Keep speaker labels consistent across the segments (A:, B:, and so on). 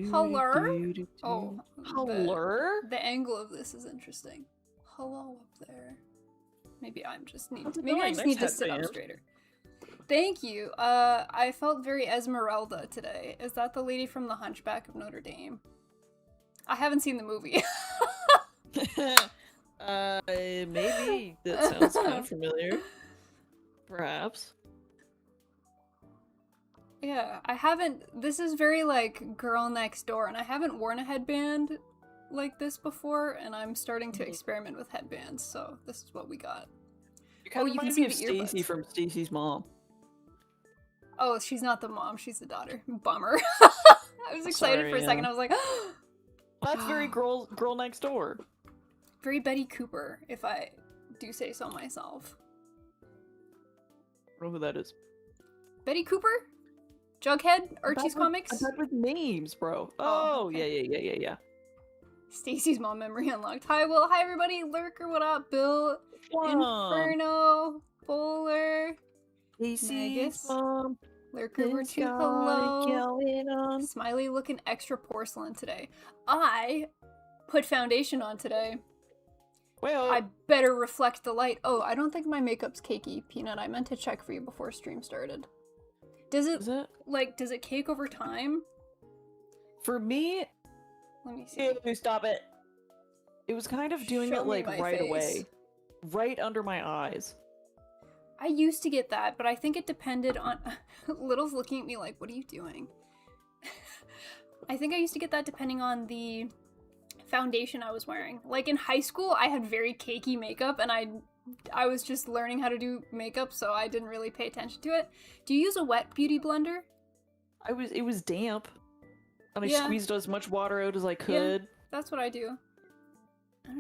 A: Hello? Oh,
B: Hello?
A: the angle of this is interesting. Hello up there. Maybe I just need to sit up straighter. Thank you. I felt very Esmeralda today. Is that the lady from The Hunchback of Notre Dame? I haven't seen the movie.
B: Maybe that sounds kind of familiar. Perhaps.
A: Yeah, I haven't. This is very like Girl Next Door, and I haven't worn a headband like this before, and I'm starting to experiment with headbands, so this is what we got.
B: You kind of remind me of Stacy from Stacy's mom.
A: Oh, she's not the mom, she's the daughter. Bummer. I was excited for a second, I was like,
B: that's very girl next door.
A: Very Betty Cooper, if I do say so myself.
B: I don't know who that is.
A: Betty Cooper? Jughead? Archie's comics?
B: I'm bad with names, bro. Oh, okay. Yeah.
A: Stacy's mom memory unlocked. Hi, Will. Hi, everybody. Lurker, what up? Bill. Inferno. Bowler.
B: Stacy's mom.
A: Lurker, we're too hello. Smiley looking extra porcelain today. I put foundation on today.
B: Well,
A: I better reflect the light. Oh, I don't think my makeup's cakey, Peanut. I meant to check for you before stream started. Does it cake over time?
B: For me,
A: let me see.
B: Ew, stop it. It was kind of doing it like right away. Right under my eyes.
A: I used to get that, but I think it depended on... Little's looking at me like, what are you doing? I think I used to get that depending on the foundation I was wearing. Like in high school, I had very cakey makeup, and I was just learning how to do makeup, so I didn't really pay attention to it. Do you use a wet beauty blender?
B: It was damp. And I squeezed as much water out as I could.
A: Yeah, that's what I do.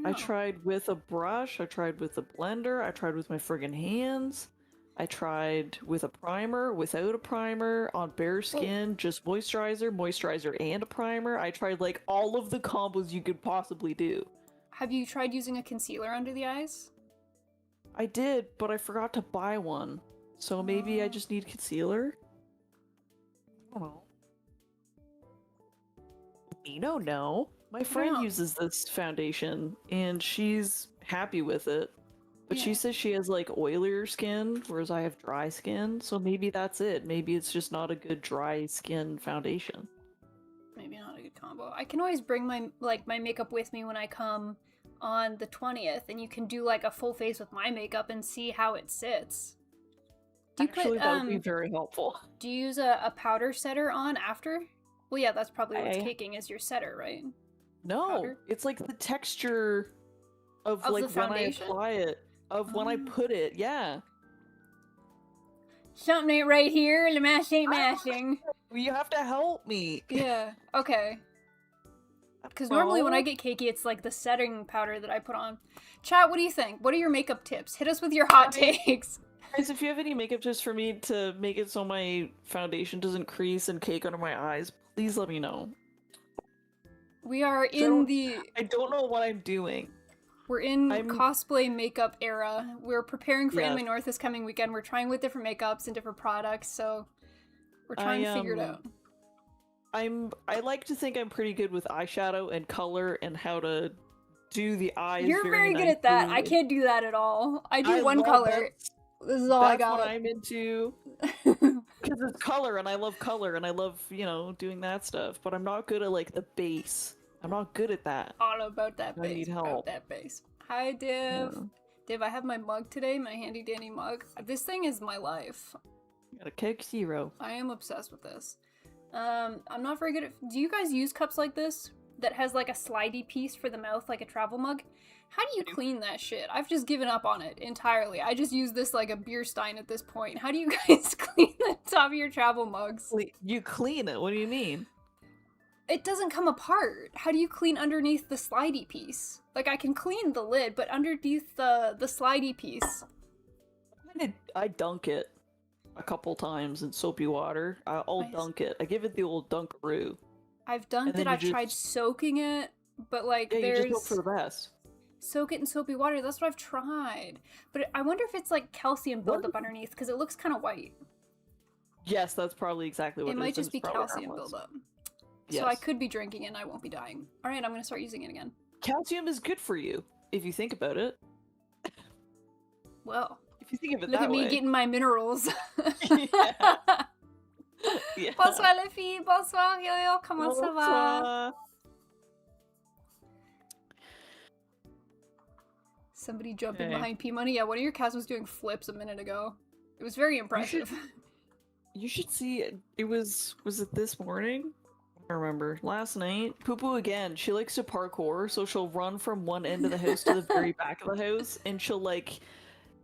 B: I tried with a brush, I tried with a blender, I tried with my friggin' hands. I tried with a primer, without a primer, on bare skin, just moisturizer, and a primer. I tried like all of the combos you could possibly do.
A: Have you tried using a concealer under the eyes?
B: I did, but I forgot to buy one. So maybe I just need concealer? I don't know. No. My friend uses this foundation, and she's happy with it. But she says she has, like, oilier skin, whereas I have dry skin, so maybe that's it. Maybe it's just not a good dry skin foundation.
A: Maybe not a good combo. I can always bring my makeup with me when I come on the 20th, and you can do, like, a full face with my makeup and see how it sits.
B: That would be very helpful.
A: Do you use a powder setter on after? Well, yeah, that's probably what's caking is your setter, right?
B: No,
A: powder?
B: It's like the texture of like when I apply it, when I put it, yeah.
A: Something ain't right here, the mash ain't mashing.
B: You have to help me.
A: Yeah, okay. Because normally when I get cakey, it's like the setting powder that I put on. Chat, what do you think? What are your makeup tips? Hit us with your hot takes.
B: Guys, if you have any makeup tips for me to make it so my foundation doesn't crease and cake under my eyes, please let me know.
A: We are in the...
B: I don't know what I'm doing.
A: We're in cosplay makeup era. We're preparing for Anime North this coming weekend. We're trying with different makeups and different products, so we're trying to figure it out.
B: I like to think I'm pretty good with eyeshadow and color and how to do the eyes.
A: You're very good at that. I can't do that at all. I do one color. This is all I got.
B: That's what I'm into. Because it's color, and I love color, and I love, doing that stuff. But I'm not good at, like, the base. I'm not good at that.
A: All about that base.
B: I need help.
A: About that base. Hi, Div. Yeah. Div, I have my mug today, my handy dandy mug. This thing is my life.
B: Got a Coke Zero.
A: I am obsessed with this. I'm not very good at... Do you guys use cups like this? That has, like, a slidey piece for the mouth, like a travel mug? How do you clean that shit? I've just given up on it entirely. I just use this like a beer stein at this point. How do you guys clean the top of your travel mugs?
B: You clean it? What do you mean?
A: It doesn't come apart. How do you clean underneath the slidey piece? Like, I can clean the lid, but underneath the slidey piece...
B: I dunk it a couple times in soapy water. I'll dunk it. I give it the old dunkaroo.
A: I've dunked it. I've tried soaking it, but like there's...
B: you just hope for the best.
A: Soak it in soapy water. That's what I've tried. But I wonder if it's like calcium buildup underneath, because it looks kind of white.
B: Yes, that's probably exactly what it is.
A: It might just be calcium buildup.
B: Yes.
A: So I could be drinking it and I won't be dying. Alright, I'm gonna start using it again.
B: Calcium is good for you, if you think about it.
A: Well,
B: if you think of it
A: look
B: that
A: at me
B: way.
A: getting my minerals.
B: Yeah. Yeah.
A: Bonsoir les filles, bonsoir yo-yo, comment ça va? Somebody jumped in behind P-Money. Yeah, one of your cats was doing flips a minute ago. It was very impressive.
B: You should see it. It was it this morning? I don't remember. Last night. Poo-Poo again. She likes to parkour, so she'll run from one end of the house to the very back of the house, and she'll like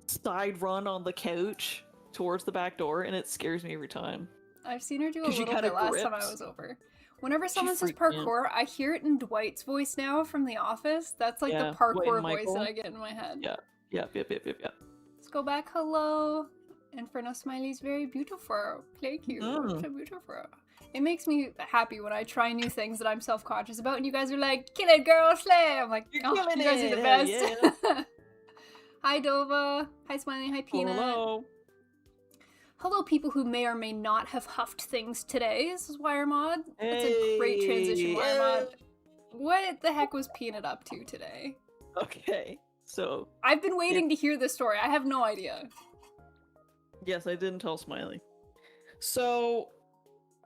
B: side run on the couch towards the back door, and it scares me every time.
A: I've seen her do a little bit last time I was over. Whenever someone says parkour, I hear it in Dwight's voice now from The Office. That's like the parkour voice that I get in my head.
B: Yeah. Yep.
A: Let's go back. Hello. Inferno Smiley's very beautiful. Thank you. So beautiful. It makes me happy when I try new things that I'm self-conscious about, and you guys are like, "Kill it, girl, slay!" I'm like, "Oh, you guys are the best." Yeah. Hi, Dova. Hi, Smiley. Hi, Peanut.
B: Hello.
A: Hello, people who may or may not have huffed things today. This is WireMod. That's a great transition, WireMod. What the heck was Peanut up to today?
B: Okay, so...
A: I've been waiting to hear this story. I have no idea.
B: Yes, I didn't tell Smiley. So,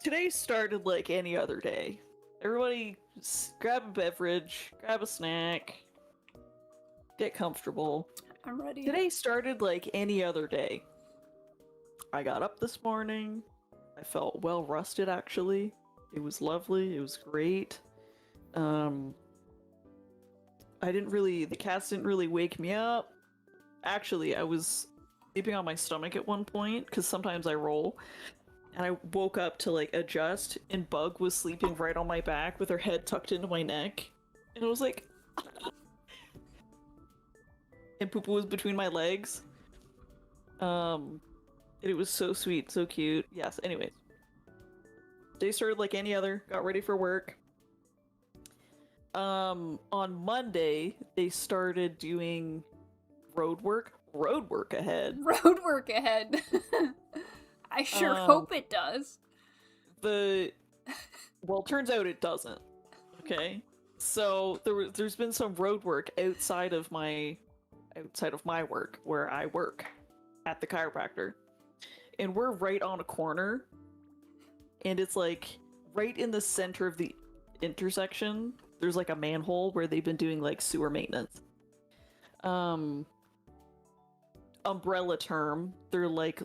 B: today started like any other day. Everybody grab a beverage, grab a snack, get comfortable.
A: I'm ready.
B: Today started like any other day. I got up this morning. I felt well rested, actually. It was lovely. It was great. The cats didn't really wake me up. Actually, I was sleeping on my stomach at one point, because sometimes I roll. And I woke up to like adjust, and Bug was sleeping right on my back with her head tucked into my neck. And I was like... and Poo-Poo was between my legs. It was so sweet, so cute. Yes, anyways. Day started like any other, got ready for work. On Monday, they started doing road work ahead.
A: Road work ahead. I sure hope it does.
B: Well, turns out it doesn't. Okay? So there's been some road work outside of my work, where I work at the chiropractor. And we're right on a corner, and it's like right in the center of the intersection. There's like a manhole where they've been doing like sewer maintenance. Umbrella term, they're like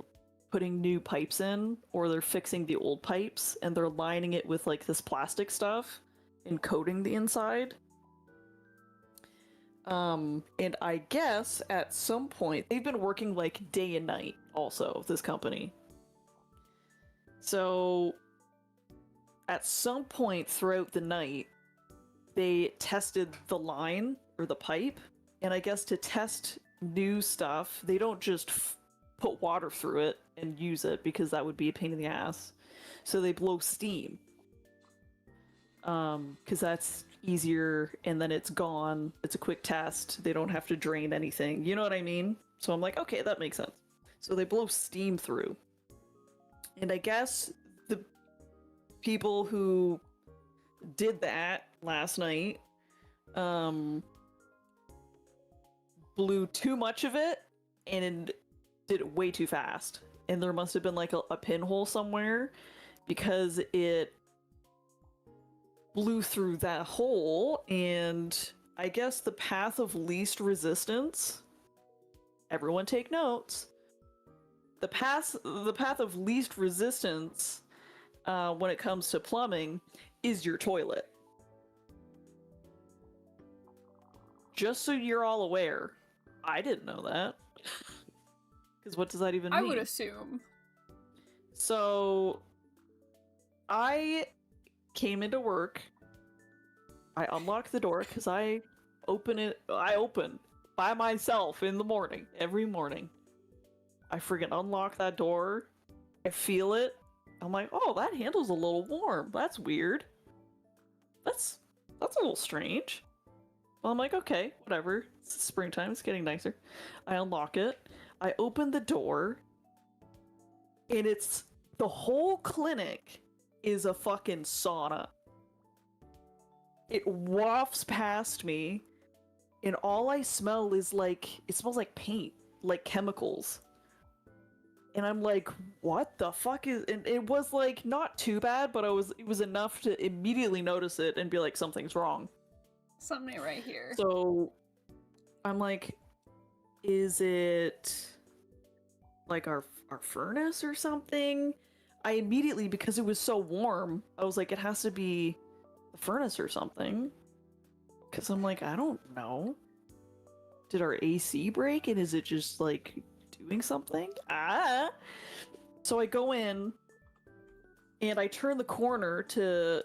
B: putting new pipes in, or they're fixing the old pipes, and they're lining it with like this plastic stuff and coating the inside. And I guess at some point, they've been working like day and night also, this company. So at some point throughout the night, they tested the line or the pipe, and I guess to test new stuff, they don't just put water through it and use it, because that would be a pain in the ass. So they blow steam. Because that's easier, and then it's gone. It's a quick test. They don't have to drain anything. You know what I mean? So I'm like, okay, that makes sense. So they blow steam through. And I guess the people who did that last night blew too much of it and did it way too fast. And there must have been like a pinhole somewhere, because it blew through that hole, and I guess the path of least resistance, everyone take notes, the path of least resistance when it comes to plumbing is your toilet. Just so you're all aware. I didn't know that. Because what does that even mean?
A: I would assume.
B: So I came into work, I unlocked the door, because I open by myself in the morning, every morning. I friggin' unlock that door, I feel it, I'm like, oh, that handle's a little warm, that's weird. That's a little strange. Well, I'm like, okay, whatever, it's springtime, it's getting nicer. I unlock it, I open the door, and it's, the whole clinic is a fucking sauna. It wafts past me, and all I smell is like, it smells like paint, like chemicals. And I'm like, what the fuck is, and it was like not too bad, but it was enough to immediately notice it and be like, something's wrong.
A: Something right here.
B: So I'm like, is it like our furnace or something? I immediately, because it was so warm, I was like, it has to be the furnace or something. Because I'm like, I don't know. Did our AC break and is it just like doing something? So I go in and I turn the corner to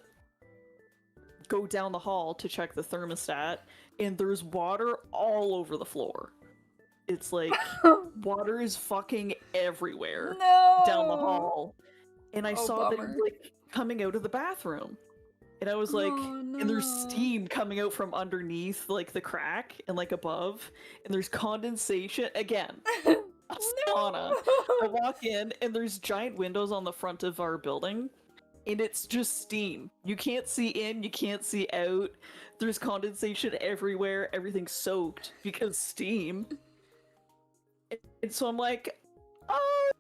B: go down the hall to check the thermostat, and there's water all over the floor. It's like water is fucking everywhere down the hall. And I saw that it was, like, coming out of the bathroom. And I was like, and there's steam coming out from underneath, like, the crack and, like, above. And there's condensation. Again, a sauna. I walk in, and there's giant windows on the front of our building. And it's just steam. You can't see in, you can't see out. There's condensation everywhere. Everything's soaked because steam. And so I'm like, oh,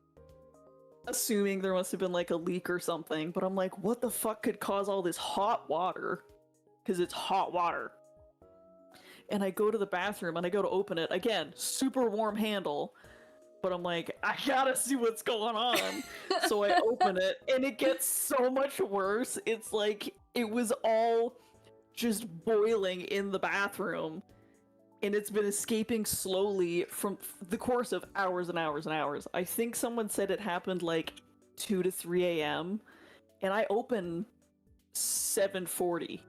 B: assuming there must have been like a leak or something, but I'm like, what the fuck could cause all this hot water? Because it's hot water. And I go to the bathroom and I go to open it. Again, super warm handle. But I'm like, I gotta see what's going on. So I open it and it gets so much worse. It's like, it was all just boiling in the bathroom. And it's been escaping slowly from the course of hours and hours and hours. I think someone said it happened like 2 to 3 a.m. And I open 7:40.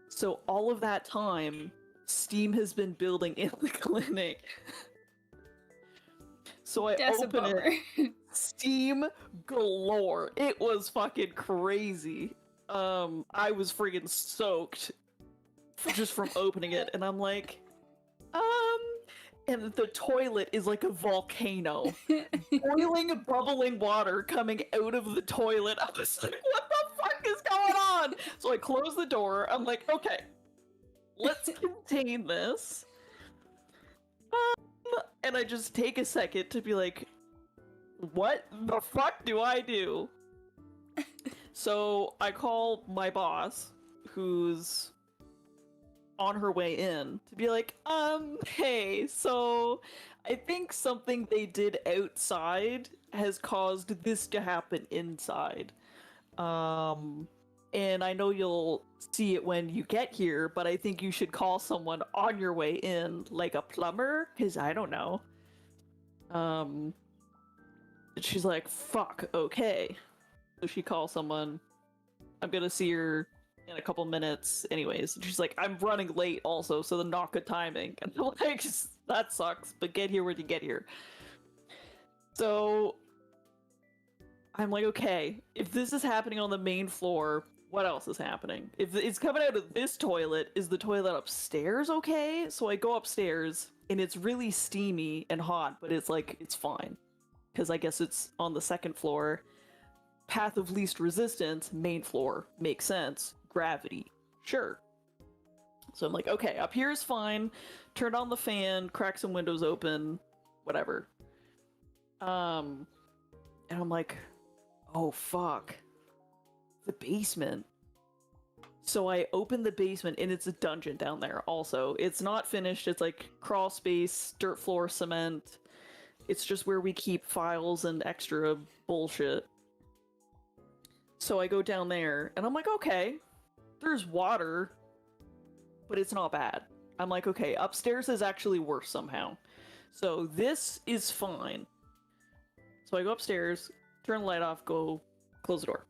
B: So all of that time, steam has been building in the clinic. So I open it, steam galore. It was fucking crazy. I was friggin' soaked just from opening it. And I'm like, and the toilet is like a volcano. Boiling, bubbling water coming out of the toilet. I was like, what the fuck is going on? So I close the door. I'm like, okay, let's contain this. And I just take a second to be like, what the fuck do I do? So I call my boss, who's on her way in, to be like, hey, so I think something they did outside has caused this to happen inside. And I know you'll see it when you get here, but I think you should call someone on your way in, like a plumber, because I don't know. She's like, fuck, okay. So she calls someone. I'm gonna see her in a couple minutes anyways. And she's like, I'm running late also, so the not good timing. And I'm like, that sucks, but get here when you get here. So I'm like, okay, if this is happening on the main floor, what else is happening? If it's coming out of this toilet, is the toilet upstairs okay? So I go upstairs, and it's really steamy and hot, but it's like, it's fine. Because I guess it's on the second floor. Path of least resistance, main floor. Makes sense. Gravity. Sure. So I'm like, okay, up here is fine. Turn on the fan, crack some windows open, whatever. And I'm like, oh fuck. The basement. So I open the basement, and it's a dungeon down there also. It's not finished, it's like crawl space, dirt floor, cement. It's just where we keep files and extra bullshit. So I go down there, and I'm like, okay, there's water, but it's not bad. I'm like, okay, upstairs is actually worse somehow. So this is fine. So I go upstairs, turn the light off, go close the door.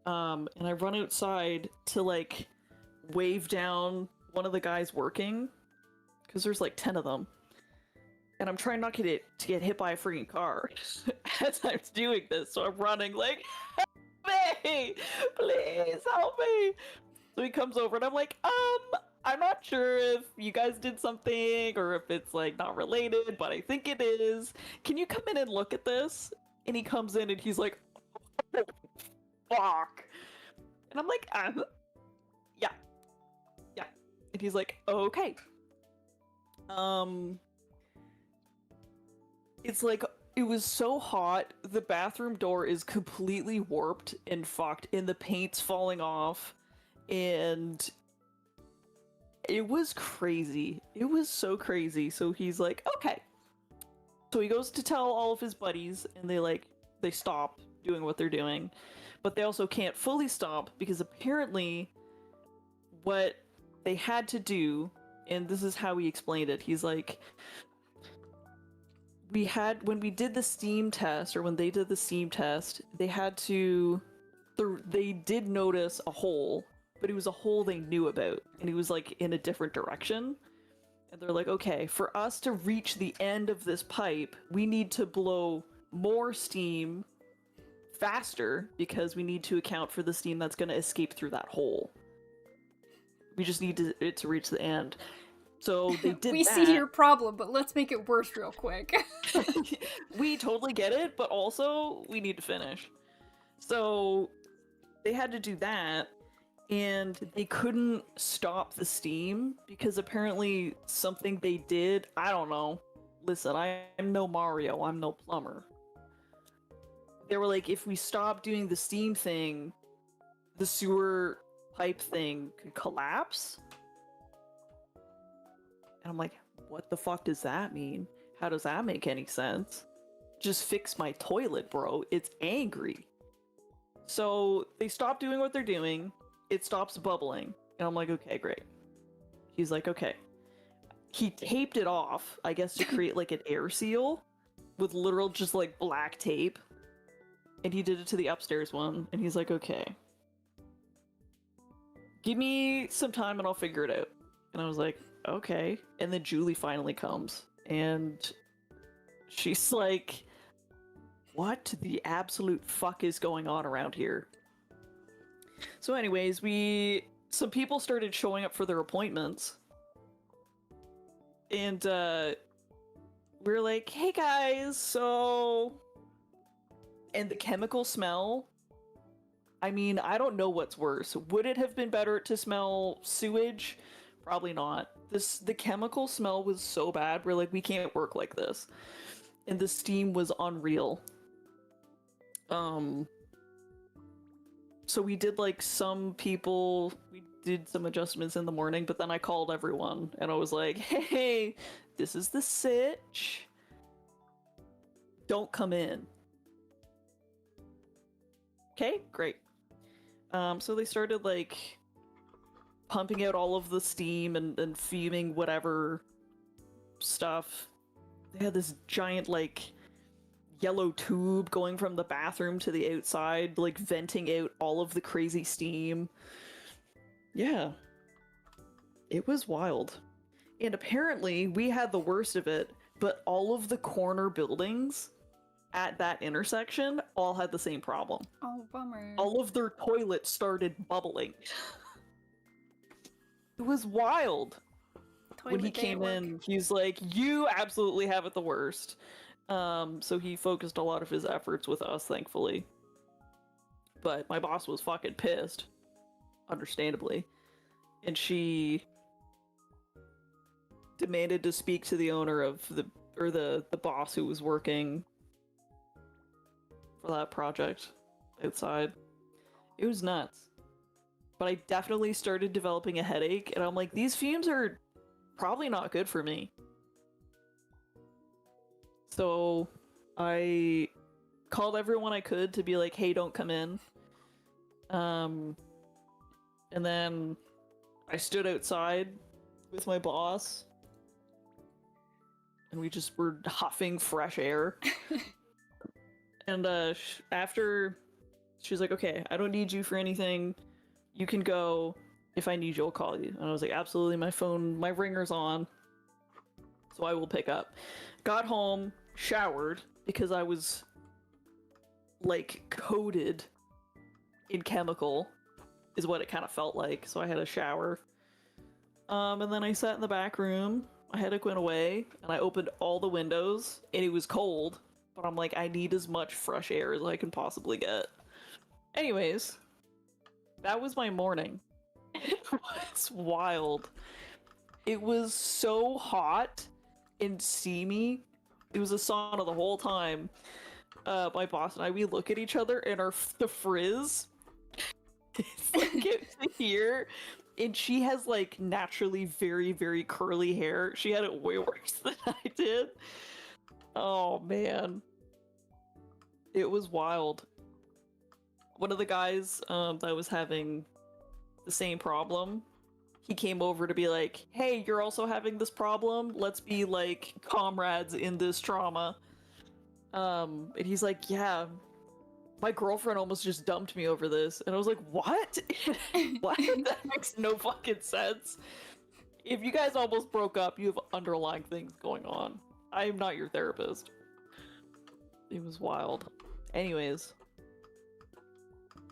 B: And I run outside to, like, wave down one of the guys working, because there's like 10 of them. And I'm trying not to get hit by a freaking car as I'm doing this. So I'm running like, help me! Please help me! So he comes over and I'm like, I'm not sure if you guys did something or if it's like not related, but I think it is. Can you come in and look at this? And he comes in and he's like, oh, fuck. And I'm like, yeah. And he's like, okay. It's like, it was so hot, the bathroom door is completely warped and fucked, and the paint's falling off, and it was crazy. It was so crazy. So he's like, okay. So he goes to tell all of his buddies, and they stop doing what they're doing, but they also can't fully stop, because apparently what they had to do, and this is how he explained it, he's like, when we did the steam test, or when they did the steam test, they did notice a hole, but it was a hole they knew about, and it was like in a different direction. And they're like, okay, for us to reach the end of this pipe, we need to blow more steam faster, because we need to account for the steam that's going to escape through that hole. We just need it to reach the end. So they did
A: we
B: that.
A: see your problem, but let's make it worse real quick.
B: We totally get it, but also we need to finish. So they had to do that, and they couldn't stop the steam because apparently something they did, I don't know. Listen, I'm no Mario, I'm no plumber. They were like, if we stop doing the steam thing, the sewer pipe thing could collapse. And I'm like, what the fuck does that mean? How does that make any sense? Just fix my toilet, bro. It's angry. So they stop doing what they're doing. It stops bubbling. And I'm like, okay, great. He's like, okay. He taped it off, I guess, to create like an air seal with literal just like black tape. And he did it to the upstairs one. And he's like, okay. Give me some time and I'll figure it out. And I was like, okay. And then Julie finally comes. And she's like, what the absolute fuck is going on around here? So anyways, some people started showing up for their appointments. And we were like, hey guys, so... And the chemical smell, I mean, I don't know what's worse. Would it have been better to smell sewage? Probably not. The chemical smell was so bad, we're like, we can't work like this. And the steam was unreal. So we did like we did some adjustments in the morning, but then I called everyone and I was like, hey, this is the sitch. Don't come in. Okay, great. So they started like pumping out all of the steam and fuming whatever stuff. They had this giant like yellow tube going from the bathroom to the outside, like venting out all of the crazy steam. Yeah. It was wild. And apparently we had the worst of it, but all of the corner buildings at that intersection all had the same problem.
A: Oh, bummer.
B: All of their toilets started bubbling. It was wild. When he came in, he's like, you absolutely have it the worst. So he focused a lot of his efforts with us, thankfully. But my boss was fucking pissed. Understandably. And she demanded to speak to the owner of the boss who was working for that project outside. It was nuts. But I definitely started developing a headache, and I'm like, these fumes are probably not good for me. So I called everyone I could to be like, hey, don't come in. And then I stood outside with my boss, and we just were huffing fresh air. And after, she's like, okay, I don't need you for anything. You can go. If I need you, I'll call you. And I was like, absolutely, my phone, my ringer's on, so I will pick up. Got home, showered, because I was, like, coated in chemical, is what it kind of felt like, so I had a shower. And then I sat in the back room, my headache went away, and I opened all the windows, and it was cold, but I'm like, I need as much fresh air as I can possibly get. Anyways, that was my morning. It was wild. It was so hot and steamy. It was a sauna the whole time. My boss and I, we look at each other and the frizz, it's like it's here. And she has like naturally very, very curly hair. She had it way worse than I did. Oh man. It was wild. One of the guys that was having the same problem, he came over to be like, hey, you're also having this problem? Let's be like comrades in this trauma. And he's like, yeah, my girlfriend almost just dumped me over this. And I was like, what? What? That makes no fucking sense. If you guys almost broke up, you have underlying things going on. I am not your therapist. It was wild. Anyways,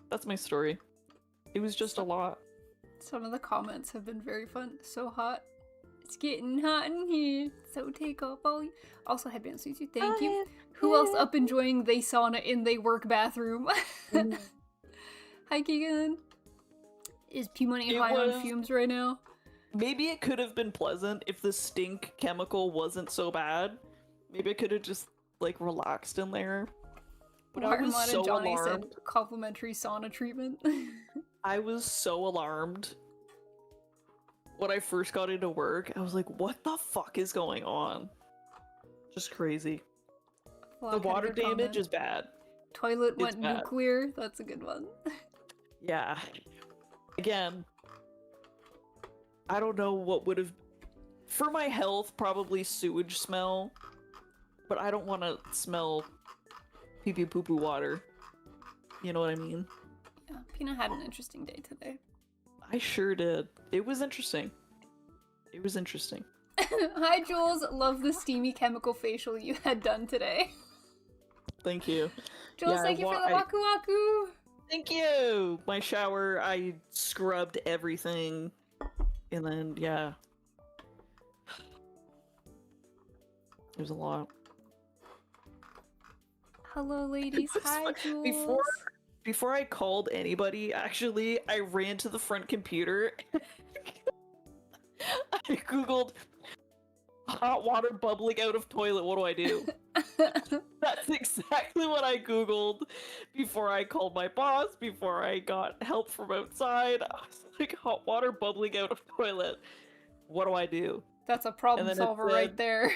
B: that's my story. It was just a lot.
A: Some of the comments have been very fun. So hot. It's getting hot in here. So take off all you... Also, headband suits you. Thank you. Who else up enjoying they sauna in they work bathroom? Hi, Keegan. Is P-Money high on fumes right now?
B: Maybe it could have been pleasant if the stink chemical wasn't so bad. Maybe I could have just, like, relaxed in there. But I was so
A: Johnny
B: alarmed.
A: said complimentary sauna treatment.
B: I was so alarmed when I first got into work. I was like, what the fuck is going on? Just crazy. The water damage is bad.
A: Toilet went nuclear. That's a good one.
B: Yeah. Again, I don't know what would have... For my health, probably sewage smell. But I don't want to smell pee-pee poo-poo water. You know what I mean?
A: Yeah, Pina had an interesting day today.
B: I sure did. It was interesting. It was interesting.
A: Hi, Jules. Love the steamy chemical facial you had done today.
B: Thank you.
A: Jules, yeah, thank you for the waku waku.
B: Thank you! My shower, I scrubbed everything. And then, yeah. It was a lot.
A: Hello, ladies. Hi, Jules.
B: Before I called anybody, actually, I ran to the front computer. I googled hot water bubbling out of toilet, what do I do? That's exactly what I googled before I called my boss, before I got help from outside. I was like, hot water bubbling out of toilet. What do I do?
A: That's a problem solver right there.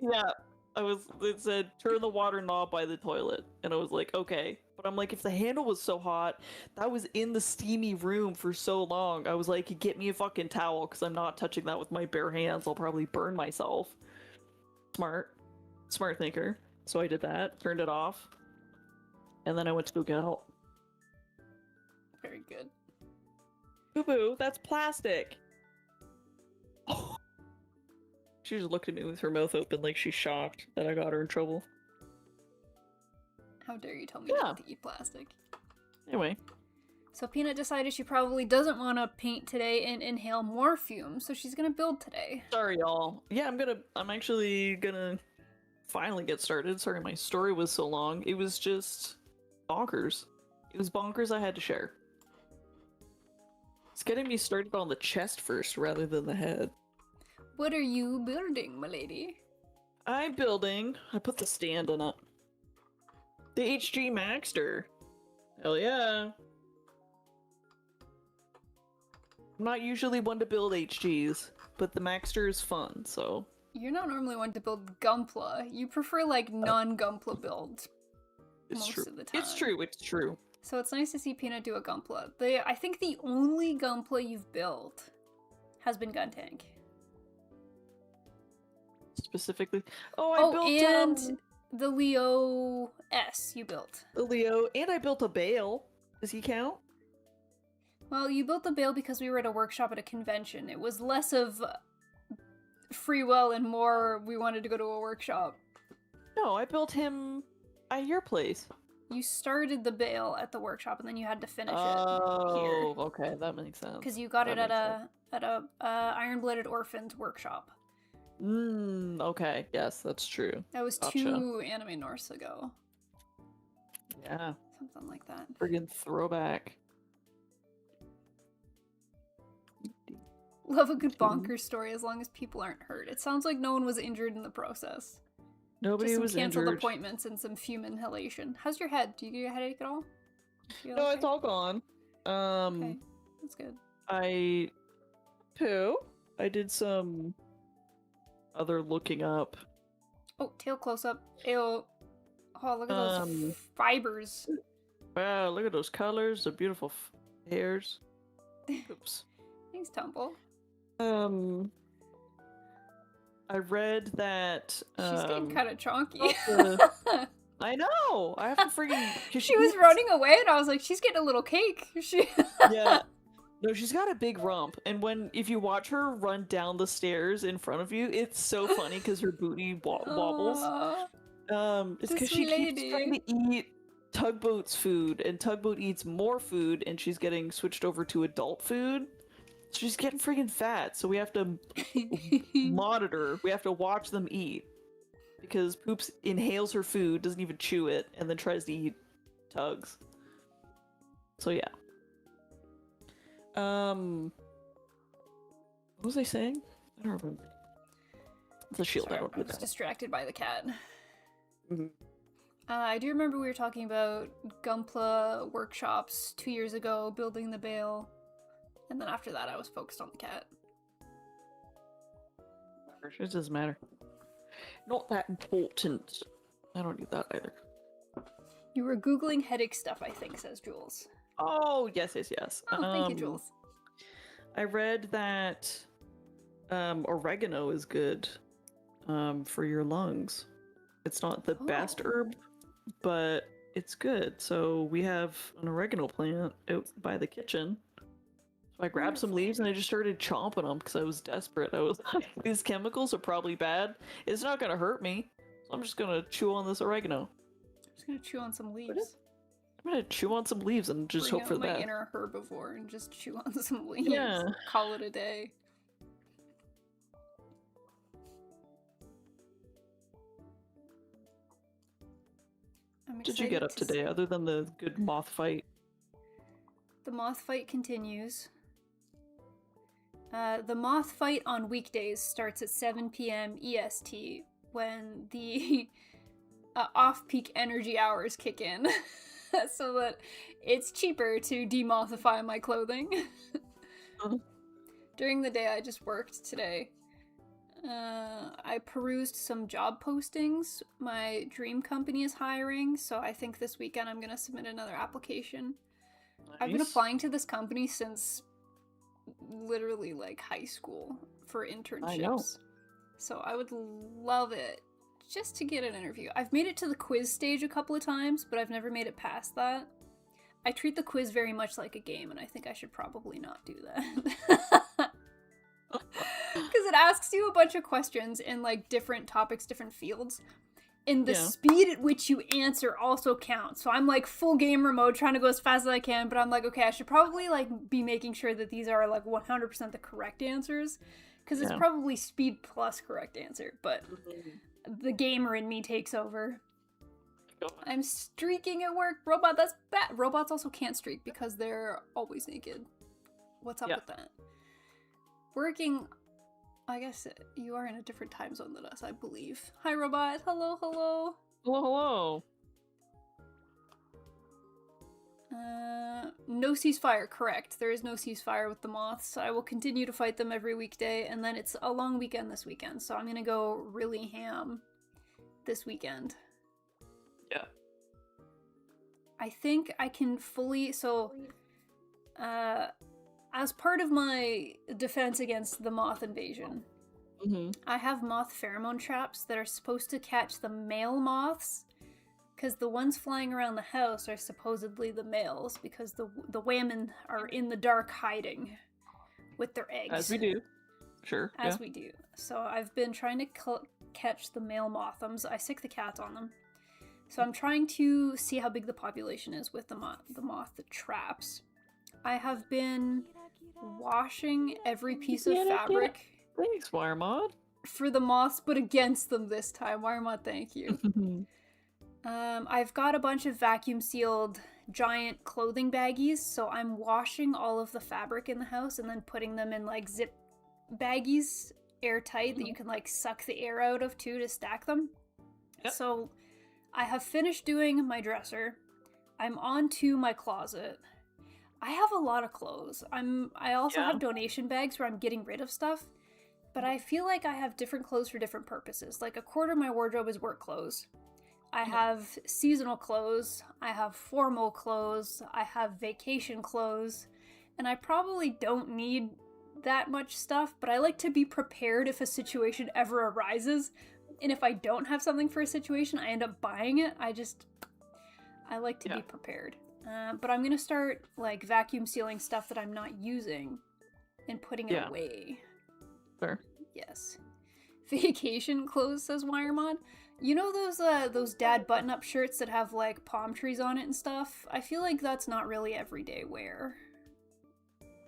B: Yeah. It said, turn the water knob by the toilet. And I was like, okay. But I'm like, if the handle was so hot, that was in the steamy room for so long. I was like, get me a fucking towel, because I'm not touching that with my bare hands. I'll probably burn myself. Smart thinker. So I did that, turned it off. And then I went to go get help.
A: Very good.
B: Boo-boo, that's plastic. Oh. She just looked at me with her mouth open like she's shocked that I got her in trouble.
A: How dare you tell me not to eat plastic.
B: Anyway.
A: So Peanut decided she probably doesn't want to paint today and inhale more fumes, so she's gonna build today.
B: Sorry, y'all. Yeah, I'm actually gonna finally get started. Sorry, my story was so long. It was just bonkers. It was bonkers I had to share. It's getting me started on the chest first rather than the head.
A: What are you building, my lady?
B: I put the stand in it. The HG Maxter. Hell yeah. I'm not usually one to build HGs, but the Maxter is fun, so...
A: You're not normally one to build Gunpla. You prefer, like, non-Gunpla builds most of the time.
B: It's true.
A: So it's nice to see Peanut do a Gunpla. I think the only Gunpla you've built has been Guntank.
B: Specifically? Oh, I built,
A: the Leo S you built.
B: The Leo, and I built a Bale. Does he count?
A: Well, you built the Bale because we were at a workshop at a convention. It was less of free will and more we wanted to go to a workshop.
B: No, I built him at your place.
A: You started the Bale at the workshop and then you had to finish it here.
B: Oh, okay, that makes sense.
A: Because you got it at a Iron-Blooded Orphans workshop.
B: Okay, yes, that's true.
A: That was 2 Anime Norths ago.
B: Yeah.
A: Something like that.
B: Friggin' throwback.
A: Love a good bonkers story as long as people aren't hurt. It sounds like no one was injured in the process.
B: Nobody
A: Just some
B: was
A: canceled
B: injured.
A: appointments and some fume inhalation. How's your head? Do you get a headache at all? You feel
B: No,
A: okay?
B: it's all gone.
A: Okay, that's good.
B: I did some other looking up.
A: Oh, tail close up. Ew. Oh, look at those fibers.
B: Wow, look at those colors, the beautiful hairs. Oops.
A: Thanks, Tumble.
B: I read that
A: She's getting kind of chonky.
B: I know. I have to freaking.
A: She was running away, and I was like, "She's getting a little cake."
B: Yeah. No, she's got a big rump, and if you watch her run down the stairs in front of you, it's so funny because her booty wobbles. It's because she keeps trying to eat Tugboat's food, and Tugboat eats more food, and she's getting switched over to adult food. She's getting freaking fat, so we have to monitor. We have to watch them eat because Poops inhales her food, doesn't even chew it, and then tries to eat Tugs. So yeah. What was I saying? I don't remember. It's a shield.
A: Sorry,
B: I don't
A: I
B: do
A: was
B: that.
A: distracted by the cat.
B: Mhm.
A: I do remember we were talking about Gunpla workshops 2 years ago, building the bale, and then after that I was focused on the cat.
B: It doesn't matter. Not that important. I don't need that either.
A: You were Googling headache stuff, I think, says Jules.
B: Oh, yes.
A: Oh, thank you, Jules.
B: I read that oregano is good for your lungs. It's not the best herb, but it's good. So we have an oregano plant out by the kitchen. So I grabbed some leaves and I just started chomping them because I was desperate. I was like, these chemicals are probably bad. It's not going to hurt me. So I'm just going to chew on this oregano.
A: I'm just going to chew on some leaves.
B: I'm going to chew on some leaves and just
A: Bring
B: hope for
A: out my
B: that.
A: inner herbivore and just chew on some leaves.
B: Yeah.
A: Call it a day.
B: What did you get up today, other than the good moth fight?
A: The moth fight continues. The moth fight on weekdays starts at 7 p.m. EST, when the off-peak energy hours kick in, so that it's cheaper to demothify my clothing. During the day, I just worked today. I perused some job postings. My dream company is hiring, so I think this weekend I'm gonna submit another application. Nice. I've been applying to this company since literally like high school for internships.
B: I know.
A: So I would love it just to get an interview. I've made it to the quiz stage a couple of times, but I've never made it past that. I treat the quiz very much like a game, and I think I should probably not do that. Because it asks you a bunch of questions in like different topics, different fields. And the speed at which you answer also counts. So I'm like full gamer mode trying to go as fast as I can, but I'm like, okay, I should probably like be making sure that these are like 100% the correct answers. Because it's probably speed plus correct answer, but the gamer in me takes over. I'm streaking at work. Robot, that's bad. Robots also can't streak because they're always naked. What's up with that? Working, I guess you are in a different time zone than us, I believe. Hi, Robot. Hello, hello.
B: Hello,
A: hello. No ceasefire, correct. There is no ceasefire with the moths. I will continue to fight them every weekday, and then it's a long weekend this weekend, so I'm gonna go really ham this weekend.
B: Yeah.
A: I think I can fully, as part of my defense against the moth invasion, I have moth pheromone traps that are supposed to catch the male moths, because the ones flying around the house are supposedly the males, because the women are in the dark hiding with their eggs.
B: As we do. Sure.
A: As we do. So I've been trying to catch the male mothums. I sick the cats on them. So I'm trying to see how big the population is with the moth traps. I have been washing every piece of fabric.
B: Thanks, Wiremod.
A: For the moths, but against them this time. Wiremod, thank you. I've got a bunch of vacuum sealed giant clothing baggies, so I'm washing all of the fabric in the house and then putting them in like zip baggies airtight that you can like suck the air out of too to stack them.
B: Yep.
A: So I have finished doing my dresser. I'm on to my closet. I have a lot of clothes. I also have donation bags where I'm getting rid of stuff, but I feel like I have different clothes for different purposes. Like a quarter of my wardrobe is work clothes. I have seasonal clothes, I have formal clothes, I have vacation clothes, and I probably don't need that much stuff, but I like to be prepared if a situation ever arises. And if I don't have something for a situation, I end up buying it. I like to be prepared. But I'm gonna start like vacuum sealing stuff that I'm not using and putting it away.
B: Sure.
A: Yes. Vacation clothes, says Wiremod. You know those dad button-up shirts that have like palm trees on it and stuff? I feel like that's not really everyday wear.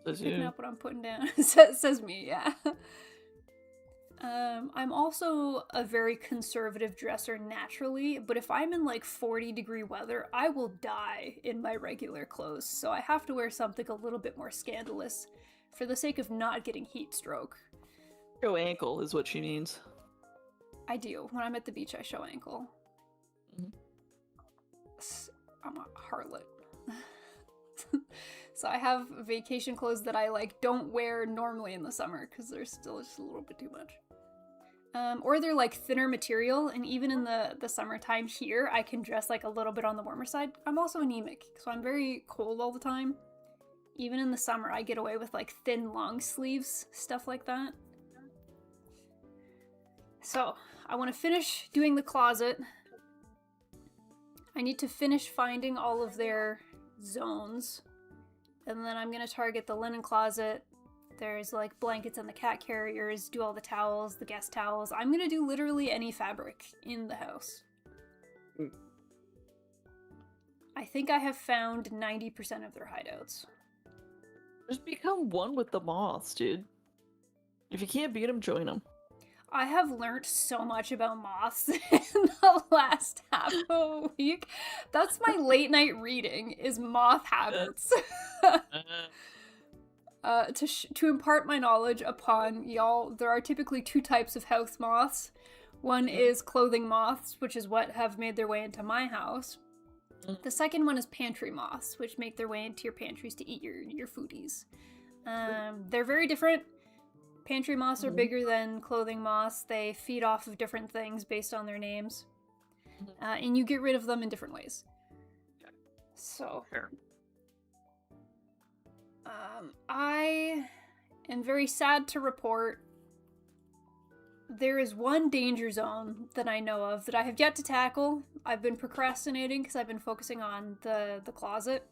B: Says
A: Picking
B: you.
A: up what I'm putting down. says me, yeah. I'm also a very conservative dresser naturally, but if I'm in like 40-degree weather, I will die in my regular clothes, so I have to wear something a little bit more scandalous for the sake of not getting heat stroke.
B: Show ankle is what she means.
A: I do. When I'm at the beach, I show ankle.
B: Mhm.
A: I'm a harlot. So I have vacation clothes that I like don't wear normally in the summer because they're still just a little bit too much. Or they're like thinner material, and even in the summertime here, I can dress like a little bit on the warmer side. I'm also anemic, so I'm very cold all the time. Even in the summer, I get away with like thin long sleeves, stuff like that. So, I want to finish doing the closet. I need to finish finding all of their zones. And then I'm going to target the linen closet. There's like blankets and the cat carriers, do all the towels, the guest towels. I'm going to do literally any fabric in the house. I think I have found 90% of their hideouts.
B: Just become one with the moths, dude. If you can't beat them, join them.
A: I have learned so much about moths in the last half of a week. That's my late night reading, is moth habits. To impart my knowledge upon y'all, there are typically two types of house moths. One is clothing moths, which is what have made their way into my house. The second one is pantry moths, which make their way into your pantries to eat your foodies. They're very different. Pantry moths are bigger than clothing moths. They feed off of different things based on their names. And you get rid of them in different ways. So, I am very sad to report there is one danger zone that I know of that I have yet to tackle. I've been procrastinating because I've been focusing on the closet.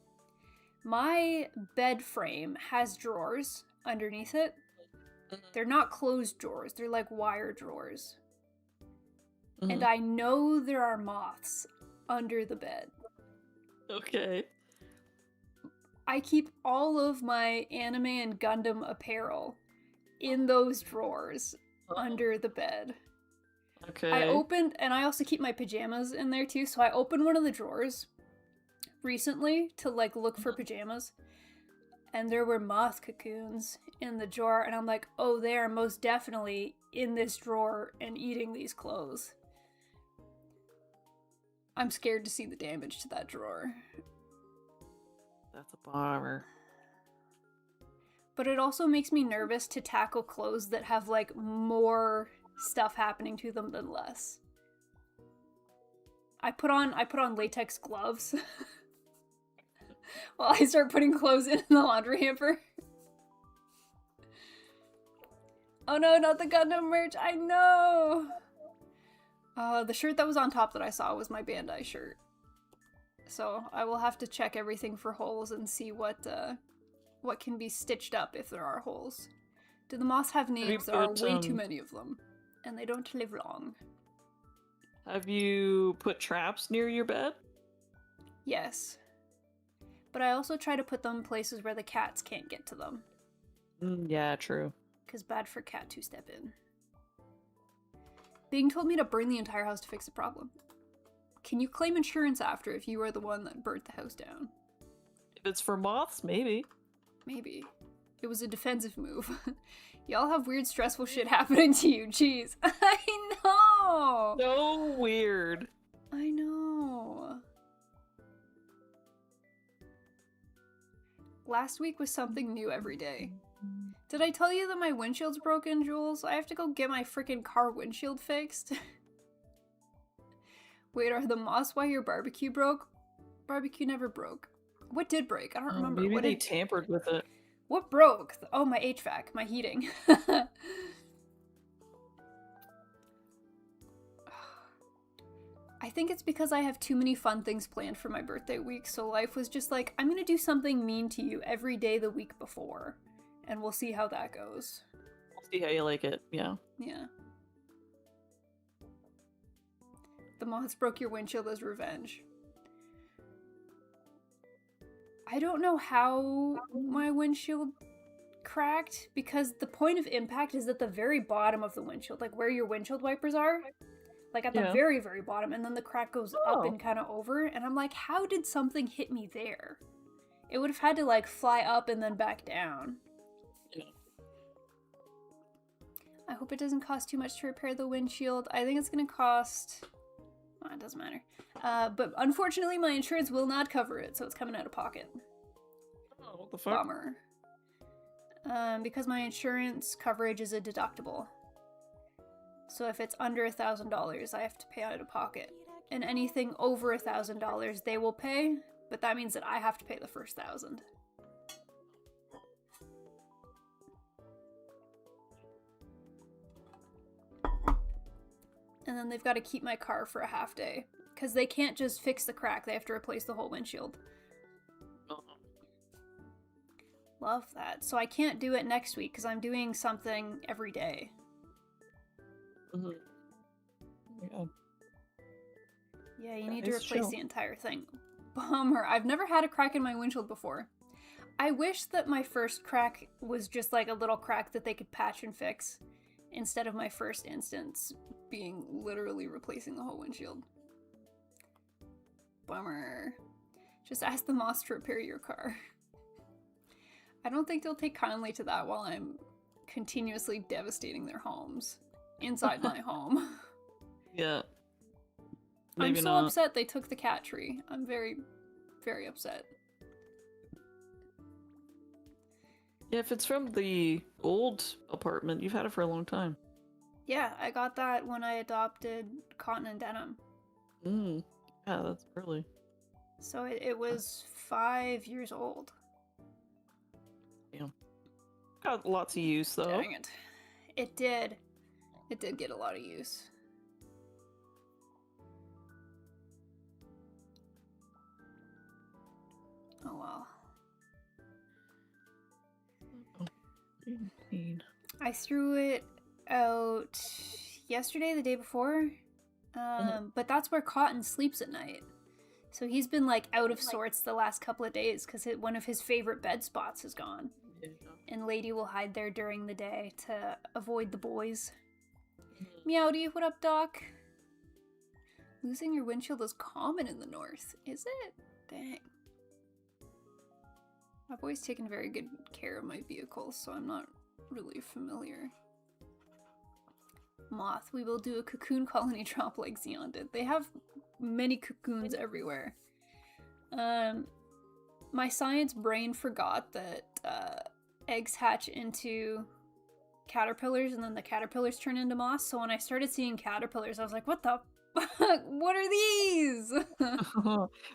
A: My bed frame has drawers underneath it. They're not closed drawers, they're like wire drawers. And I know there are moths under the bed.
B: Okay.
A: I keep all of my anime and Gundam apparel in those drawers under the bed.
B: Okay.
A: And I also keep my pajamas in there too, so I opened one of the drawers recently to like look for pajamas. And there were moth cocoons in the drawer, and I'm like, oh, they are most definitely in this drawer and eating these clothes. I'm scared to see the damage to that drawer.
B: That's a bummer.
A: But it also makes me nervous to tackle clothes that have, like, more stuff happening to them than less. I put on latex gloves while I start putting clothes in the laundry hamper. Oh no, not the Gundam merch! I know! The shirt that was on top that I saw was my Bandai shirt. So I will have to check everything for holes and see what can be stitched up if there are holes. Do the moths have names? There are way too many of them. And they don't live long.
B: Have you put traps near your bed?
A: Yes. But I also try to put them places where the cats can't get to them.
B: Yeah, true.
A: Because bad for cat to step in. Bing told me to burn the entire house to fix the problem. Can you claim insurance after if you were the one that burnt the house down?
B: If it's for moths, maybe.
A: Maybe. It was a defensive move. Y'all have weird, stressful shit happening to you. Jeez. I know!
B: So weird.
A: I know. Last week was something new every day. Did I tell you that my windshield's broken, Jules? I have to go get my freaking car windshield fixed. Wait, are the moths why your barbecue broke? Barbecue never broke. What did break? I don't remember.
B: Maybe they tampered with it.
A: What broke? Oh, my HVAC, my heating. I think it's because I have too many fun things planned for my birthday week, so life was just like, I'm gonna do something mean to you every day the week before, and we'll see how that goes.
B: We'll see how you like it, yeah.
A: Yeah. The moths broke your windshield as revenge. I don't know how my windshield cracked, because the point of impact is at the very bottom of the windshield, like where your windshield wipers are. Like at the very, very bottom, and then the crack goes up and kind of over, and I'm like, how did something hit me there? It would have had to like fly up and then back down.
B: Yeah.
A: I hope it doesn't cost too much to repair the windshield. I think it's gonna cost... Well, it doesn't matter. But unfortunately, my insurance will not cover it, so it's coming out of pocket.
B: Oh, what the fuck?
A: Bummer. Because my insurance coverage is a deductible. So if it's under $1,000, I have to pay out of pocket. And anything over $1,000, they will pay, but that means that I have to pay the first 1,000. And then they've got to keep my car for a half day. Because they can't just fix the crack, they have to replace the whole windshield. Love that. So I can't do it next week because I'm doing something every day.
B: Mm-hmm. Yeah.
A: Yeah, you need to replace the entire thing. Bummer. I've never had a crack in my windshield before. I wish that my first crack was just like a little crack that they could patch and fix, instead of my first instance being literally replacing the whole windshield. Bummer. Just ask the moths to repair your car. I don't think they'll take kindly to that while I'm continuously devastating their homes. Inside my home.
B: Yeah.
A: Maybe I'm so upset they took the cat tree. I'm very, very upset.
B: Yeah, if it's from the old apartment, you've had it for a long time.
A: Yeah, I got that when I adopted Cotton and Denim.
B: Yeah, that's early.
A: So it was 5 years old.
B: Yeah. Got lots of use, though.
A: Dang it. It did. It did get a lot of use. Oh well. I threw it out yesterday, the day before. But that's where Cotton sleeps at night. So he's been like out of sorts the last couple of days because one of his favorite bed spots is gone. And Lady will hide there during the day to avoid the boys. Meowdy, what up, Doc? Losing your windshield is common in the north, is it? Dang. I've always taken very good care of my vehicles, so I'm not really familiar. Moth, we will do a cocoon colony drop like Xeon did. They have many cocoons everywhere. My science brain forgot that eggs hatch into caterpillars and then the caterpillars turn into moths. So when I started seeing caterpillars, I was like, what the fuck? What are these?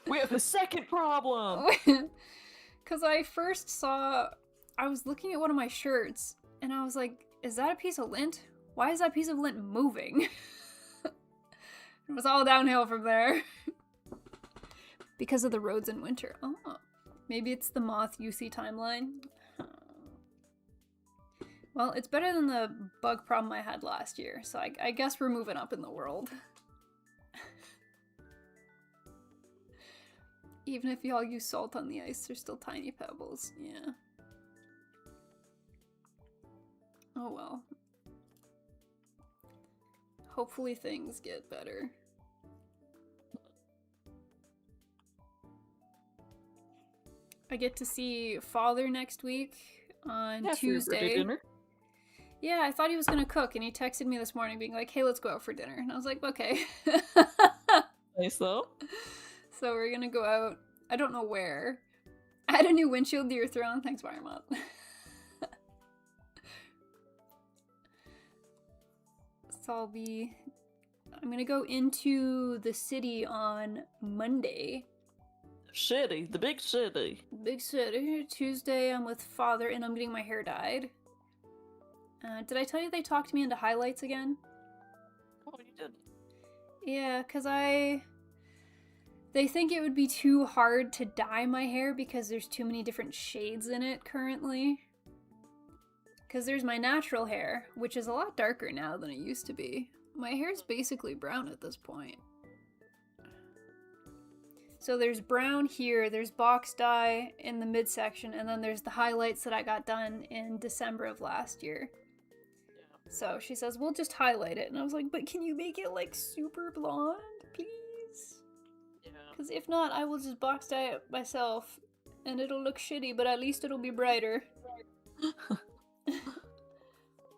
B: We have a second problem!
A: Because I first saw, I was looking at one of my shirts and I was like, is that a piece of lint? Why is that piece of lint moving? It was all downhill from there. Because of the roads in winter. Oh, maybe it's the moth UC timeline. Well, it's better than the bug problem I had last year, so I guess we're moving up in the world. Even if y'all use salt on the ice, they're still tiny pebbles. Yeah. Oh well. Hopefully things get better. I get to see Father next week on Tuesday.
B: Dinner?
A: Yeah, I thought he was gonna cook, and he texted me this morning being like, hey, let's go out for dinner. And I was like, okay.
B: Nice though.
A: So we're gonna go out. I don't know where. I had a new windshield to your throne. Thanks, Marmot. So I'm gonna go into the city on Monday.
B: City, the big city.
A: Big city. Tuesday, I'm with father, and I'm getting my hair dyed. Did I tell you they talked me into highlights again?
B: Oh, you did.
A: Yeah, because they think it would be too hard to dye my hair because there's too many different shades in it currently. Because there's my natural hair, which is a lot darker now than it used to be. My hair's basically brown at this point. So there's brown here, there's box dye in the midsection, and then there's the highlights that I got done in December of last year. So she says, we'll just highlight it. And I was like, but can you make it like super blonde, please?
B: Yeah.
A: Because if not, I will just box dye it myself and it'll look shitty, but at least it'll be brighter.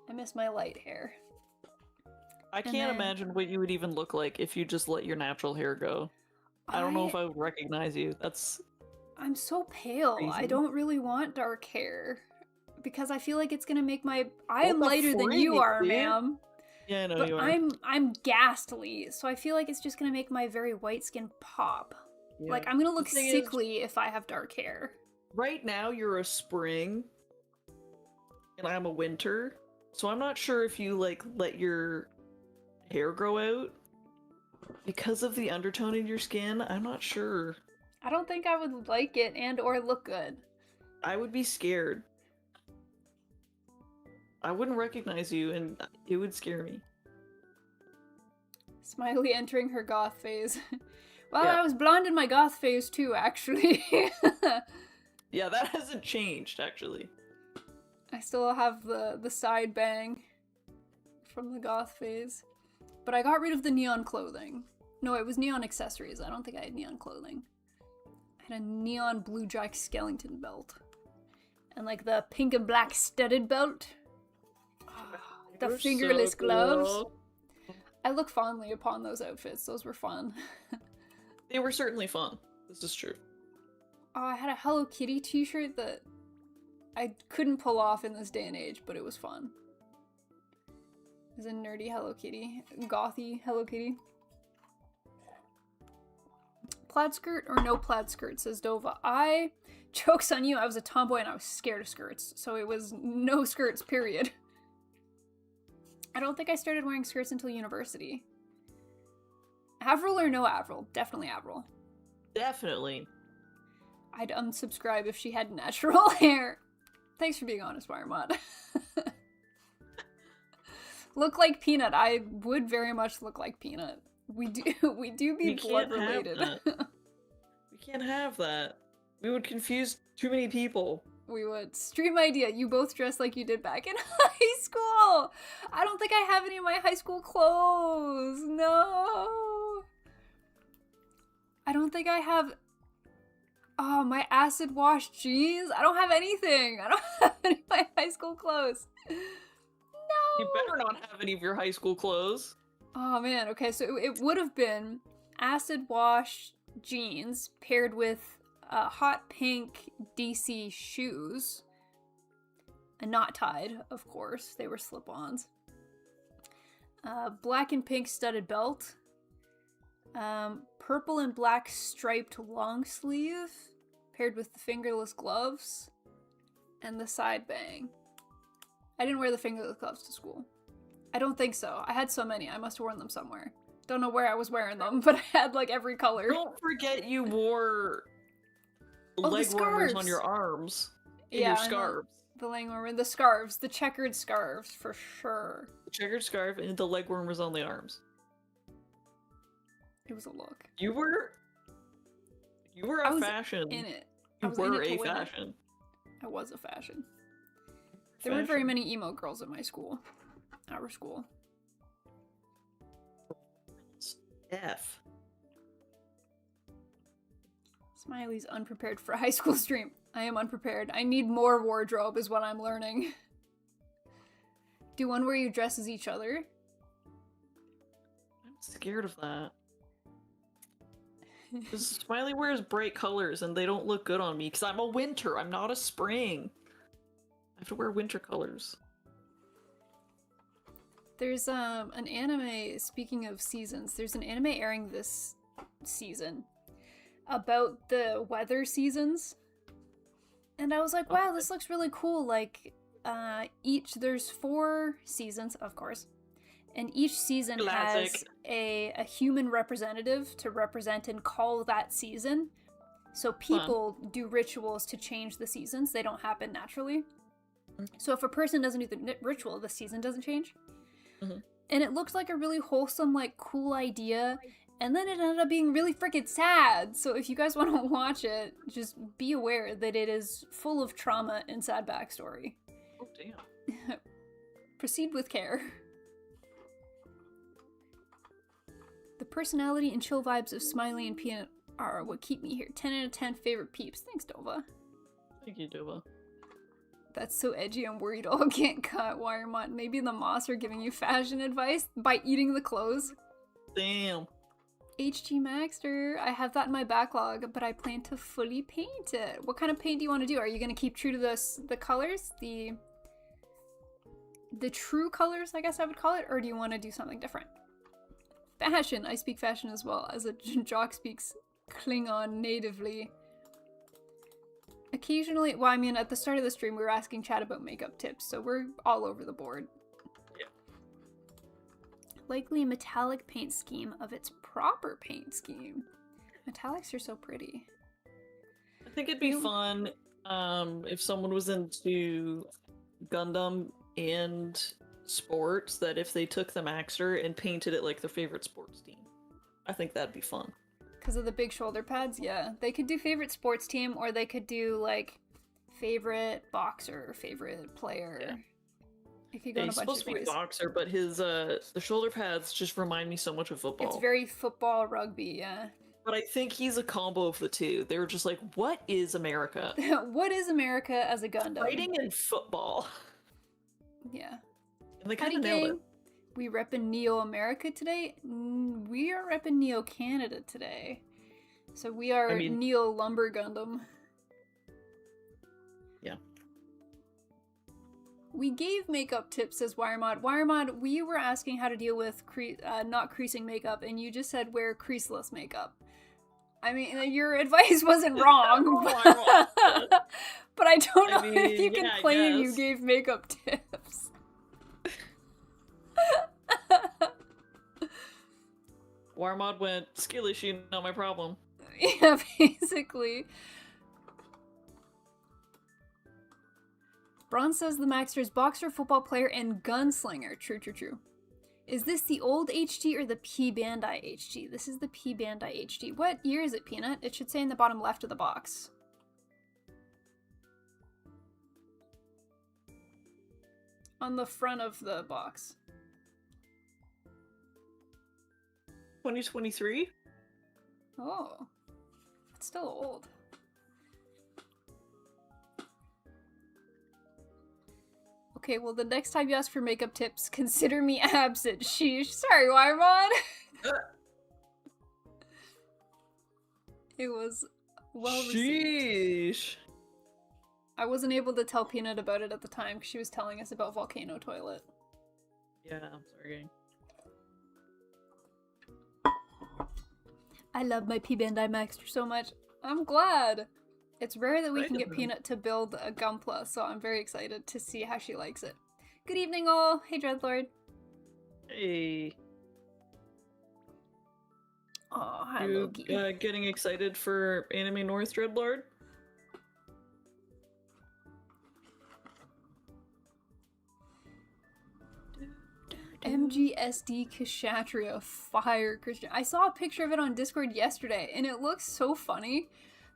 A: I miss my light hair.
B: I can't imagine what you would even look like if you just let your natural hair go. I don't know if I would recognize you.
A: I'm so pale. Crazy. I don't really want dark hair. Because I feel like it's gonna make my... I am lighter than you are, ma'am.
B: Yeah, I know
A: but
B: you are.
A: I'm ghastly, so I feel like it's just gonna make my very white skin pop. Yeah. Like, I'm gonna look sickly if I have dark hair.
B: Right now, you're a spring, and I'm a winter, so I'm not sure if you, like, let your hair grow out. Because of the undertone in your skin, I'm not sure.
A: I don't think I would like it and or look good.
B: I would be scared. I wouldn't recognize you, and it would scare me.
A: Smiley entering her goth phase. Well, yeah. I was blonde in my goth phase too, actually.
B: Yeah, that hasn't changed, actually.
A: I still have the side bang from the goth phase. But I got rid of the neon clothing. No, it was neon accessories. I don't think I had neon clothing. I had a neon blue Jack Skellington belt. And like the pink and black studded belt. The fingerless gloves. I look fondly upon those outfits. Those were fun.
B: They were certainly fun. This is true.
A: Oh, I had a Hello Kitty t-shirt that I couldn't pull off in this day and age, but it was fun. It was a nerdy Hello Kitty. Gothy Hello Kitty. Plaid skirt or no plaid skirt, says Dova. Joke's on you, I was a tomboy and I was scared of skirts. So it was no skirts, period. I don't think I started wearing skirts until university. Avril or no Avril? Definitely Avril.
B: Definitely.
A: I'd unsubscribe if she had natural hair. Thanks for being honest, Marmot. Look like Peanut. I would very much look like Peanut. We do be blood related.
B: We can't have that. We would confuse too many people.
A: We would. Stream idea. You both dress like you did back in high school. I don't think I have any of my high school clothes. No. I don't think I have... Oh, my acid wash jeans. I don't have anything. I don't have any of my high school clothes. No.
B: You better not have any of your high school clothes.
A: Oh, man. Okay, so it would have been acid wash jeans paired with hot pink DC shoes. And not tied, of course. They were slip-ons. Black and pink studded belt. Purple and black striped long sleeve paired with the fingerless gloves. And the side bang. I didn't wear the fingerless gloves to school. I don't think so. I had so many. I must have worn them somewhere. Don't know where I was wearing them, but I had like every color.
B: Don't forget you wore leg warmers on your arms. And your scarves.
A: The leg warmer, the scarves, the checkered scarves for sure.
B: The checkered scarf and the leg warmers on the arms.
A: It was a look.
B: You were a fashion.
A: In it.
B: You were a fashion.
A: I was a fashion. There weren't very many emo girls at my school. Our school.
B: F.
A: Smiley's unprepared for a high school stream. I am unprepared. I need more wardrobe is what I'm learning. Do one where you dress as each other.
B: I'm scared of that. Because Smiley wears bright colors and they don't look good on me because I'm a winter. I'm not a spring. I have to wear winter colors.
A: There's an anime, speaking of seasons, there's an anime airing this season about the weather seasons. And I was like, wow, this looks really cool. Like, there's 4 seasons, of course. And each season has a human representative to represent and call that season. So people do rituals to change the seasons. They don't happen naturally. So if a person doesn't do the ritual, the season doesn't change. Mm-hmm. And it looked like a really wholesome, like, cool idea. And then it ended up being really freaking sad. So if you guys want to watch it, just be aware that it is full of trauma and sad backstory.
B: Oh, damn.
A: Proceed with care. The personality and chill vibes of Smiley and Peanut are what keep me here. 10 out of 10 favorite peeps. Thanks, Dova.
B: Thank you, Dova.
A: That's so edgy, I'm worried all get cut. Wiremont, maybe the Moss are giving you fashion advice by eating the clothes.
B: Damn.
A: HG Maxter, I have that in my backlog, but I plan to fully paint it. What kind of paint do you want to do? Are you going to keep true to the colors? The true colors, I guess I would call it? Or do you want to do something different? Fashion. I speak fashion as well, as a jock speaks Klingon natively. Occasionally, well, I mean, at the start of the stream, we were asking chat about makeup tips, so we're all over the board.
B: Yeah.
A: Likely metallic paint scheme of its proper paint scheme. Metallics are so pretty.
B: I think it'd be fun if someone was into Gundam and sports, that if they took the Maxter and painted it like their favorite sports team. I think that'd be fun.
A: Because of the big shoulder pads, yeah. They could do favorite sports team, or they could do, like, favorite boxer, favorite player. Yeah. It could go in a bunch of ways. He's supposed to be a
B: boxer, but his, the shoulder pads just remind me so much of football.
A: It's very football, rugby, yeah.
B: But I think he's a combo of the two. They were just like, what is America?
A: What is America as a Gundam?
B: Fighting and football.
A: Yeah.
B: And they kind of nailed it.
A: We reppin' Neo America today. We are reppin' Neo Canada today. So we are Neo Lumber Gundam.
B: Yeah.
A: We gave makeup tips, says Wiremod. Wiremod, we were asking how to deal with not creasing makeup, and you just said wear creaseless makeup. I mean, your advice wasn't wrong, but I don't know if you can claim you gave makeup tips.
B: Warmod went, skill issue, not my problem.
A: Yeah, basically. Bronze says the Maxter's boxer, football player, and gunslinger. True, true, true. Is this the old HG or the P Bandai HG? This is the P Bandai HG. What year is it, Peanut? It should say in the bottom left of the box. On the front of the box.
B: 2023?
A: Oh. It's still old. Okay, well, the next time you ask for makeup tips, consider me absent. Sheesh. Sorry, Wiremon. It was well received.
B: Sheesh.
A: I wasn't able to tell Peanut about it at the time because she was telling us about Volcano Toilet.
B: Yeah, I'm sorry.
A: I love my P Bandai Maxter so much. I'm glad. It's rare that we can get Peanut to build a Gunpla, so I'm very excited to see how she likes it. Good evening, all. Hey, Dreadlord.
B: Hey.
A: Oh, hi, Loki.
B: Getting excited for Anime North, Dreadlord?
A: MGSD Kshatriya Fire Christian. I saw a picture of it on Discord yesterday, and it looks so funny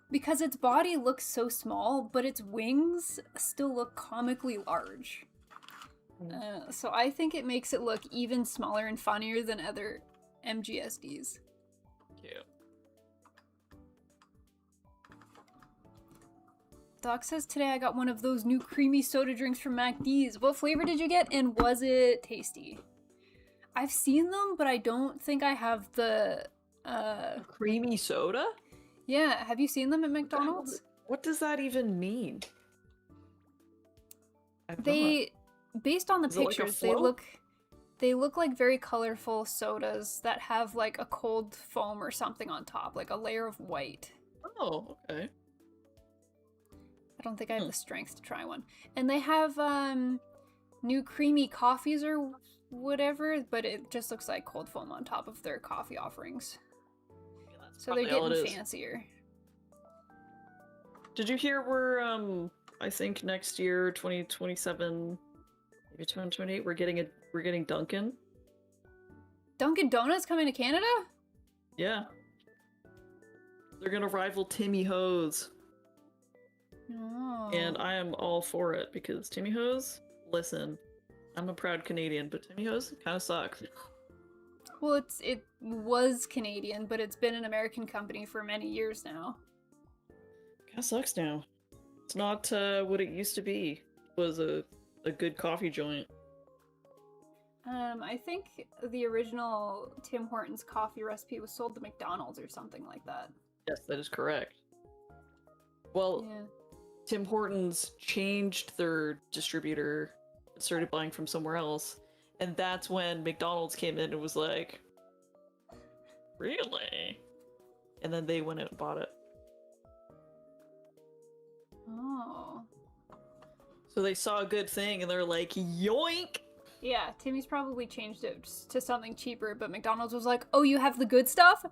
A: because its body looks so small, but its wings still look comically large. So I think it makes it look even smaller and funnier than other MGSDs.
B: Yeah.
A: Doc says today I got one of those new creamy soda drinks from MacD's. What flavor did you get, and was it tasty? I've seen them, but I don't think I have the
B: creamy soda?
A: Yeah, have you seen them at McDonald's?
B: What does that even mean?
A: Based on the
B: Is it like a
A: pictures,
B: float?
A: they look like very colorful sodas that have like a cold foam or something on top, like a layer of white.
B: Oh, okay.
A: I don't think I have the strength to try one. And they have new creamy coffees or whatever, but it just looks like cold foam on top of their coffee offerings.
B: Yeah,
A: So they're getting fancier.
B: Did you hear we're I think next year, 2027, maybe 2028, we're getting Dunkin'?
A: Dunkin' Donuts coming to Canada?
B: Yeah. They're gonna rival Timmy Ho's.
A: Oh.
B: And I am all for it because Timmy Ho's, listen, I'm a proud Canadian, but Timmy Ho's kind of sucks.
A: Well, it was Canadian, but it's been an American company for many years now.
B: Kind of sucks now. It's not what it used to be. It was a good coffee joint.
A: I think the original Tim Hortons coffee recipe was sold to McDonald's or something like that.
B: Yes, that is correct. Well,
A: yeah.
B: Tim Hortons changed their distributor and started buying from somewhere else, and that's when McDonald's came in and was like, really? And then they went out and bought it.
A: Oh.
B: So they saw a good thing and they're like, yoink!
A: Yeah, Timmy's probably changed it to something cheaper, but McDonald's was like, oh, you have the good stuff?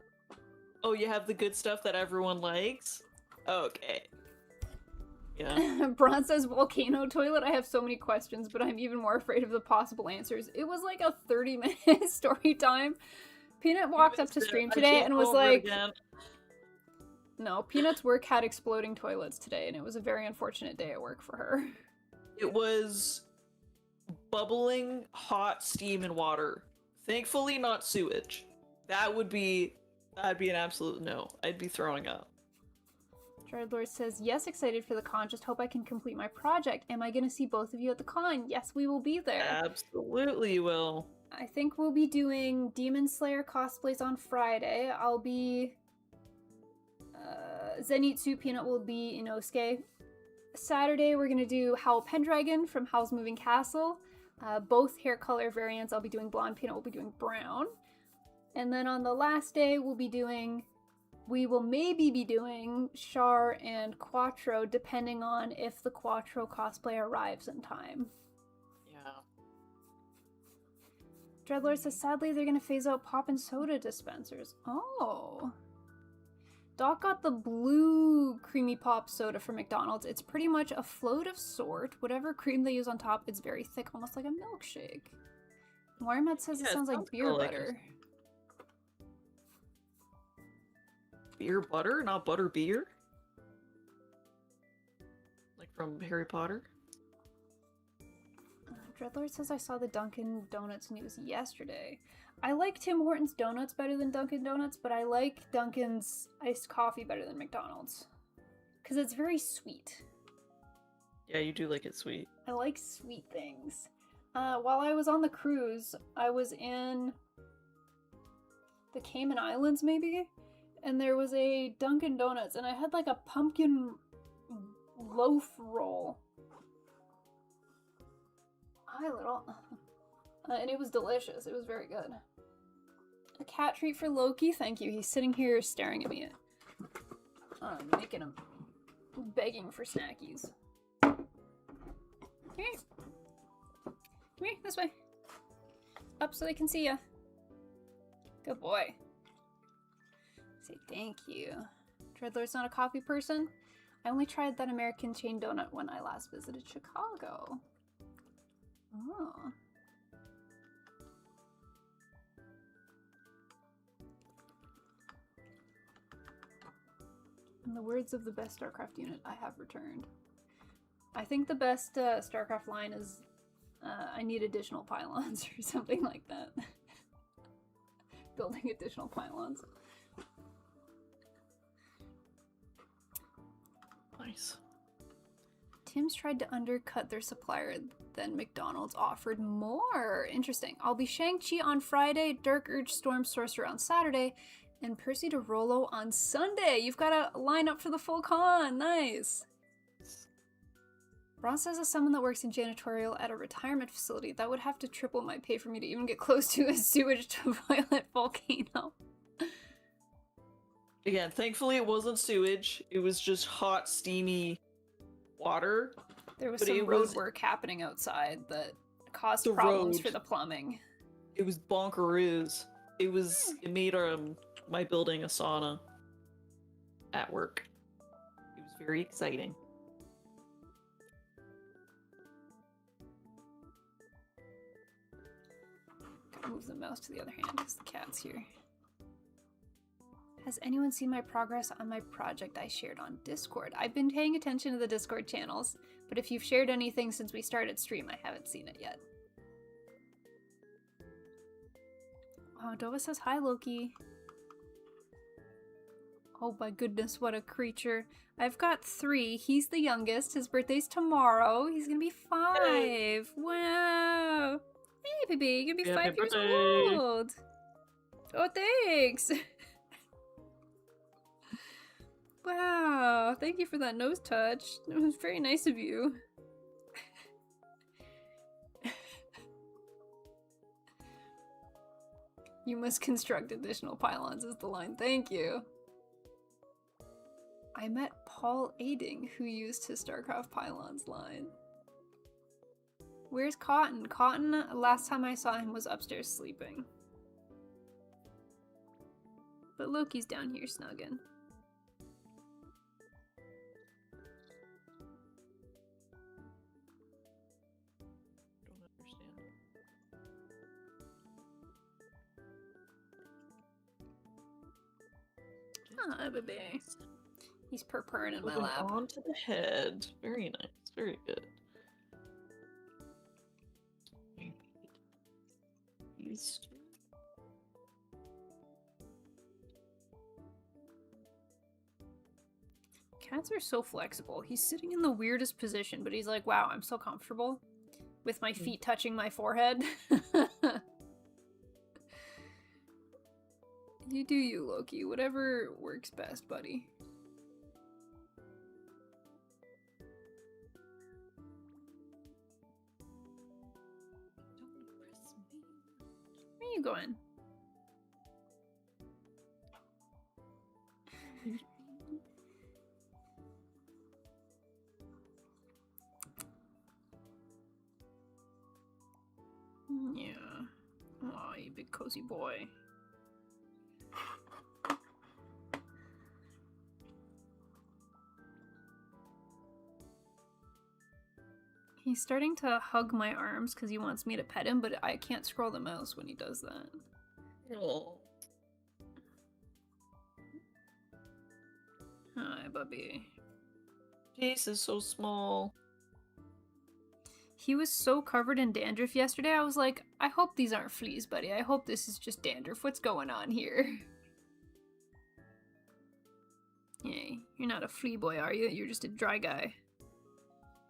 B: Oh, you have the good stuff that everyone likes? Okay. Yeah.
A: Bron says, volcano toilet? I have so many questions, but I'm even more afraid of the possible answers. It was like a 30-minute story time. Peanut walked up to stream today and was like... No, Peanut's work had exploding toilets today, and it was a very unfortunate day at work for her.
B: It was bubbling hot steam and water. Thankfully not sewage. That'd be an absolute no. I'd be throwing up.
A: Dreadlord says, yes, excited for the con, just hope I can complete my project. Am I gonna see both of you at the con? Yes, we will be there.
B: Absolutely will.
A: I think we'll be doing Demon Slayer cosplays on Friday. I'll be... Zenitsu, Peanut will be Inosuke. Saturday, we're gonna do Howl Pendragon from Howl's Moving Castle. Both hair color variants, I'll be doing blonde, Peanut will be doing brown. And then on the last day, we will maybe be doing Char and Quattro, depending on if the Quattro cosplay arrives in time.
B: Yeah.
A: Dreadlord says, sadly, they're gonna phase out pop and soda dispensers. Oh. Doc got the blue creamy pop soda from McDonald's. It's pretty much a float of sort. Whatever cream they use on top, it's very thick, almost like a milkshake. Wiremat says it sounds like beer butter.
B: Beer butter, not butter beer? Like from Harry Potter?
A: Dreadlord says I saw the Dunkin' Donuts news yesterday. I like Tim Hortons donuts better than Dunkin' Donuts, but I like Dunkin's iced coffee better than McDonald's. Because it's very sweet.
B: Yeah, you do like it sweet.
A: I like sweet things. While I was on the cruise, I was in the Cayman Islands, maybe? And there was a Dunkin' Donuts, and I had like a pumpkin loaf roll. Hi, little. And it was delicious. It was very good. A cat treat for Loki? Thank you. He's sitting here staring at me. I'm making him begging for snackies. Come here. Come here, this way. Up so they can see ya. Good boy. Say thank you. Dreadlord's not a coffee person? I only tried that American chain donut when I last visited Chicago. Oh. In the words of the best StarCraft unit, I have returned. I think the best StarCraft line is, I need additional pylons or something like that. Building additional pylons.
B: Nice.
A: Tim's tried to undercut their supplier, then McDonald's offered more. Interesting. I'll be Shang-Chi on Friday, Dark Urge Storm Sorcerer on Saturday, and Percy de Rolo on Sunday. You've got a line up for the full con. Nice. Ron says as someone that works in janitorial at a retirement facility, that would have to triple my pay for me to even get close to a sewage to violent volcano.
B: Again, thankfully it wasn't sewage. It was just hot, steamy water.
A: There was some road work happening outside that caused problems for the plumbing.
B: It was bonkeroos. It made my building a sauna at work. It was very exciting.
A: Move the mouse to the other hand because the cat's here. Has anyone seen my progress on my project I shared on Discord? I've been paying attention to the Discord channels, but if you've shared anything since we started stream, I haven't seen it yet. Oh, Dova says hi, Loki. Oh my goodness, what a creature. I've got 3. He's the youngest. His birthday's tomorrow. He's gonna be 5. Hey. Wow. Hey, baby, you're gonna be 5 years old. Oh, thanks. Wow, thank you for that nose touch. It was very nice of you. You must construct additional pylons is the line. Thank you. I met Paul Ading, who used his StarCraft pylons line. Where's Cotton? Cotton, last time I saw him was upstairs sleeping. But Loki's down here snugging. Ah, baby. He's purring in my lap.
B: Onto the head. Very nice. Very good. These two.
A: Cats are so flexible. He's sitting in the weirdest position, but he's like, wow, I'm so comfortable with my feet touching my forehead. You do you, Loki. Whatever works best, buddy. Where are you going? Yeah. Aw, you big cozy boy. He's starting to hug my arms because he wants me to pet him, but I can't scroll the mouse when he does that.
B: Oh.
A: Hi, Bubby.
B: Jace is so small.
A: He was so covered in dandruff yesterday, I was like, I hope these aren't fleas, buddy. I hope this is just dandruff. What's going on here? Yay, you're not a flea boy, are you? You're just a dry guy.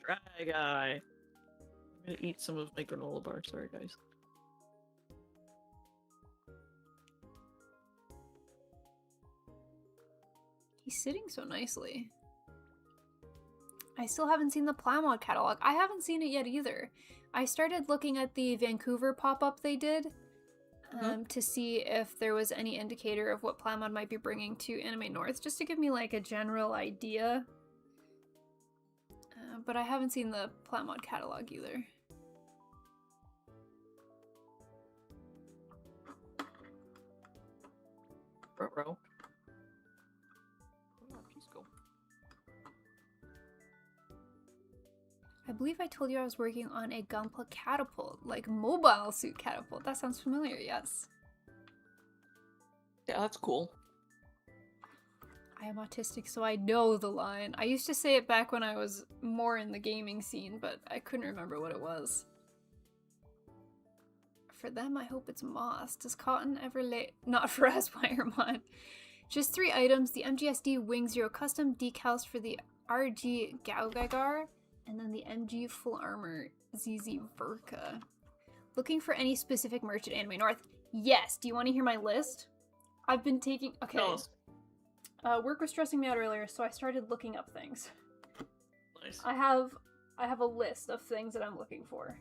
B: Dry guy. I'm gonna eat some of my granola bar. Sorry, guys.
A: He's sitting so nicely. I still haven't seen the Plamod catalog. I haven't seen it yet either. I started looking at the Vancouver pop-up they did to see if there was any indicator of what Plamod might be bringing to Anime North, just to give me like a general idea. But I haven't seen the Plamod catalog either.
B: Ruh-roh.
A: I believe I told you I was working on a Gunpla catapult, like mobile suit catapult. That sounds familiar, yes.
B: Yeah, that's cool.
A: I am autistic, so I know the line. I used to say it back when I was more in the gaming scene, but I couldn't remember what it was. For them, I hope it's moss. Does Cotton ever lay? Not for us, Firemon. Just 3 items: the MGSD Wing Zero Custom decals for the RG Gaugagar, And then the MG Full Armor ZZ Verka. Looking for any specific merch at Anime North? Yes. Do you want to hear my list? I've been taking... Okay.
B: No.
A: Work was stressing me out earlier, so I started looking up things.
B: Nice.
A: I have a list of things that I'm looking for.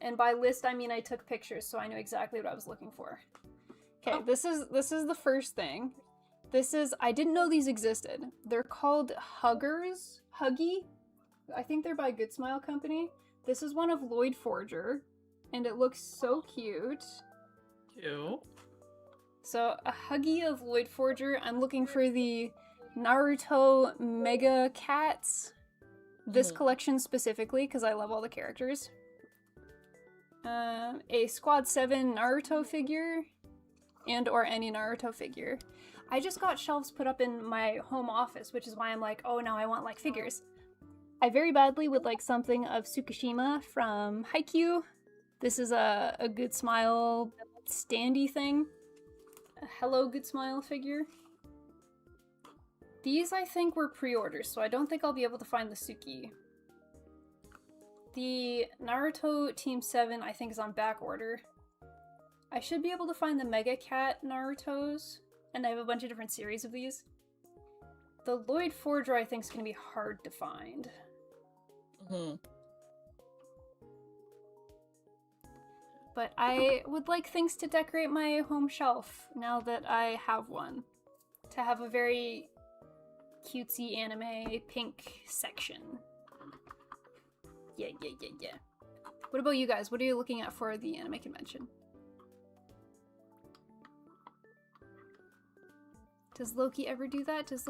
A: And by list, I mean I took pictures, so I know exactly what I was looking for. Okay, this is the first thing. I didn't know these existed. They're called Huggers. Huggy? I think they're by Good Smile Company. This is one of Lloyd Forger, and it looks so cute.
B: Cute.
A: So, a Huggy of Lloyd Forger. I'm looking for the Naruto Mega Cats. This collection specifically, because I love all the characters. A Squad 7 Naruto figure, and or any Naruto figure. I just got shelves put up in my home office, which is why I'm like, oh, now I want, like, figures. I very badly would like something of Tsukishima from Haikyuu. This is a Good Smile standy thing. A Hello Good Smile figure. These, I think, were pre-orders, so I don't think I'll be able to find the Suki. The Naruto Team 7, I think, is on back order. I should be able to find the Mega Cat Narutos, and I have a bunch of different series of these. The Lloyd Forger, I think, is going to be hard to find. But I would like things to decorate my home shelf, now that I have one. To have a very cutesy anime pink section. Yeah. What about you guys? What are you looking at for the anime convention? Does Loki ever do that? Does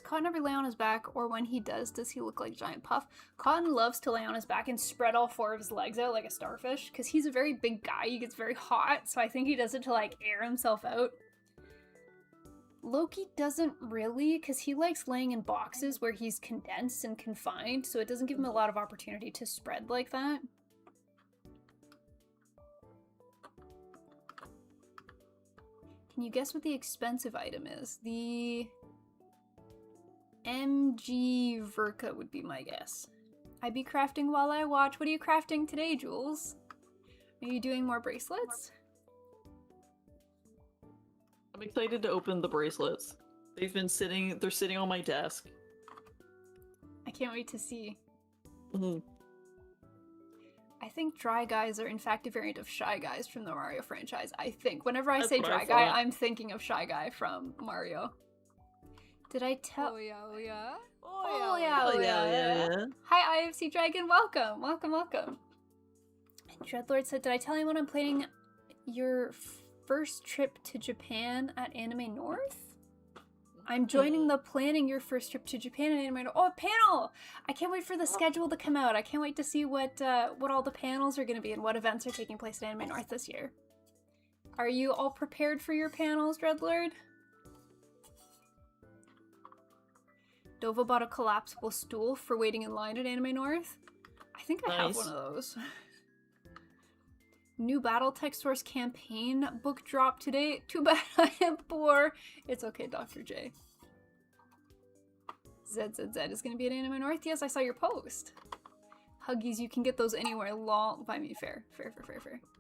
A: Cotton ever lay on his back? Or when he does he look like Giant Puff? Cotton loves to lay on his back and spread all 4 of his legs out like a starfish, because he's a very big guy, he gets very hot, so I think he does it to, like, air himself out. Loki doesn't really, because he likes laying in boxes where he's condensed and confined, so it doesn't give him a lot of opportunity to spread like that. Can you guess what the expensive item is? The MG Verka would be my guess. I be crafting while I watch. What are you crafting today, Jules? Are you doing more bracelets?
B: I'm excited to open the bracelets. They're sitting on my desk.
A: I can't wait to see. I think Dry Guys are in fact a variant of Shy Guys from the Mario franchise. I think. Whenever I say Dry Guy, I'm thinking of Shy Guy from Mario. Did I tell? Oh yeah. Hi, IFC Dragon. Welcome. And Dreadlord said, did I tell anyone I'm planning your first trip to Japan at Anime North? I'm joining the planning your first trip to Japan at Anime North. Oh, a panel! I can't wait for the schedule to come out. I can't wait to see what all the panels are going to be and what events are taking place at Anime North this year. Are you all prepared for your panels, Dreadlord? Dova bought a collapsible stool for waiting in line at Anime North. I think I have one of those. New Battletech Source campaign book drop today. Too bad I am poor. It's okay, Dr. J. ZZZ is going to be at Anime North. Yes, I saw your post. Huggies, you can get those anywhere. Lol. Buy me fair. Fair.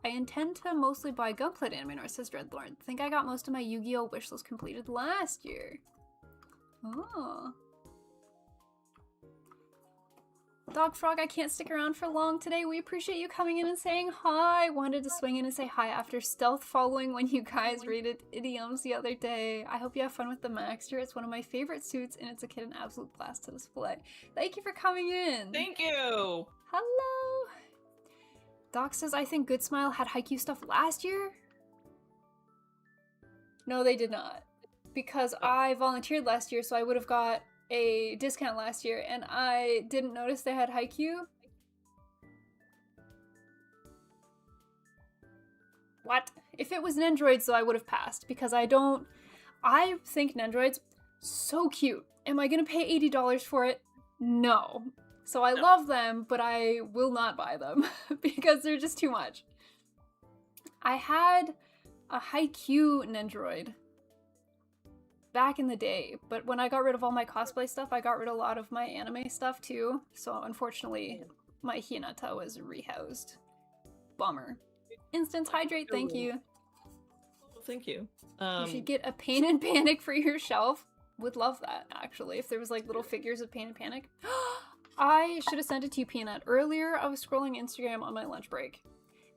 A: I intend to mostly buy Gunpla at Anime North, says Dreadlord. I think I got most of my Yu-Gi-Oh! Wish list completed last year. Oh. Dog Frog, I can't stick around for long today. We appreciate you coming in and saying hi. Wanted to swing in and say hi after stealth following when you guys rated idioms the other day. I hope you have fun with the Maxter. It's one of my favorite suits and it's a kid an absolute blast to display. Thank you for coming in.
B: Thank you.
A: Hello. Doc says, I think Good Smile had Haikyuu stuff last year. No, they did not. Because I volunteered last year, so I would have got a discount last year, and I didn't notice they had Haikyuu. What? If it was Nendroids, though, I would have passed, because I think Nendroids so cute. Am I gonna pay $80 for it? No. So I love them, but I will not buy them, because they're just too much. I had a Haikyuu Nendroid back in the day, but when I got rid of all my cosplay stuff, I got rid of a lot of my anime stuff too. So unfortunately, my Hinata was rehoused. Bummer. Instance hydrate, thank you.
B: Well, thank you.
A: You should get a Pain and Panic for your shelf. Would love that, actually, if there was like little figures of Pain and Panic. I should have sent it to you, Peanut. Earlier, I was scrolling Instagram on my lunch break,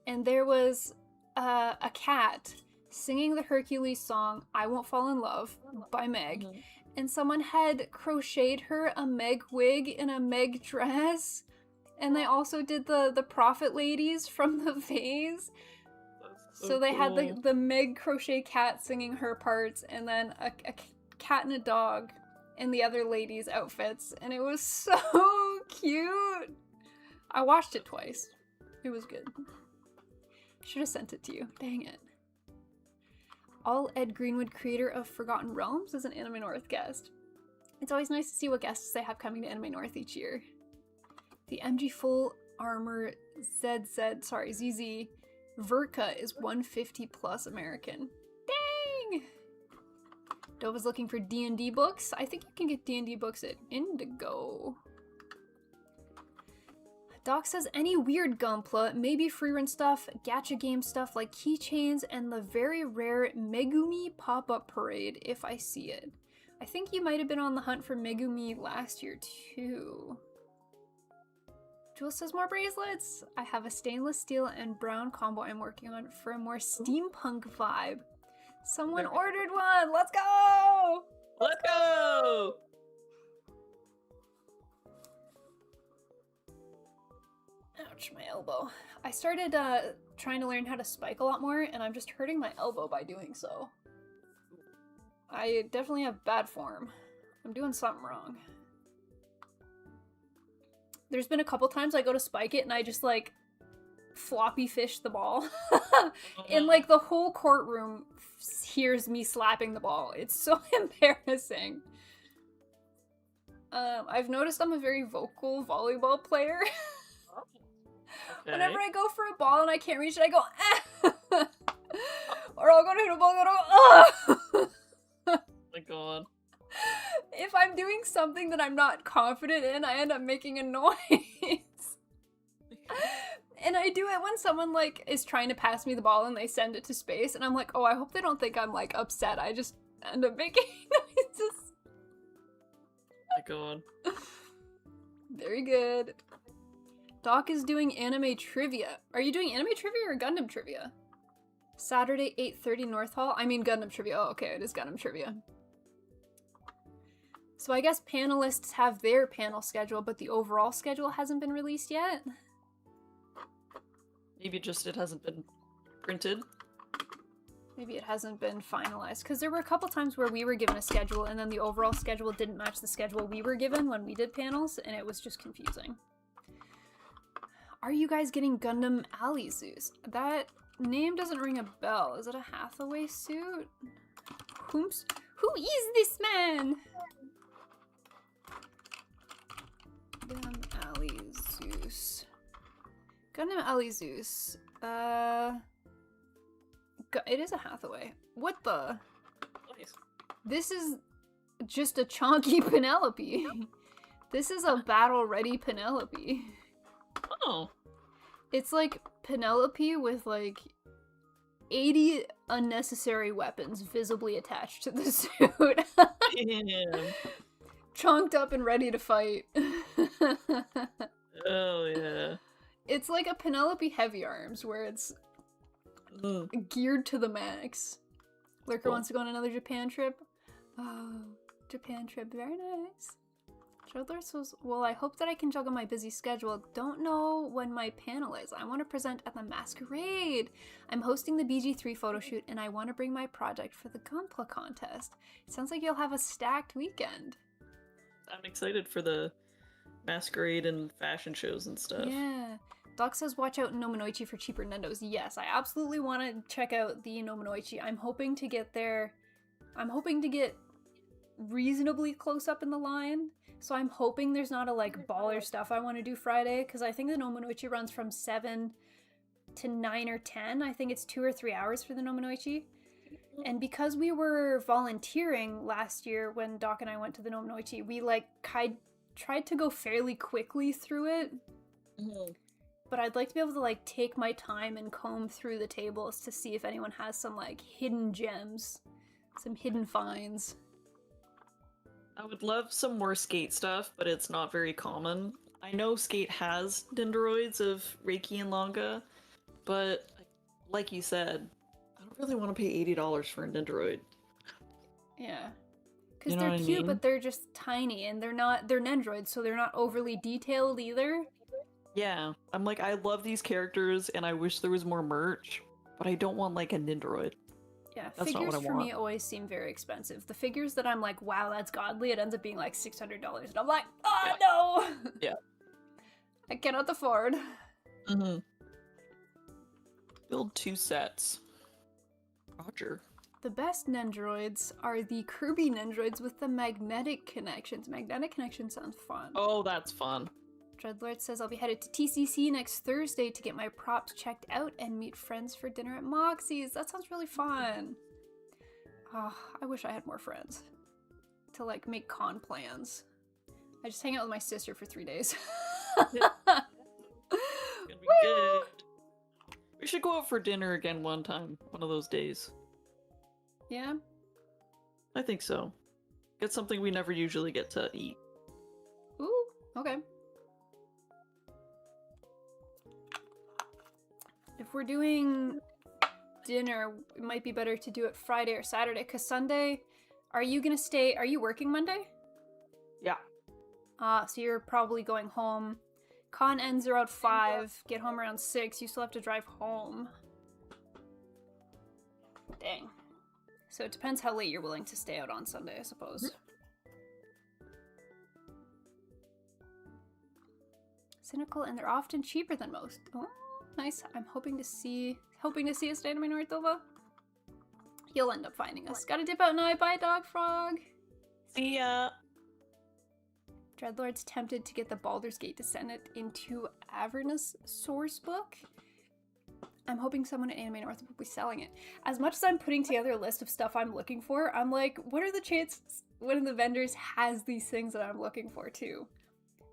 A: and there was a cat singing the Hercules song, I Won't Fall in Love, by Meg, and someone had crocheted her a Meg wig and a Meg dress, and they also did the Prophet ladies from the vase. So they had the Meg crochet cat singing her parts, and then a cat and a dog in the other ladies' outfits, and it was so cute. I watched it twice. It was good. Should have sent it to you. Dang it. All Ed Greenwood, creator of Forgotten Realms, is an Anime North guest. It's always nice to see what guests they have coming to Anime North each year. The MG Full Armor ZZ Verka is 150 plus American. Dang! Dova's looking for D&D books. I think you can get D&D books at Indigo. Doc says any weird Gunpla, maybe free run stuff, gacha game stuff like keychains, and the very rare Megumi pop-up parade if I see it. I think you might have been on the hunt for Megumi last year too. Jules says more bracelets. I have a stainless steel and brown combo I'm working on for a more steampunk vibe. Someone ordered one. Let's go!
B: Let's go!
A: Ouch, my elbow. I started trying to learn how to spike a lot more, and I'm just hurting my elbow by doing so. I definitely have bad form. I'm doing something wrong. There's been a couple times I go to spike it and I just like floppy fish the ball. And like the whole courtroom hears me slapping the ball. It's so embarrassing. I've noticed I'm a very vocal volleyball player. Okay. Whenever I go for a ball and I can't reach it, I go, eh! Or I'll go to hit a ball and go, oh!
B: Oh my god.
A: If I'm doing something that I'm not confident in, I end up making a noise. And I do it when someone like is trying to pass me the ball and they send it to space, and I'm like, oh, I hope they don't think I'm like upset. I just end up making noises.
B: Oh my god.
A: Very good. Doc is doing anime trivia. Are you doing anime trivia or Gundam trivia? Saturday, 8:30 North Hall? I mean Gundam trivia. Oh, okay, it is Gundam trivia. So I guess panelists have their panel schedule, but the overall schedule hasn't been released yet?
B: Maybe just it hasn't been printed.
A: Maybe it hasn't been finalized. Because there were a couple times where we were given a schedule, and then the overall schedule didn't match the schedule we were given when we did panels, and it was just confusing. Are you guys getting Gundam Alley Zeus? That name doesn't ring a bell. Is it a Hathaway suit? Who is this man? Gundam Alley Zeus. Gundam Alley Zeus. It is a Hathaway. What the?
B: Nice.
A: This is just a chonky Penelope. This is a battle-ready Penelope.
B: Oh.
A: It's like Penelope with like 80 unnecessary weapons visibly attached to the suit.
B: Damn.
A: Chonked up and ready to fight.
B: Oh yeah.
A: It's like a Penelope Heavy Arms where it's geared to the max. Lurker wants to go on another Japan trip. Oh, Japan trip, very nice. Juggler says, well, I hope that I can juggle my busy schedule. Don't know when my panel is. I want to present at the Masquerade. I'm hosting the BG3 photo shoot, and I want to bring my project for the Gunpla contest. It sounds like you'll have a stacked weekend.
B: I'm excited for the Masquerade and fashion shows and stuff.
A: Yeah. Doc says, watch out in Nominoichi for cheaper Nendos. Yes, I absolutely want to check out the Nominoichi. I'm hoping to get there. I'm hoping to get reasonably close up in the line. So I'm hoping there's not a like baller stuff I want to do Friday, because I think the Nominoichi runs from 7 to 9 or 10. I think it's 2 or 3 hours for the Nominoichi. And because we were volunteering last year when Doc and I went to the Nominoichi, we like tried to go fairly quickly through it.
B: Mhm.
A: But I'd like to be able to like take my time and comb through the tables to see if anyone has some like hidden gems, some hidden finds.
B: I would love some more Skate stuff, but it's not very common. I know Skate has Dendroids of Reiki and Langa, but like you said, I don't really want to pay $80 for a Dendroid.
A: Yeah. Because
B: You know
A: they're
B: what I
A: cute,
B: mean?
A: but they're just tiny, and they're Nendroids, so they're not overly detailed either.
B: Yeah, I'm like, I love these characters, and I wish there was more merch, but I don't want like a Nendoroid.
A: Yeah,
B: That's not what
A: figures
B: I
A: for
B: want.
A: me always seem very expensive. The figures that I'm like, wow, that's godly, it ends up being like $600, and I'm like, oh no!
B: Yeah.
A: I cannot afford.
B: Mm-hmm. Build 2 sets. Roger.
A: The best Nendroids are the Kirby Nendroids with the magnetic connections. Magnetic connections sounds fun.
B: Oh, that's fun.
A: Dreadlord says I'll be headed to TCC next Thursday to get my props checked out and meet friends for dinner at Moxie's. That sounds really fun. Oh, I wish I had more friends to like make con plans. I just hang out with my sister for 3 days.
B: It's gonna be good. We should go out for dinner again one time, one of those days.
A: Yeah?
B: I think so. Get something we never usually get to eat.
A: Ooh, okay. If we're doing dinner, it might be better to do it Friday or Saturday, because Sunday, are you working Monday?
B: Yeah.
A: So you're probably going home. Con ends around 5, get home around 6, you still have to drive home. Dang. So it depends how late you're willing to stay out on Sunday, I suppose. Cynical, and they're often cheaper than most. Oh, nice. I'm hoping to see us Anime North, Nova. You'll end up finding us. Gotta dip out now. Bye, Dog Frog.
B: See ya.
A: Dreadlord's tempted to get the Baldur's Gate Descendant into Avernus Sourcebook. I'm hoping someone at Anime North will be selling it. As much as I'm putting together a list of stuff I'm looking for, I'm like, what are the chances one of the vendors has these things that I'm looking for too?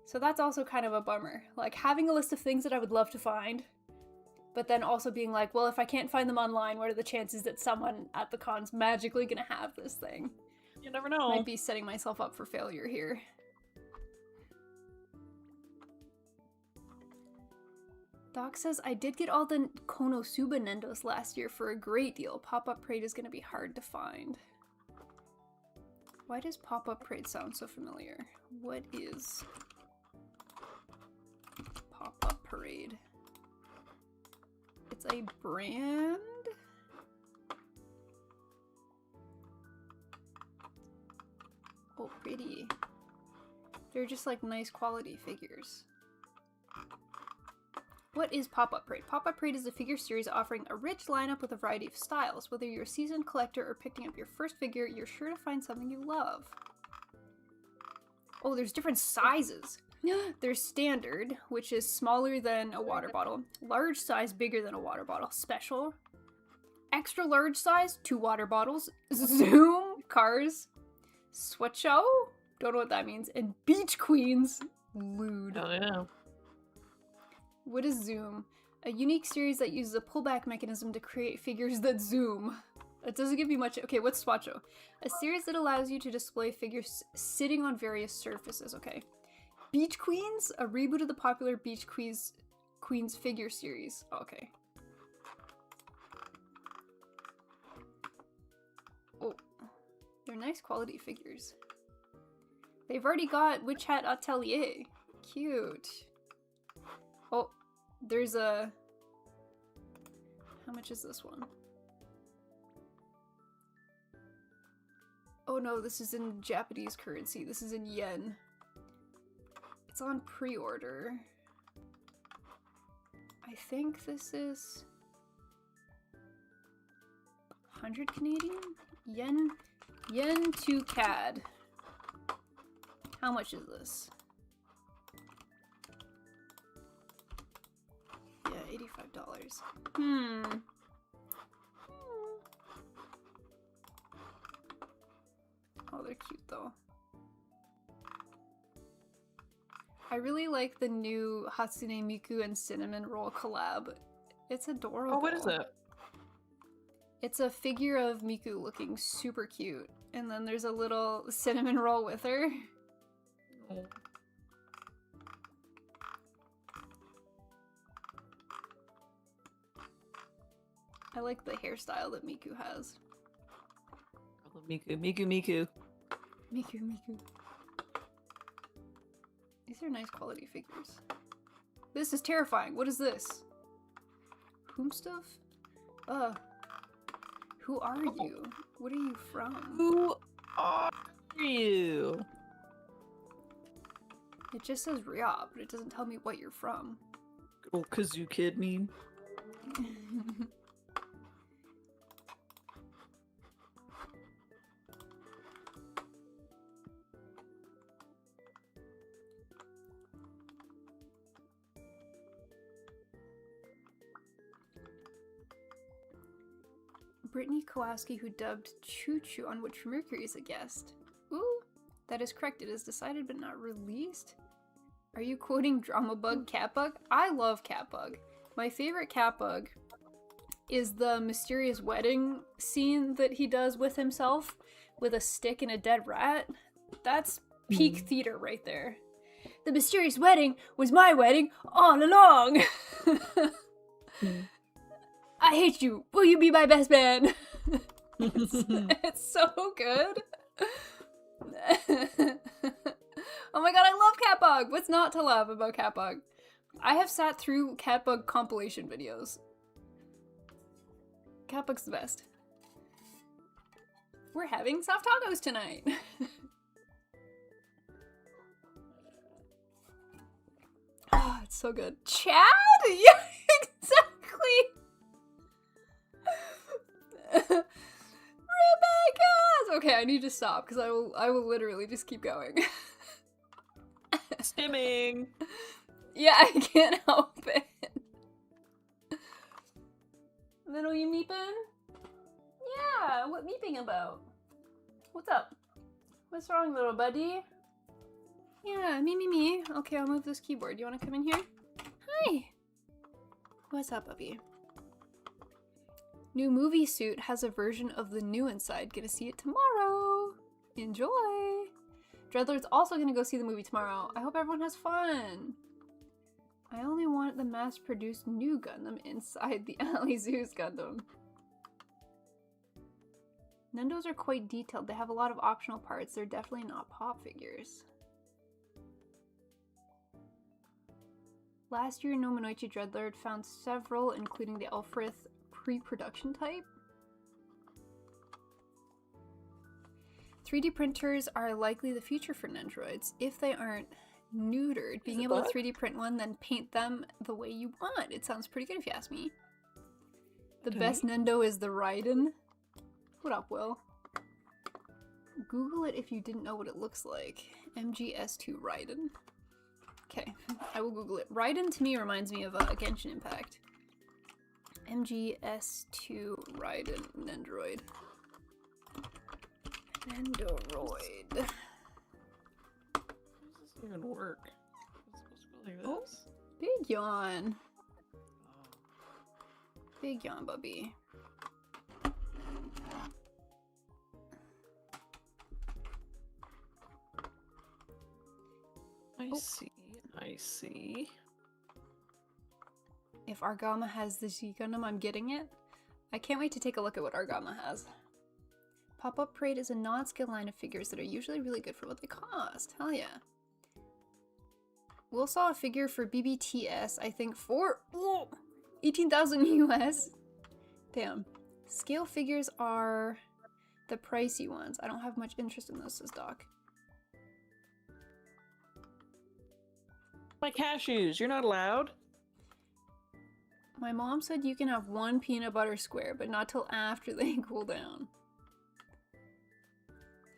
A: So that's also kind of a bummer. Like, having a list of things that I would love to find, but then also being like, well, if I can't find them online, what are the chances that someone at the con's magically gonna have this thing?
B: You never know.
A: Might be setting myself up for failure here. Doc says, I did get all the Konosuba Nendos last year for a great deal. Pop-Up Parade is going to be hard to find. Why does Pop-Up Parade sound so familiar? What is Pop-Up Parade? It's a brand? Oh, pretty. They're just like nice quality figures. What is Pop-Up Parade? Pop-Up Parade is a figure series offering a rich lineup with a variety of styles. Whether you're a seasoned collector or picking up your first figure, you're sure to find something you love. Oh, there's different sizes. There's standard, which is smaller than a water bottle. Large size, bigger than a water bottle. Special. Extra large size, 2 water bottles. Zoom, cars. Sweatshow? Don't know what that means. And Beach Queens. Lewd.
B: Oh yeah.
A: What is Zoom? A unique series that uses a pullback mechanism to create figures that zoom. That doesn't give me much. Okay, what's Swatcho? A series that allows you to display figures sitting on various surfaces. Okay. Beach Queens? A reboot of the popular Beach Queens figure series. Okay. Oh. They're nice quality figures. They've already got Witch Hat Atelier. Cute. Oh, there's a... How much is this one? Oh no, this is in Japanese currency. This is in yen. It's on pre-order. I think this is... 100 Canadian? Yen to CAD. How much is this? Yeah, $85. cute though. I really like the new Hatsune Miku and Cinnamon Roll collab. It's adorable.
B: Oh, what is it?
A: It's a figure of Miku looking super cute. And then there's a little cinnamon roll with her.
B: Oh.
A: I like the hairstyle that Miku has.
B: I love Miku. Miku.
A: Miku. These are nice quality figures. This is terrifying. What is this? Whom stuff? Who are you? What are you from?
B: Who are you?
A: It just says Rya, but it doesn't tell me what you're from.
B: Oh, kazoo kid meme.
A: Brittany Kowalski, who dubbed Choo Choo on Witch from Mercury, is a guest. Ooh, that is correct. It is decided but not released. Are you quoting Drama Bug Catbug? I love Catbug. My favorite Catbug is the mysterious wedding scene that he does with himself with a stick and a dead rat. That's peak theater right there. The mysterious wedding was my wedding all along. I hate you. Will you be my best man? It's so good. Oh my god, I love Catbug. What's not to love about Catbug? I have sat through Catbug compilation videos. Catbug's the best. We're having soft tacos tonight. Oh, it's so good. Chad? Yeah, exactly. Rebecca's! Okay, I need to stop because I will literally just keep going.
B: Stimming.
A: Yeah, I can't help it. Little you meeping? Yeah, what meeping about? What's up? What's wrong, little buddy? Yeah, me. Okay, I'll move this keyboard. You want to come in here? Hi. What's up, puppy? New movie suit has a version of the new inside. Gonna see it tomorrow. Enjoy. Dreadlord's also gonna go see the movie tomorrow. I hope everyone has fun. I only want the mass-produced new Gundam inside the Alley Zoo's Gundam. Nendos are quite detailed. They have a lot of optional parts. They're definitely not pop figures. Last year, Nominoichi Dreadlord found several, including the Elfrith pre-production type. 3D printers are likely the future for Nendroids if they aren't neutered. Being able to 3D print one, then paint them the way you want. It sounds pretty good if you ask me. The best Nendo is the Raiden. What up, Will? Google it if you didn't know what it looks like. MGS2 Raiden. Okay, I will Google it. Raiden to me reminds me of Genshin Impact. MGS2 Raiden Nendroid. Nendoroid.
B: How does this even work? It's supposed to go like this?
A: Big yawn. Big yawn, bubby.
B: I see.
A: If Argama has the Z Gundam, I'm getting it. I can't wait to take a look at what Argama has. Pop-Up Parade is a non-skill line of figures that are usually really good for what they cost. Hell yeah. Will saw a figure for BBTS, I think for 18,000 US. Damn. Scale figures are the pricey ones. I don't have much interest in those, says Doc.
B: My cashews, you're not allowed?
A: My mom said you can have one peanut butter square, but not till after they cool down.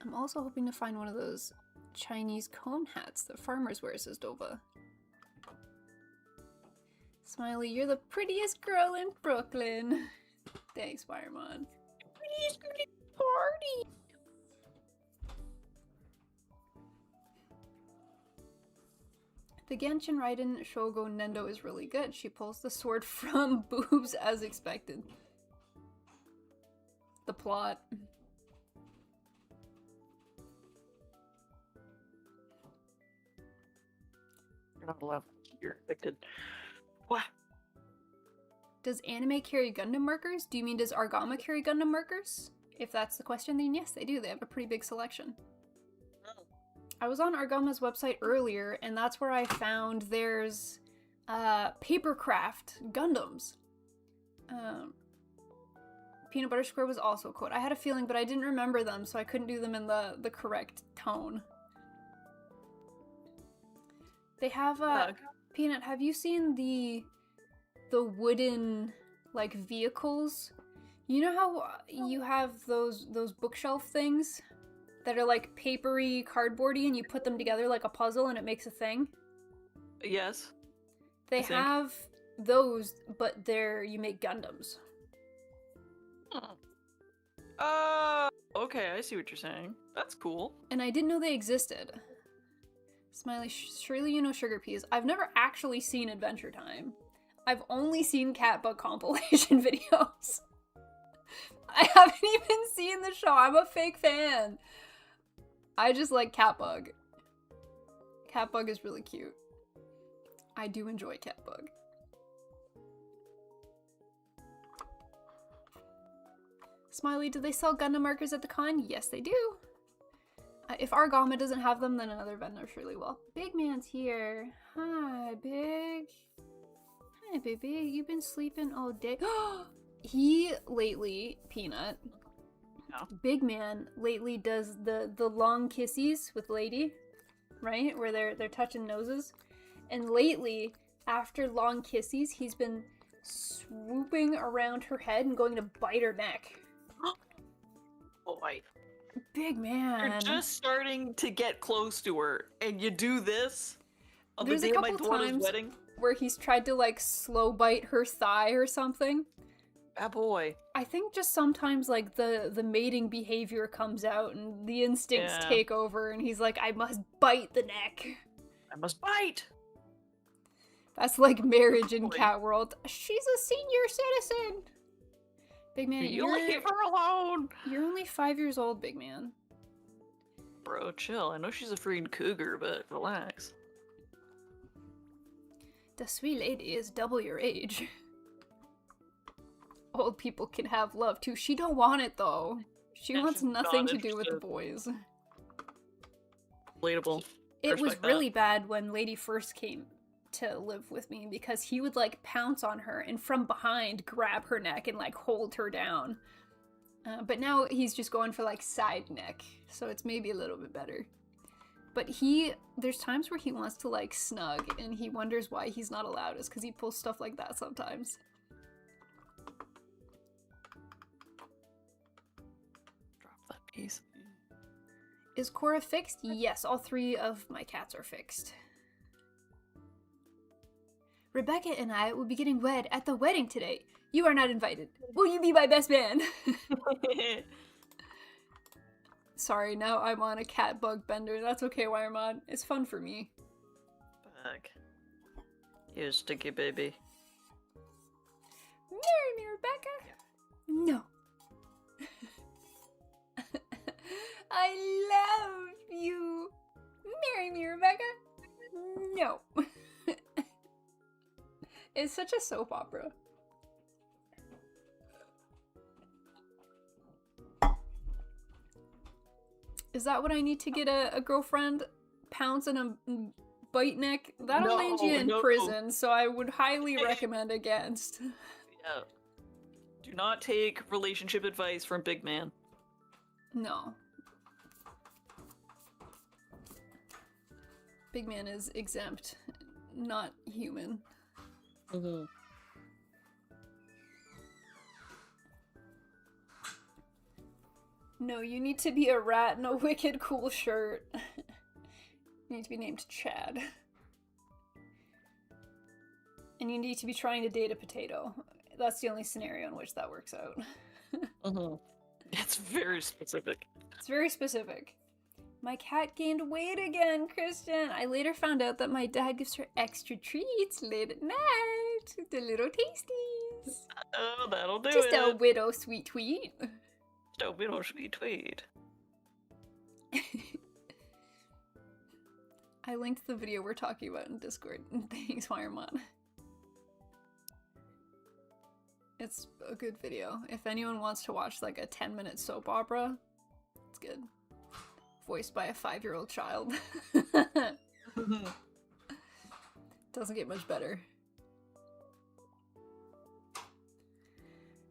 A: I'm also hoping to find one of those Chinese cone hats that farmers wear, says Dova. Smiley, you're the prettiest girl in Brooklyn. Thanks, Firemon.
B: Prettiest girl in party.
A: The Genshin Raiden Shogo Nendo is really good. She pulls the sword from boobs as expected. The plot.
B: You're not allowed. You're evicted. What?
A: Does anime carry Gundam markers? Do you mean does Argama carry Gundam markers? If that's the question, then yes, they do. They have a pretty big selection. I was on Argama's website earlier, and that's where I found there's papercraft Gundams. Peanut Butter Square was also a quote. I had a feeling, but I didn't remember them, so I couldn't do them in the correct tone. They have Peanut, have you seen the wooden like vehicles? You know how you have those bookshelf things that are like papery, cardboardy, and you put them together like a puzzle and it makes a thing?
B: Yes.
A: They have those, but you make Gundams.
B: Okay, I see what you're saying. That's cool.
A: And I didn't know they existed. Smiley, surely you know Sugar Peas. I've never actually seen Adventure Time. I've only seen Catbug compilation videos. I haven't even seen the show. I'm a fake fan. I just like Catbug. Catbug is really cute. I do enjoy Catbug. Smiley, do they sell Gundam markers at the con? Yes, they do. If Argama doesn't have them, then another vendor surely will. Big Man's here. Hi, Big. Hi, baby. You've been sleeping all day. He lately, Peanut, Big Man lately does the long kissies with Lady, right? Where they're touching noses. And lately, after long kissies, he's been swooping around her head and going to bite her neck.
B: Boy.
A: Big Man.
B: You're just starting to get close to her, and you do this on
A: There's
B: the day
A: a
B: of my
A: couple
B: daughter's
A: times
B: wedding.
A: Where he's tried to like slow bite her thigh or something.
B: Ah, boy.
A: I think just sometimes like the mating behavior comes out and the instincts take over, and he's like, I must bite the neck.
B: I must bite.
A: That's like marriage in cat world. She's a senior citizen. Big Man,
B: you leave her alone.
A: You're only 5 years old, Big Man.
B: Bro, chill. I know she's a freaking cougar, but relax.
A: The sweet lady is double your age. Old people can have love too. She don't want it though. She wants nothing to do with the boys.
B: Relatable.
A: It was really bad when Lady first came to live with me because he would like pounce on her and from behind grab her neck and like hold her down. But now he's just going for like side neck, so it's maybe a little bit better. But there's times where he wants to like snug and he wonders why he's not allowed is because he pulls stuff like that sometimes.
B: Drop that piece.
A: Is Cora fixed? Yes, all 3 of my cats are fixed. Rebecca and I will be getting wed at the wedding today. You are not invited. Will you be my best man? Sorry, now I'm on a cat bug bender. That's okay, Wiremon. It's fun for me.
B: Bug. You stinky baby.
A: Marry me, Rebecca. No. I love you. Marry me, Rebecca. No. It's such a soap opera. Is that what I need to get a girlfriend? Pounce and a bite neck? That'll land you in prison, so I would highly recommend against.
B: Yeah. Do not take relationship advice from Big Man.
A: No. Big Man is exempt, not human.
B: Mm-hmm.
A: No, you need to be a rat in a wicked cool shirt. You need to be named Chad. And you need to be trying to date a potato. That's the only scenario in which that works out.
B: Mm-hmm. It's very specific.
A: It's very specific. My cat gained weight again, Christian. I later found out that my dad gives her extra treats late at night. The little tasties.
B: Oh, that'll do
A: Just
B: it.
A: a widow sweet tweet.
B: Just a widow sweet tweet.
A: I linked the video we're talking about in Discord. Thanks, Firemon. It's a good video. If anyone wants to watch like a 10-minute soap opera, it's good. Voiced by a 5-year-old child. Doesn't get much better.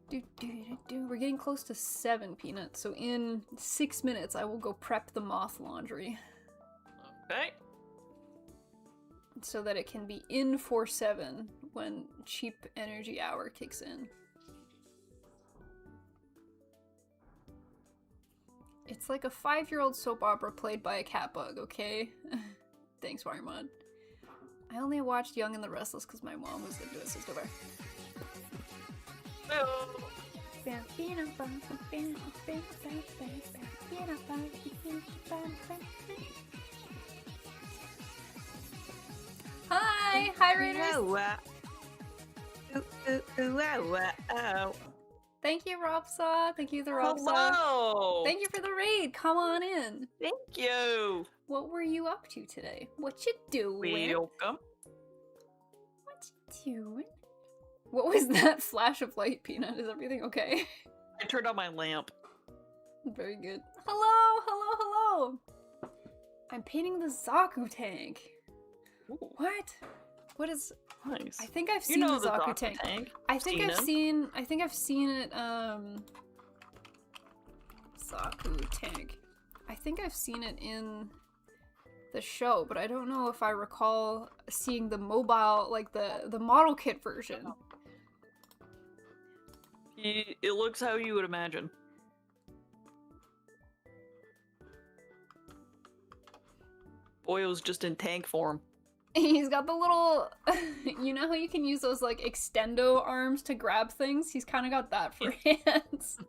A: We're getting close to 7, Peanut. So in 6 minutes, I will go prep the moth laundry.
B: Okay.
A: So that it can be in for 7 when cheap energy hour kicks in. It's like a 5-year-old soap opera played by a cat bug, okay? Thanks, Firemon. I only watched Young and the Restless because my mom was into it, sister. Hi! Hi, Raiders! Thank you, Robsaw. Thank you, the Robsaw.
B: Hello!
A: Thank you for the raid. Come on in.
B: Thank you!
A: What were you up to today? What you doing?
B: Welcome.
A: What you doing? What was that flash of light, Peanut? Is everything okay?
B: I turned on my lamp.
A: Very good. Hello, hello, hello! I'm painting the Zaku tank.
B: Ooh,
A: What? What is...
B: nice.
A: I think I've seen the Zaku tank. I think I've seen it, Zaku tank. I think I've seen it in the show, but I don't know if I recall seeing the mobile, like the model kit version.
B: It looks how you would imagine. Boyo's just in tank form.
A: He's got the little, you know how you can use those like extendo arms to grab things? He's kind of got that for hands.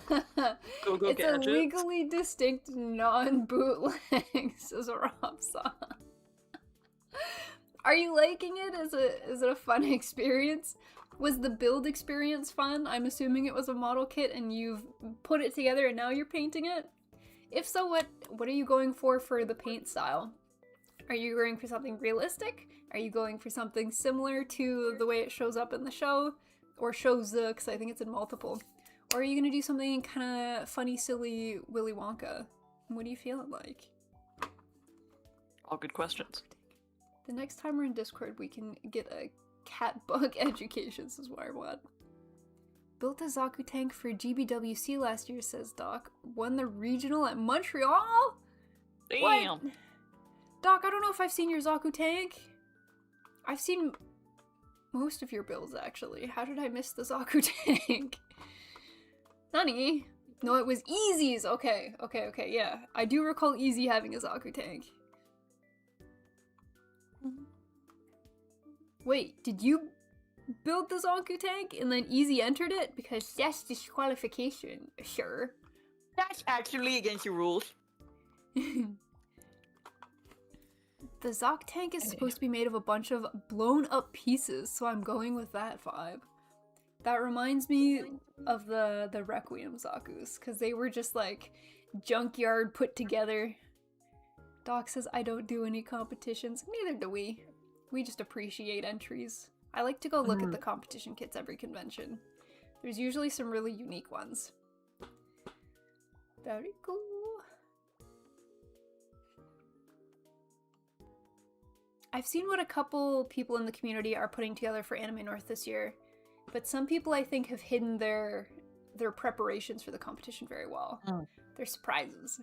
B: Go
A: It's
B: gadgets.
A: a legally distinct non-bootleg, says Robsaw. Are you liking it? Is it a fun experience? Was the build experience fun? I'm assuming it was a model kit and you've put it together and now you're painting it? If so, what are you going for the paint style? Are you going for something realistic? Are you going for something similar to the way it shows up in the show? Or shows, because I think it's in multiple. Or are you going to do something kind of funny, silly, Willy Wonka? What are you feeling like?
B: All good questions.
A: The next time we're in Discord, we can get a cat bug education, says Wirewad. Built a Zaku tank for GBWC last year, says Doc. Won the regional at Montreal?
B: Damn!
A: What? Doc, I don't know if I've seen your Zaku tank. I've seen most of your builds, actually. How did I miss the Zaku tank? Nani? No, it was Easy's. Okay, yeah. I do recall Easy having a Zaku tank. Wait, did you build the Zaku tank and then Easy entered it? Because that's disqualification. Sure.
B: That's actually against the rules.
A: The Zok tank is supposed to be made of a bunch of blown up pieces, so I'm going with that vibe. That reminds me of the Requiem Zakus, because they were just like junkyard put together. Doc says I don't do any competitions. Neither do we. We just appreciate entries. I like to go look at the competition kits every convention. There's usually some really unique ones. Very cool. I've seen what a couple people in the community are putting together for Anime North this year, but some people I think have hidden their preparations for the competition very well. Their surprises.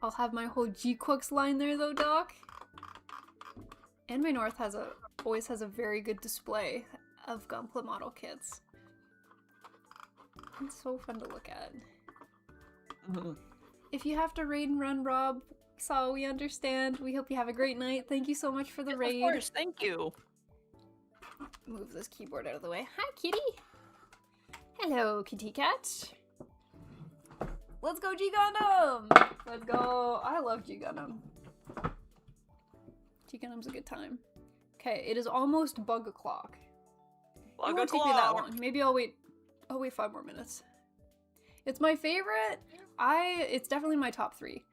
A: I'll have my whole G-Quooks line there though, Doc. Anime North always has a very good display of Gunpla model kits. It's so fun to look at. If you have to raid and run, Rob, so we understand. We hope you have a great night. Thank you so much for the raid.
B: Of course, thank you.
A: Move this keyboard out of the way. Hi, kitty. Hello, kitty cat. Let's go, G Gundam! Let's go. I love G Gundam. G Gundam's a good time. Okay, it is almost bug o'clock. It won't take me that long. Maybe I'll wait 5 more minutes. It's my favorite. It's definitely my top 3.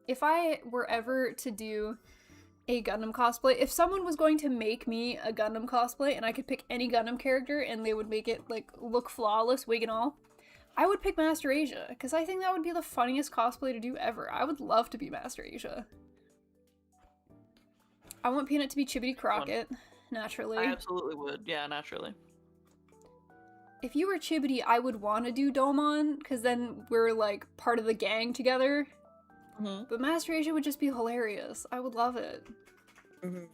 A: If I were ever to do a Gundam cosplay, if someone was going to make me a Gundam cosplay and I could pick any Gundam character and they would make it like look flawless, wig and all, I would pick Master Asia, because I think that would be the funniest cosplay to do ever. I would love to be Master Asia. I want Peanut to be Chibbity Crockett, naturally.
B: I absolutely would. Yeah, naturally.
A: If you were Chibbity, I would want to do Domon, because then we're, like, part of the gang together.
B: Mm-hmm.
A: But Master Asia would just be hilarious. I would love it.
B: Mm-hmm.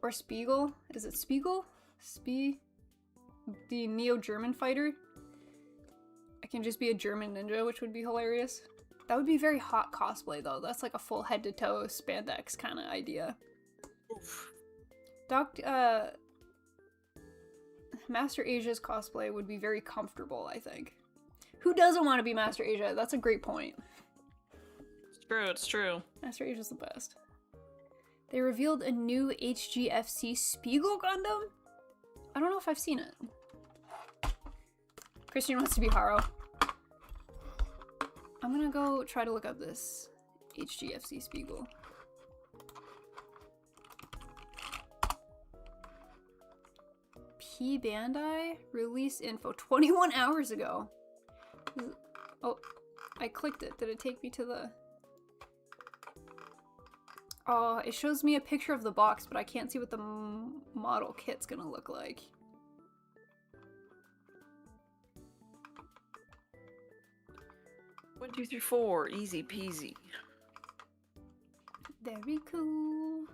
A: Or Spiegel? Is it Spiegel? The Neo-German fighter? I can just be a German ninja, which would be hilarious. That would be very hot cosplay, though. That's like a full head-to-toe spandex kind of idea.
B: Oof.
A: Master Asia's cosplay would be very comfortable, I think. Who doesn't want to be Master Asia? That's a great point.
B: It's true, it's true.
A: Master Asia's the best. They revealed a new HGFC Spiegel Gundam? I don't know if I've seen it. Christian wants to be Haro. I'm gonna go try to look up this HGFC Spiegel. P Bandai release info 21 hours ago. Oh, I clicked it. Did it take me to the... Oh, it shows me a picture of the box, but I can't see what the model kit's gonna look like.
B: One, two, three, four. Easy peasy.
A: Very cool.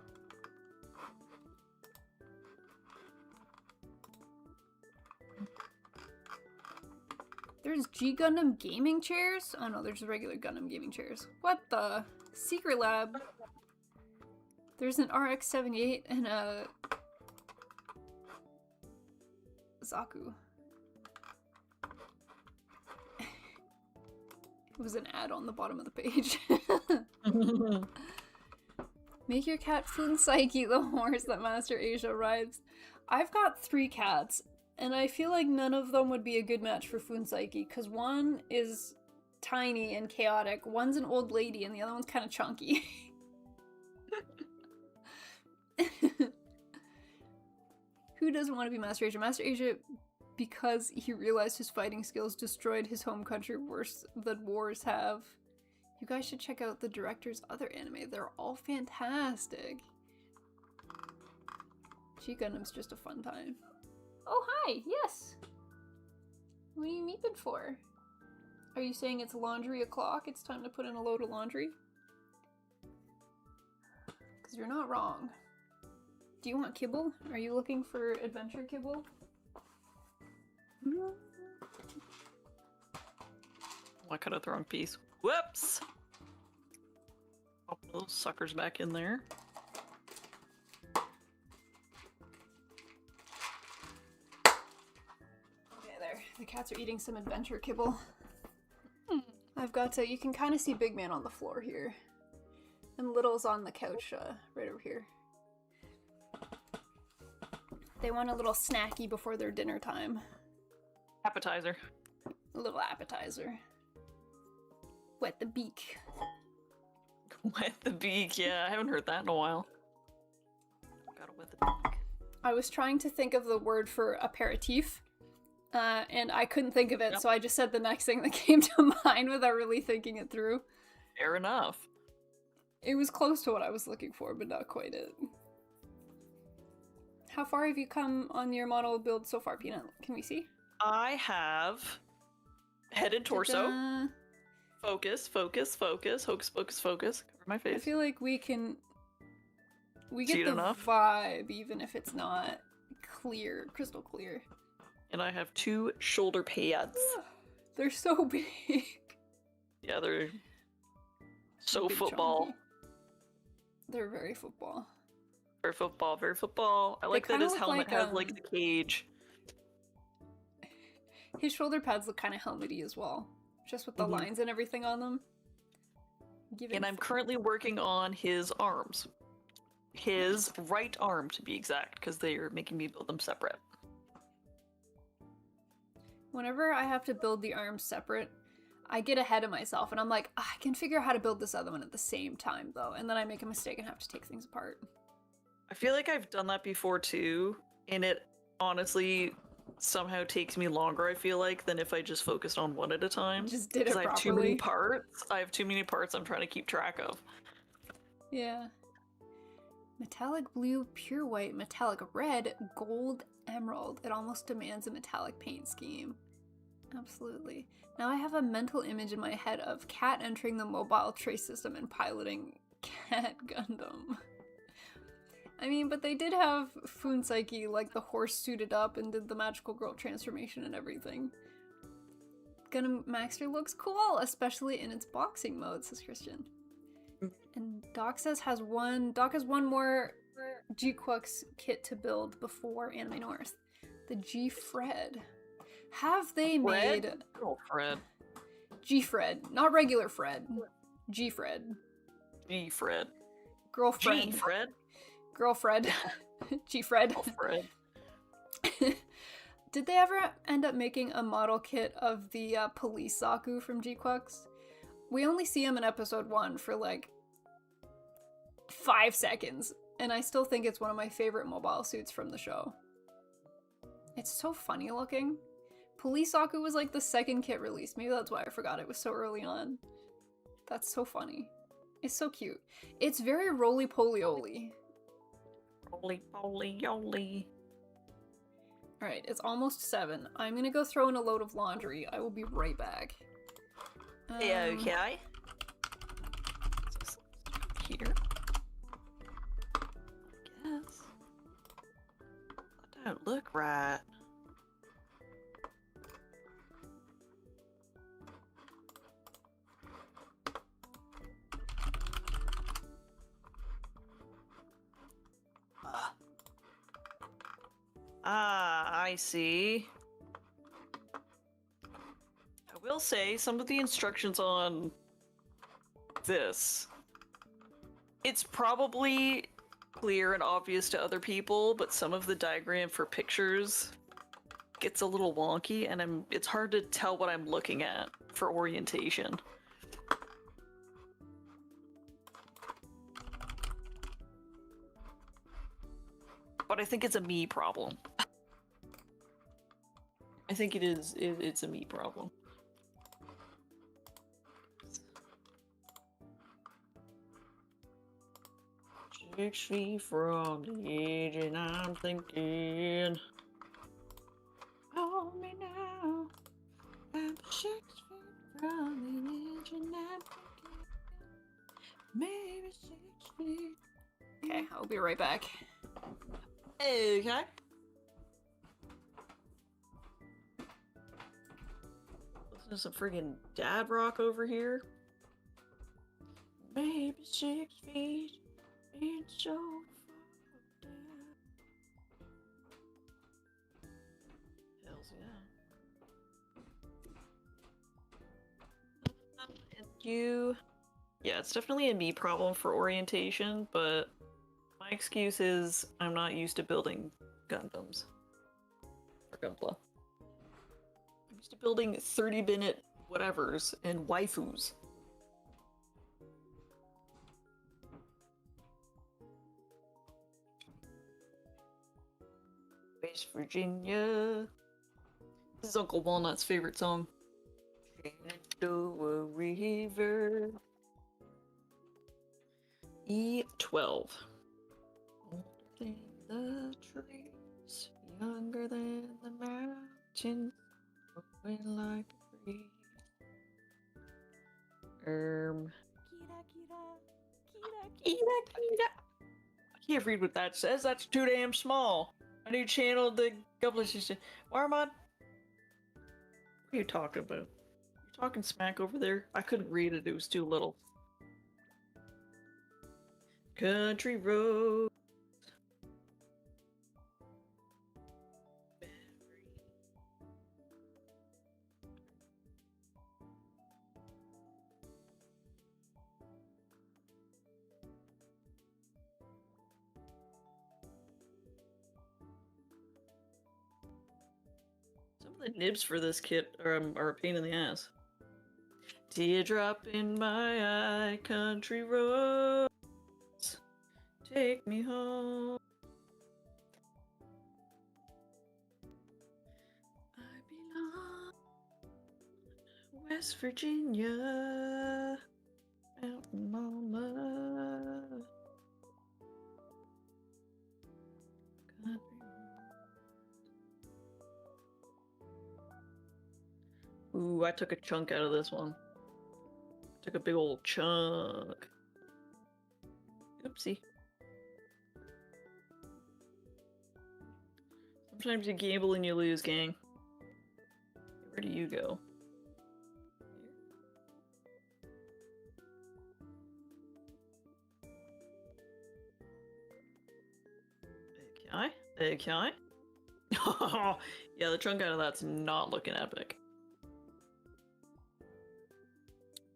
A: There's G Gundam gaming chairs? Oh no, there's regular Gundam gaming chairs. What the? Secret Lab. There's an RX-78 and a Zaku. It was an ad on the bottom of the page. Make your cat Fun Psyche the horse that Master Asia rides. I've got 3 cats, and I feel like none of them would be a good match for Fun Psyche, because one is tiny and chaotic, one's an old lady, and the other one's kind of chunky. Who doesn't want to be Master Asia? Master Asia, because he realized his fighting skills destroyed his home country worse than wars have. You guys should check out the director's other anime. They're all fantastic. G Gundam's just a fun time. Oh, hi! Yes! What are you meeping for? Are you saying it's laundry o'clock? It's time to put in a load of laundry? Because you're not wrong. Do you want kibble? Are you looking for adventure kibble?
B: I cut out the wrong piece. Whoops! Pop those suckers back in there.
A: Okay, there. The cats are eating some adventure kibble. I've got to... You can kind of see Big Man on the floor here. And Little's on the couch right over here. They want a little snacky before their dinner time.
B: Appetizer.
A: A little appetizer. Wet the beak.
B: Wet the beak, yeah, I haven't heard that in a while. Gotta wet the beak.
A: I was trying to think of the word for aperitif, and I couldn't think of it, so I just said the next thing that came to mind without really thinking it through.
B: Fair enough.
A: It was close to what I was looking for, but not quite it. How far have you come on your model build so far, Peanut? Can we see?
B: I have head and torso.
A: Ta-da.
B: Focus, focus, focus, hocus pocus, focus. Cover my face.
A: I feel like we get
B: See
A: the
B: enough?
A: vibe, even if it's not clear, crystal clear.
B: And I have 2 shoulder pads.
A: They're so big.
B: Yeah, they're so
A: Big
B: football.
A: chunky. They're very football.
B: Very football, very football. I like that
A: kinda
B: his
A: look
B: helmet
A: like,
B: has like the cage.
A: His shoulder pads look kind of helmety as well, just with the lines and everything on them.
B: And I'm currently working on his arms. His right arm, to be exact, because they are making me build them separate.
A: Whenever I have to build the arms separate, I get ahead of myself and I'm like, I can figure out how to build this other one at the same time, though. And then I make a mistake and have to take things apart.
B: I feel like I've done that before, too. And it honestly somehow takes me longer, I feel like, than if I just focused on one at a time.
A: Just did it properly.
B: I have too many parts. I have too many parts I'm trying to keep track of.
A: Yeah. Metallic blue, pure white, metallic red, gold, emerald. It almost demands a metallic paint scheme. Absolutely. Now I have a mental image in my head of Cat entering the mobile trace system and piloting Cat Gundam. I mean, but they did have Funseki, like the horse suited up and did the magical girl transformation and everything. Gundam Maxter looks cool, especially in its boxing mode, says Christian. And Doc says Doc has one more G-Quux kit to build before Anime North. The G-Fred. Have they made...
B: Oh, Fred.
A: G-Fred. Not regular Fred. G-Fred.
B: G-Fred.
A: Girlfriend.
B: G-Fred?
A: Girlfriend. G-Fred.
B: Girlfriend.
A: Did they ever end up making a model kit of the police Saku from G-Quux? We only see him in episode 1 for like 5 seconds, and I still think it's one of my favorite mobile suits from the show. It's so funny looking. Police Saku was like the second kit released. Maybe that's why I forgot it was so early on. That's so funny. It's so cute. It's very roly-poly-oly.
B: Roly-poly-oly.
A: Alright, it's almost 7. I'm gonna go throw in a load of laundry. I will be right back.
B: Okay. Here. I guess. That don't look right. I see. I will say, some of the instructions on this, it's probably clear and obvious to other people, but some of the diagram for pictures gets a little wonky, and it's hard to tell what I'm looking at for orientation. But I think it's a me problem. I think it's a me problem. 6 feet from the edge, and I'm thinking, hold me now. I'm 6 feet from the edge, and I'm thinking, maybe 6 feet.
A: Okay, I'll be right back.
B: Okay. Listen to some friggin' dad rock over here. Maybe 6 feet ain't so far down. Hells yeah. And you... Yeah, it's definitely a me problem for orientation, but my excuse is I'm not used to building Gundams. Or Gunpla. I'm used to building 30-minute whatevers and waifus. West Virginia. This is Uncle Walnut's favorite song. Shenandoah River. E12. Older than the trees, younger than the mountains, growing like a tree. Kira. I can't read what that says. That's too damn small. I need to channel the Gunpla system. Warmon, what are you talking about? You talking smack over there? I couldn't read it. It was too little. Country road. The nibs for this kit are a pain in the ass. Teardrop in my eye, country roads, take me home. I belong West Virginia, Mountain Mama. Country roads. Ooh, I took a chunk out of this one. Took a big old chunk. Oopsie. Sometimes you gamble and you lose, gang. Where do you go? Okay. Okay. Yeah, the chunk out of that's not looking epic.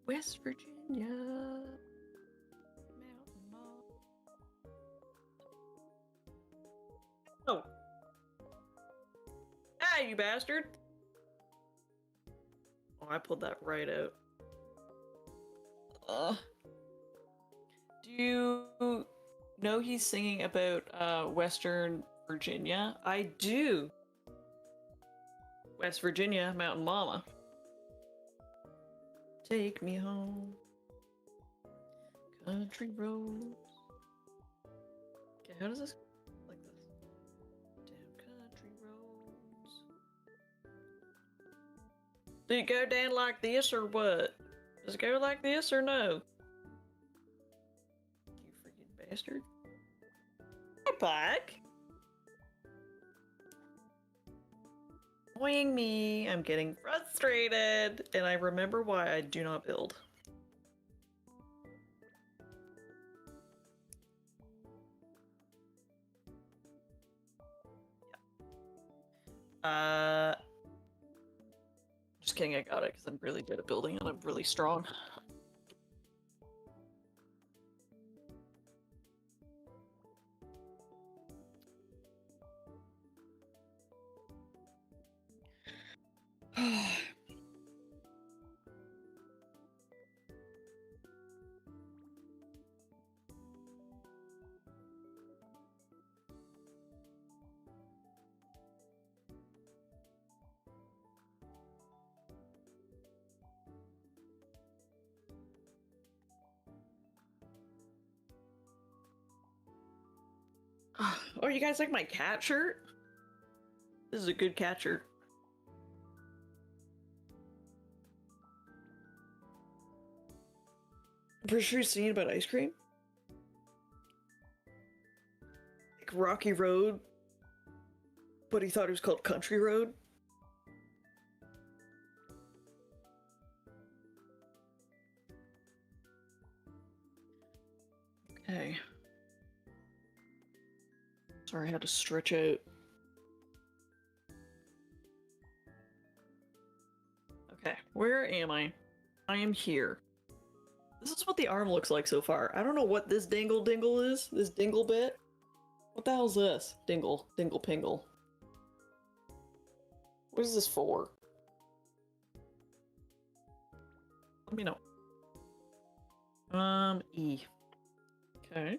B: West Virginia. Mountain Mall. Oh. Ah, you bastard! Oh, I pulled that right out. Do you know he's singing about Western Virginia? I do! West Virginia, Mountain Mama. Take me home. Country roads. Okay, how does this... like this? Damn country roads. Do it go down like this or what? Does it go like this or no? You freaking bastard. Hi, Pike! Annoying me, I'm getting frustrated, and I remember why I do not build. Yeah. Just kidding, I got it because I'm really good at building and I'm really strong. Oh, you guys like my cat shirt? This is a good cat shirt. I'm pretty sure you've seen about ice cream. Like Rocky Road, but he thought it was called Country Road. Okay. Sorry, I had to stretch out. Okay, where am I? I am here. This is what the arm looks like so far. I don't know what this dingle is. This dingle bit. What the hell's this? Dingle pingle. What is this for? Let me know. E. Okay.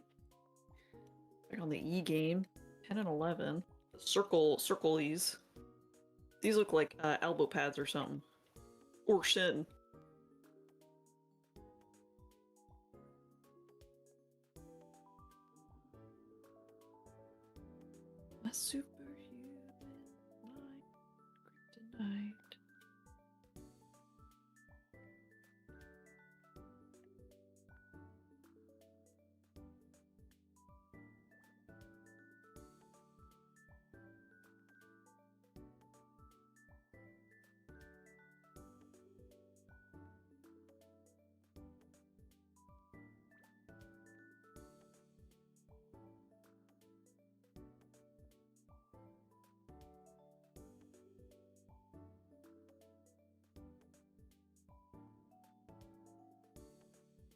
B: Back on the E game. 10 and 11. Circle these. These look like elbow pads or something. Or shin. A superhuman kryptonite.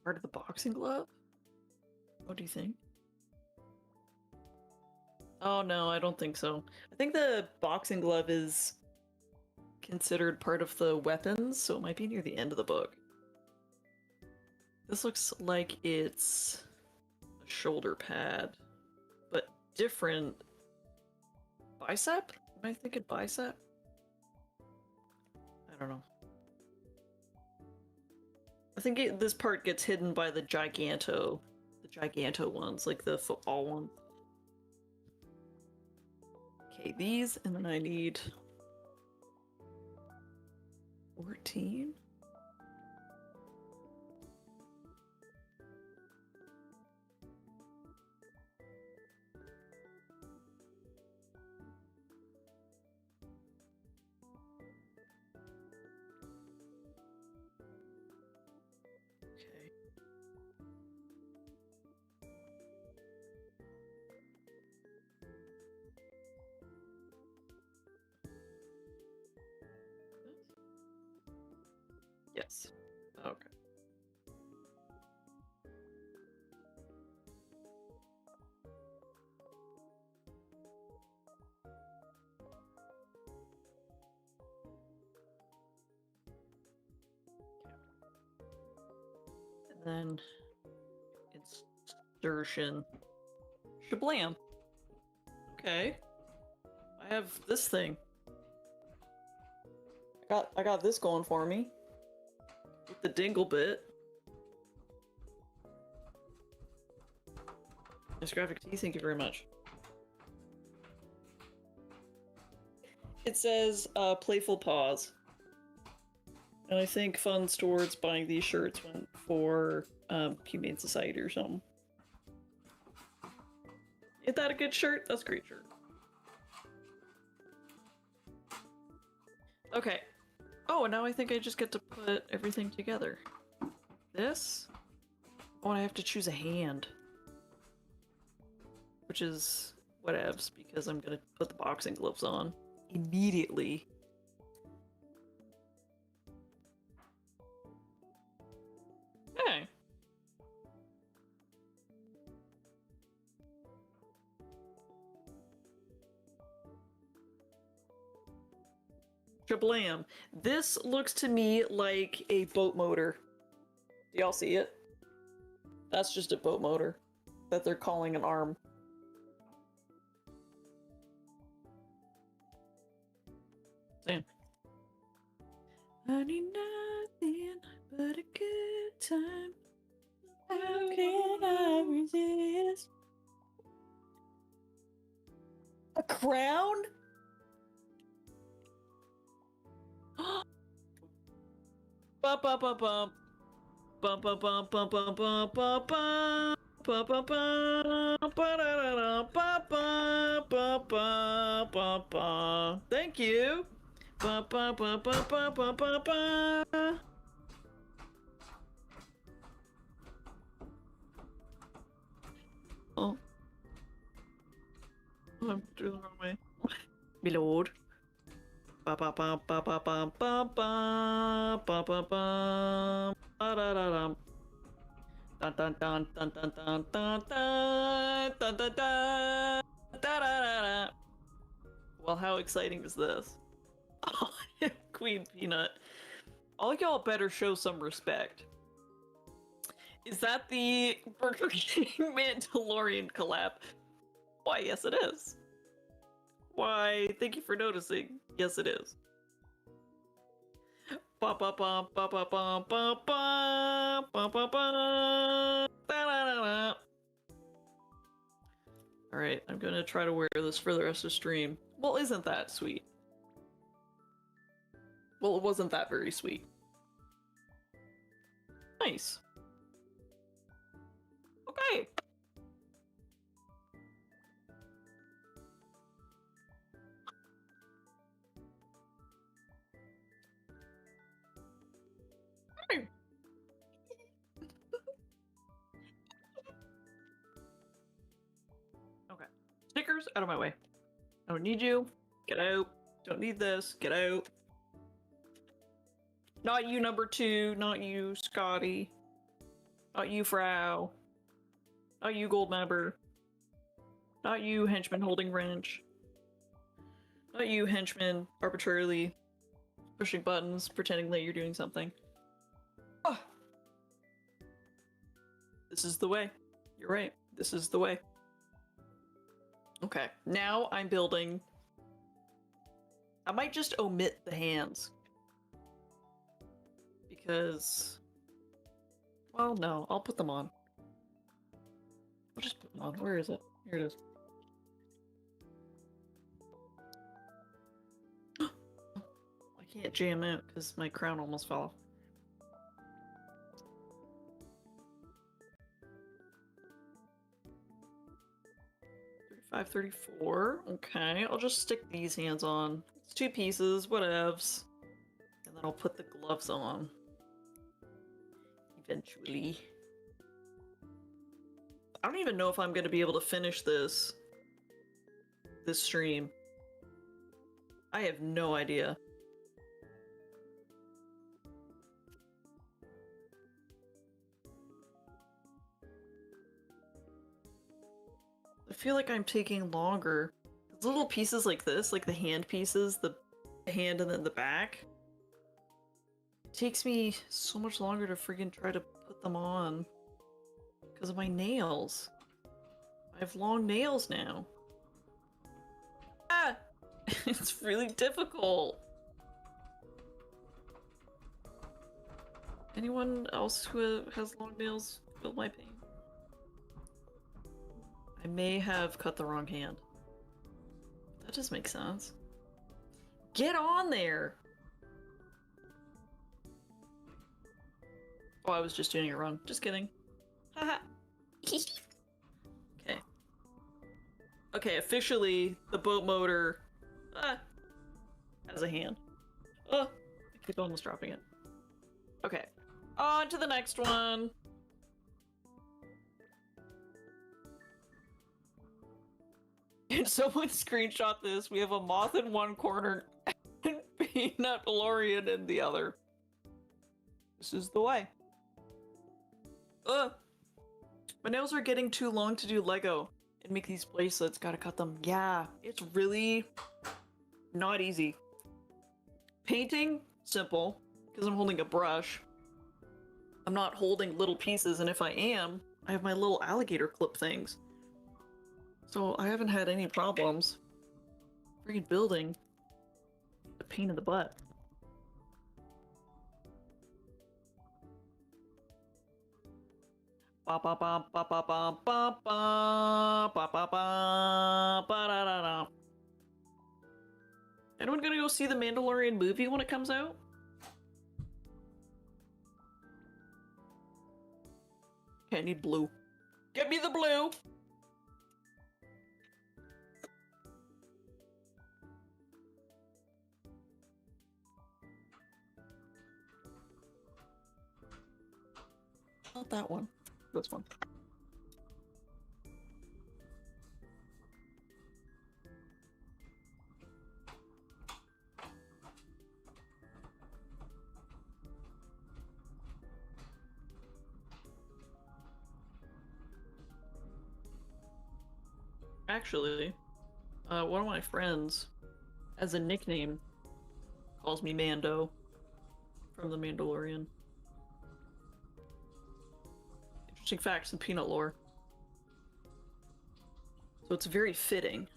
B: Part of the boxing glove? What do you think? Oh no, I don't think so. I think the boxing glove is considered part of the weapons, so it might be near the end of the book. This looks like it's a shoulder pad, but different. Bicep? Am I thinking bicep? I don't know. I think this part gets hidden by the Giganto ones, like the football one. Okay, these, and then I need 14? Okay. Yes. Okay. And then insertion. Shablam. Okay. I have this thing. I got this going for me. With the dingle bit. Nice graphic tee, thank you very much. It says, playful pause. And I think funds towards buying these shirts went for, Humane Society or something. Is that a good shirt? That's a great shirt. Okay. Oh, and now I think I just get to put everything together. This? Oh, and I have to choose a hand. Which is whatevs, because I'm gonna put the boxing gloves on immediately. Okay. Shablam. This looks to me like a boat motor. Do y'all see it? That's just a boat motor that they're calling an arm. Damn. I need nothing but a good time. How can I resist? A crown? Bum bum bum bum. Bum bum bum bum bum bum bum bum. Bum bum bum. Ba-da-da-da. Bum bum bum bum bum bum. Thank you. Bum bum bum bum bum bum bum bum. Oh. I'm doing the wrong way. My lord. Ba ba ba ba ba ba ba ba ba ba ba da da da dum. Dun dun dun dun dun dun dun dun dun dun dun da da da da. Well, how exciting is this? Oh, Queen Peanut. All y'all better show some respect. Is that the Burger King Mandalorian collab? Why, yes it is. Why, thank you for noticing. Yes, it is. Ba ba ba ba ba ba ba ba ba ba ba da da da da. Alright, I'm gonna try to wear this for the rest of the stream. Well, isn't that sweet? Well, it wasn't that very sweet. Nice. Okay. Okay. Stickers, out of my way. I don't need you. Get out. Don't need this. Get out. Not you, number 2. Not you, Scotty. Not you, Frau. Not you, gold member. Not you, henchman holding wrench. Not you, henchman arbitrarily pushing buttons, pretending that you're doing something. Oh. This is the way. You're right. This is the way. Okay, now I'm building. I might just omit the hands. Because... well, no, I'll put them on. I'll just put them on. Where is it? Here it is. I can't jam out because my crown almost fell off. 534. Okay, I'll just stick these hands on. It's 2 pieces, whatevs. And then I'll put the gloves on. Eventually. I don't even know if I'm going to be able to finish this stream. I have no idea. I feel like I'm taking longer. Little pieces like this, like the hand pieces, the hand and then the back. It takes me so much longer to friggin' try to put them on. Because of my nails. I have long nails now. Ah! It's really difficult. Anyone else who has long nails feel my pain? I may have cut the wrong hand. That just makes sense. Get on there! Oh, I was just doing it wrong. Just kidding. Haha. Okay. Okay, officially, the boat motor has a hand. Oh, I keep almost dropping it. Okay. On to the next one. And someone screenshot this. We have a moth in one corner and peanut DeLorean in the other. This is the way. Ugh. My nails are getting too long to do Lego and make these bracelets. Gotta cut them. Yeah, it's really not easy. Painting, simple, because I'm holding a brush. I'm not holding little pieces, and if I am, I have my little alligator clip things. So I haven't had any problems. Freaking building. A pain in the butt. Ba ba ba ba ba ba ba ba ba ba ba ba da da da. Anyone gonna go see the Mandalorian movie when it comes out? Okay, I need blue. Get me the blue! Not that one. This one. Actually, one of my friends, as a nickname, calls me Mando from the Mandalorian. Interesting facts in peanut lore. So it's very fitting.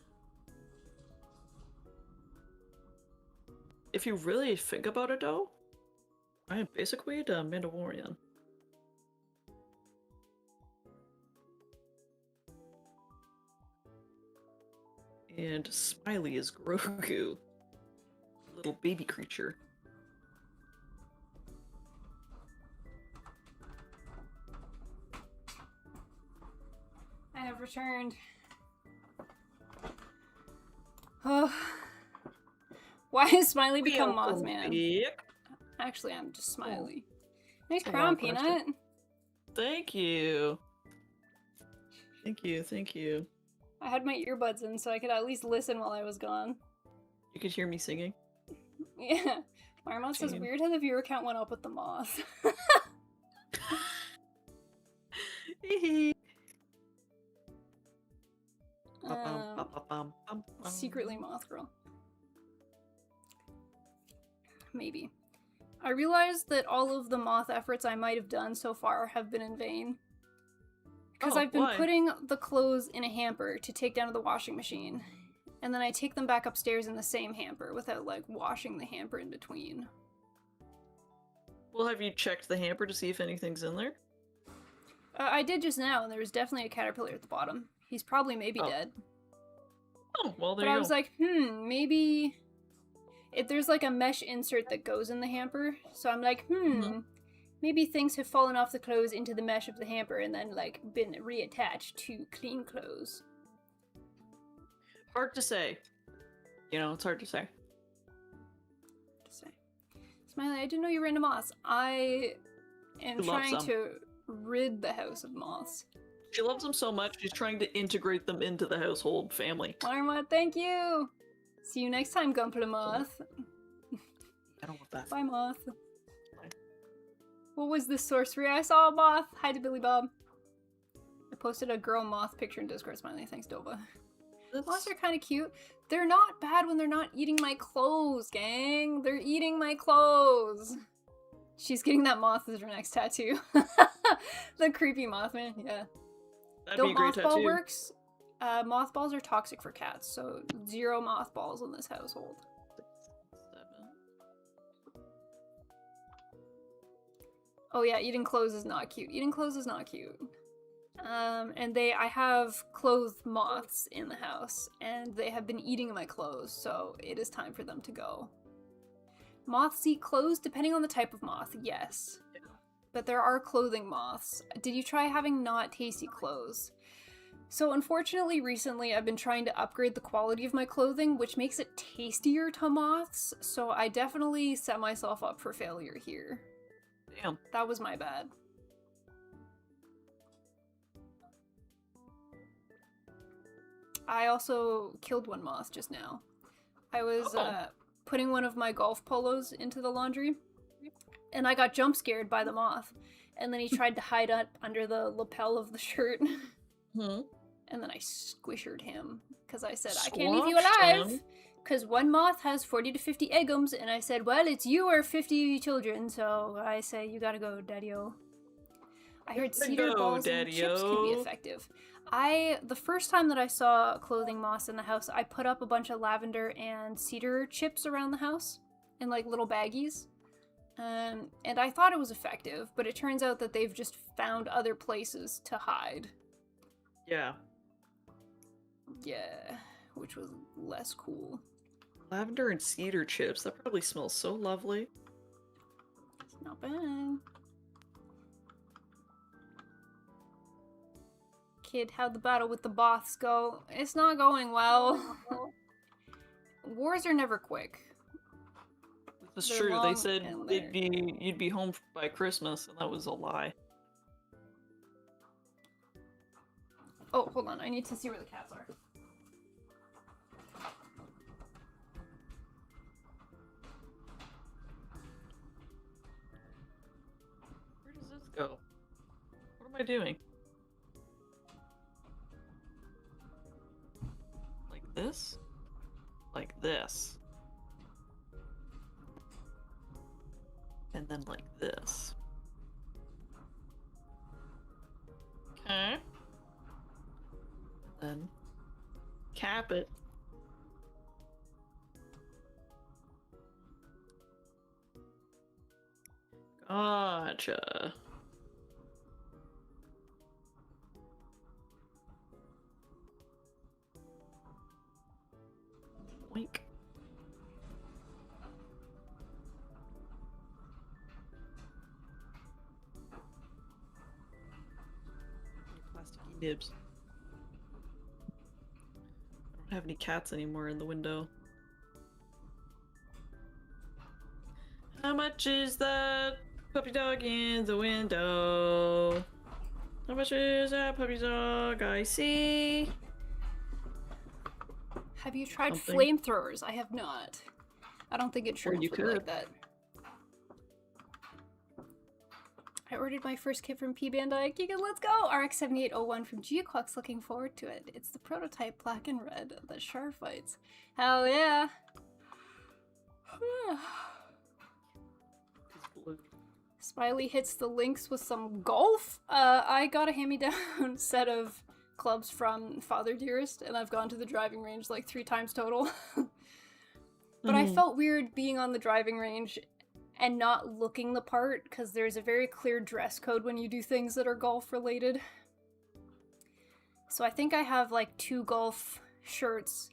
B: If you really think about it though, I am basically the Mandalorian. And Smiley is Grogu. Little baby creature.
A: I have returned. Oh. Why has Smiley become Mothman? Actually, I'm just Smiley. Nice crown, Peanut.
B: Thank you. Thank you, thank you.
A: I had my earbuds in so I could at least listen while I was gone.
B: You could hear me singing?
A: Yeah. Marmot says, weird how the viewer count went up with the moth. Secretly Moth Girl. maybe. I realized that all of the moth efforts I might have done so far have been in vain. Because I've been putting the clothes in a hamper to take down to the washing machine. And then I take them back upstairs in the same hamper without, like, washing the hamper in between.
B: Well, have you checked the hamper to see if anything's in there?
A: I did just now, and there was definitely a caterpillar at the bottom. He's probably maybe dead.
B: Oh, well, there you go.
A: But I was like, maybe... there's like a mesh insert that goes in the hamper, so I'm like, maybe things have fallen off the clothes into the mesh of the hamper and then, like, been reattached to clean clothes.
B: Hard to say. You know, it's hard to say.
A: Smiley, I didn't know you were into moths. I am trying to rid the house of moths.
B: She loves them so much, she's trying to integrate them into the household family.
A: Arma, thank you! See you next time, Gunpla moth.
B: I don't want that.
A: Bye, moth. Bye. What was this sorcery? I saw a moth. Hi to Billy Bob. I posted a girl moth picture in Discord, Smiley. Thanks, Dova. Moths are kind of cute. They're not bad when they're not eating my clothes, gang. They're eating my clothes. She's getting that moth as her next tattoo. The creepy Mothman, yeah.
B: That'd be a great tattoo.
A: Mothball works. Mothballs are toxic for cats, so 0 mothballs in this household.
B: 6, 7.
A: Oh yeah, eating clothes is not cute. Eating clothes is not cute. And I have clothed moths in the house, and they have been eating my clothes, so it is time for them to go. Moths eat clothes depending on the type of moth, yes. Yeah. But there are clothing moths. Did you try having not tasty clothes? So unfortunately, recently I've been trying to upgrade the quality of my clothing, which makes it tastier to moths, so I definitely set myself up for failure here.
B: Damn.
A: That was my bad. I also killed one moth just now. I was putting one of my golf polos into the laundry, and I got jump scared by the moth, and then he tried to hide up under the lapel of the shirt. And then I squishered him, because I said, I can't leave you alive, because one moth has 40 to 50 eggums, and I said, well, it's you or 50 children, so I say, you gotta go, daddy-o. I heard cedar balls and chips can be effective. The first time that I saw clothing moths in the house, I put up a bunch of lavender and cedar chips around the house, in like little baggies. And I thought it was effective, but it turns out that they've just found other places to hide.
B: Yeah.
A: Yeah, which was less cool.
B: Lavender and cedar chips, that probably smells so lovely.
A: It's not bad. Kid, how'd the battle with the boths go? It's not going well. Wars are never quick.
B: That's true. They said you'd be home by Christmas, and that was a lie.
A: Oh, hold on. I need to see where the cats are.
B: Where does this go? What am I doing? Like this? Like this. And then like this. Okay. Then cap it. Gotcha. Wink. Plasticky nibs. I don't have any cats anymore in the window. How much is that puppy dog in the window? How much is that puppy dog I see?
A: Have you tried flamethrowers? I have not. I don't think it shrimps would like that. I ordered my first kit from P Bandai. Keegan, let's go! RX7801 from Geoquox, looking forward to it. It's the prototype black and red that Char fights. Hell yeah!
B: Absolutely.
A: Smiley hits the links with some golf. I got a hand-me-down set of clubs from Father Dearest, and I've gone to the driving range like 3 times total. But I felt weird being on the driving range and not looking the part, because there's a very clear dress code when you do things that are golf-related. So I think I have like 2 golf shirts,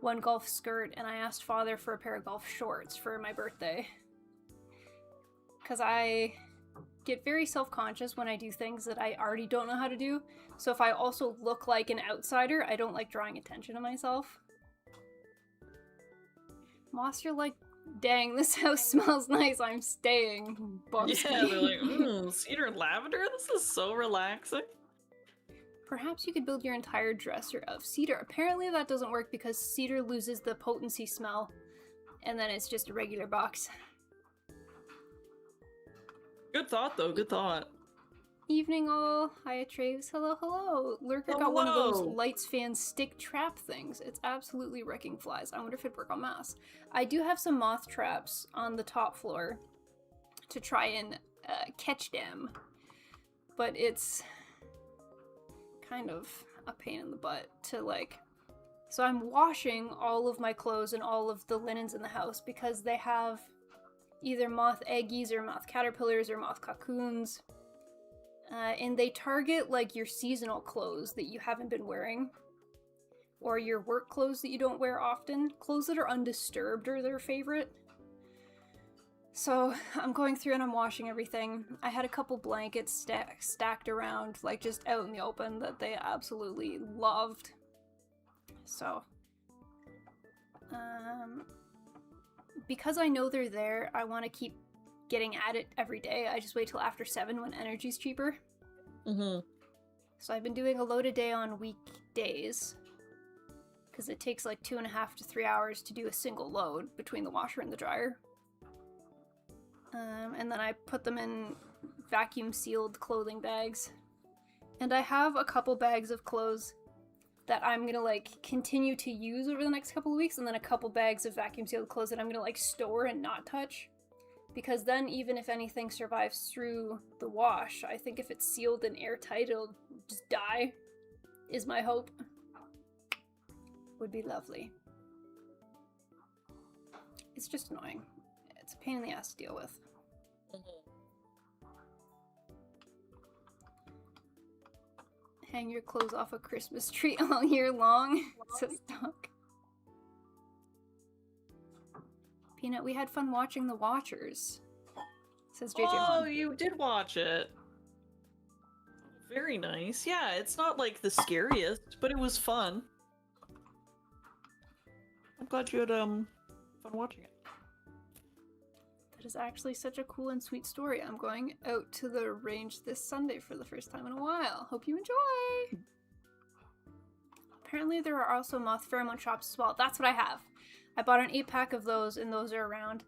A: 1 golf skirt, and I asked Father for a pair of golf shorts for my birthday. Because I get very self-conscious when I do things that I already don't know how to do. So if I also look like an outsider, I don't like drawing attention to myself. Moss, you're like, dang, this house smells nice, I'm staying. Bumsky.
B: Yeah, they're like, cedar and lavender? This is so relaxing.
A: Perhaps you could build your entire dresser of cedar. Apparently that doesn't work because cedar loses the potency smell, and then it's just a regular box.
B: Good thought, though. Good thought.
A: Evening all. Hiya Traves. Hello, hello. Lurker got one of those lights fan stick trap things. It's absolutely wrecking flies. I wonder if it'd work on mass. I do have some moth traps on the top floor to try and catch them, but it's kind of a pain in the butt to like... So I'm washing all of my clothes and all of the linens in the house because they have either moth eggies or moth caterpillars or moth cocoons. And they target like your seasonal clothes that you haven't been wearing, or your work clothes that you don't wear often. Clothes that are undisturbed are their favorite. So I'm going through and I'm washing everything. I had a couple blankets stacked around, like just out in the open, that they absolutely loved. So, because I know they're there, I want to keep getting at it every day. I just wait till after 7 when energy's cheaper. So I've been doing a load a day on weekdays, because it takes like 2.5 to 3 hours to do a single load between the washer and the dryer. And then I put them in vacuum sealed clothing bags. And I have a couple bags of clothes that I'm gonna like continue to use over the next couple of weeks, and then a couple bags of vacuum sealed clothes that I'm gonna like store and not touch. Because then even if anything survives through the wash, I think if it's sealed and airtight, it'll just die, is my hope. Would be lovely. It's just annoying. It's a pain in the ass to deal with. Hang your clothes off a Christmas tree all year long, says Doc. Peanut, we had fun watching The Watchers, says JJ.
B: Oh, you did watch it. Very nice. Yeah, it's not like the scariest, but it was fun. I'm glad you had fun watching it.
A: That is actually such a cool and sweet story. I'm going out to the range this Sunday for the first time in a while. Hope you enjoy! Apparently there are also moth pheromone shops as well. That's what I have. I bought an 8-pack of those, and those are around.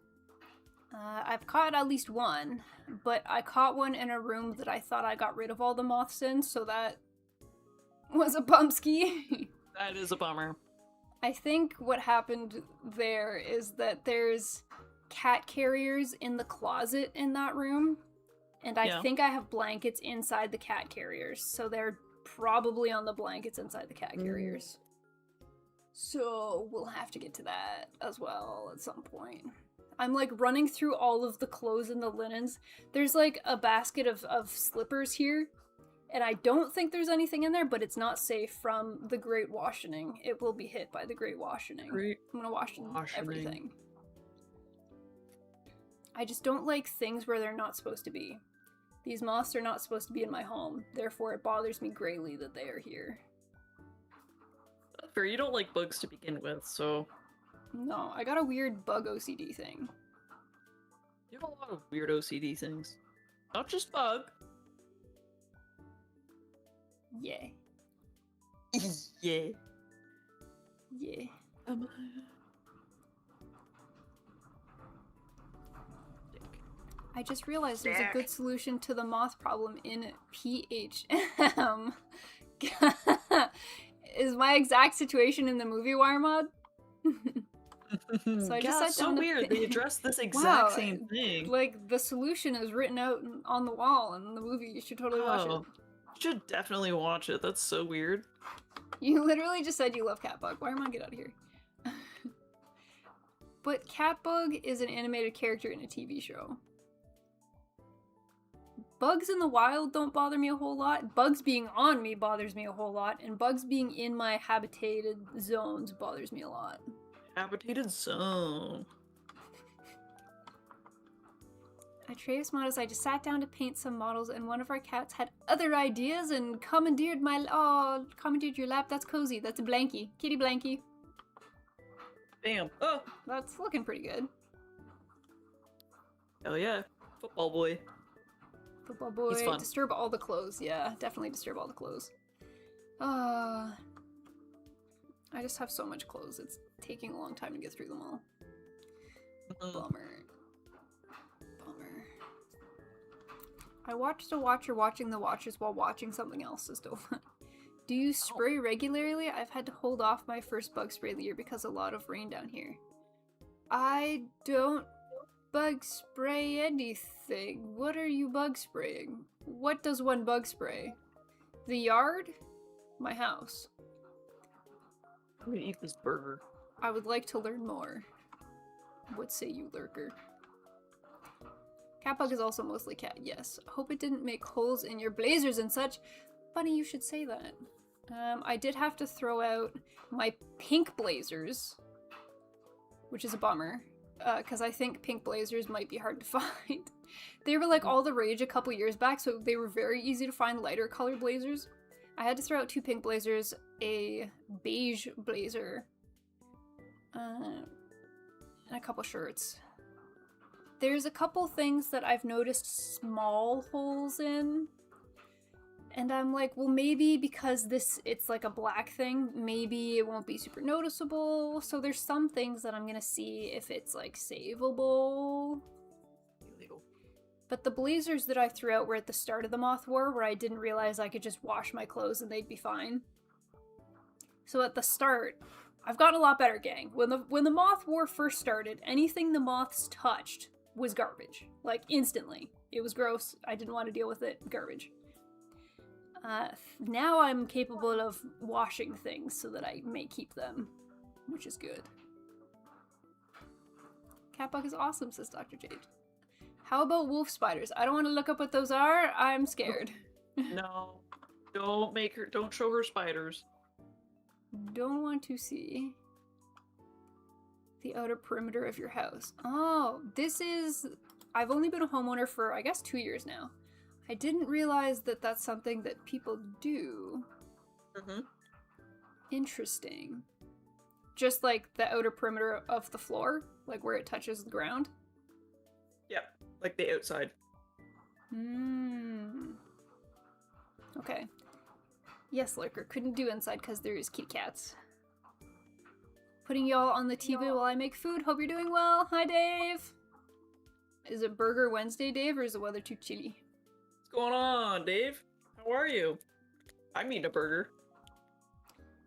A: I've caught at least one, but I caught one in a room that I thought I got rid of all the moths in, so that was a bumski.
B: That is a bummer.
A: I think what happened there is that there's cat carriers in the closet in that room, and I think I have blankets inside the cat carriers, so they're probably on the blankets inside the cat carriers. So we'll have to get to that as well at some point. I'm like running through all of the clothes and the linens. There's like a basket of slippers here, and I don't think there's anything in there, but it's not safe from the Great Washing. It will be hit by the Great Washing. I'm gonna wash everything. I just don't like things where they're not supposed to be. These moths are not supposed to be in my home, therefore it bothers me greatly that they are here.
B: Fair, you don't like bugs to begin with, so...
A: No, I got a weird bug OCD thing.
B: You have a lot of weird OCD things. Not just bug.
A: Yeah.
B: Yeah.
A: Yeah. I just realized there's a good solution to the moth problem in PHM. Is my exact situation in the movie Wire Mod? So I
B: Yeah,
A: just sat
B: it's so
A: down to
B: weird. They addressed this exact
A: wow,
B: same thing.
A: like the solution is written out on the wall in the movie. You should totally watch it.
B: Oh, should definitely watch it. That's so weird.
A: You literally just said you love Catbug. Why am I get out of here? But Catbug is an animated character in a TV show. Bugs in the wild don't bother me a whole lot. Bugs being on me bothers me a whole lot. And bugs being in my habitated zones bothers me a lot.
B: Habitated zone.
A: Atreus models, I just sat down to paint some models and one of our cats had other ideas and commandeered your lap. That's cozy. That's a Blanky. Kitty Blanky.
B: Damn. Oh.
A: That's looking pretty good.
B: Hell yeah. Football boy.
A: Football boy.
B: He's fun.
A: Disturb all the clothes. Yeah, definitely disturb all the clothes. I just have so much clothes. It's taking a long time to get through them all. Bummer. I watched a watcher watching the watchers while watching something else is dope. Do you spray regularly? I've had to hold off my first bug spray of the year because a lot of rain down here. I don't bug spray anything. What are you bug spraying? What does one bug spray? The yard? My house.
B: I'm gonna eat this burger.
A: I would like to learn more. What say you, lurker? Catbug is also mostly cat, yes. Hope it didn't make holes in your blazers and such. Funny you should say that. I did have to throw out my pink blazers, which is a bummer, because I think pink blazers might be hard to find. They were like all the rage a couple years back, so they were very easy to find lighter color blazers. I had to throw out 2 pink blazers, a beige blazer, and a couple shirts. There's a couple things that I've noticed small holes in. And I'm like, well, maybe because it's like a black thing, maybe it won't be super noticeable. So there's some things that I'm gonna see if it's like savable.
B: Illegal.
A: But the blazers that I threw out were at the start of the Moth War, where I didn't realize I could just wash my clothes and they'd be fine. So at the start, I've gotten a lot better, gang. When the Moth War first started, anything the moths touched was garbage. Like, instantly. It was gross. I didn't want to deal with it. Garbage. Now I'm capable of washing things so that I may keep them, which is good. Catbug is awesome, says Dr. Jade. How about wolf spiders? I don't want to look up what those are. I'm scared.
B: No. Don't show her spiders.
A: Don't want to see the outer perimeter of your house. Oh, I've only been a homeowner for, I guess, 2 years now. I didn't realize that that's something that people do.
B: Mm-hmm.
A: Interesting. Just like the outer perimeter of the floor, like where it touches the ground?
B: Yeah, like the outside.
A: Okay. Yes, Lurker, couldn't do inside because there's kitty cats. Putting y'all on the TV while I make food. Hope you're doing well. Hi, Dave! Is it Burger Wednesday, Dave, or is the weather too chilly?
B: What's going on, Dave? How are you? I'm eating a burger.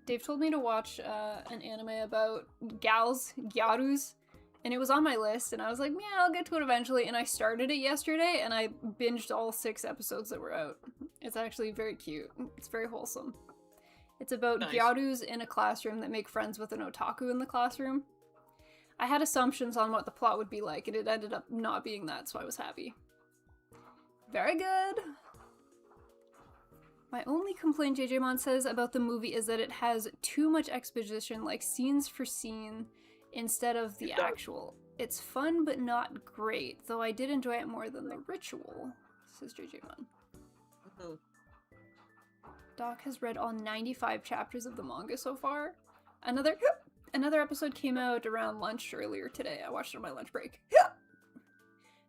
A: Dave told me to watch an anime about gyarus, and it was on my list, and I was like, yeah, I'll get to it eventually, and I started it yesterday, and I binged all 6 episodes that were out. It's actually very cute. It's very wholesome. It's about gyarus in a classroom that make friends with an otaku in the classroom. I had assumptions on what the plot would be like, and it ended up not being that, so I was happy. Very good! My only complaint, JJmon says, about the movie is that it has too much exposition, like scenes for scene, instead of the actual. It's fun, but not great, though I did enjoy it more than the ritual, says JJmon.
B: Mm-hmm.
A: Doc has read all 95 chapters of the manga so far. Another episode came out around lunch earlier today. I watched it on my lunch break.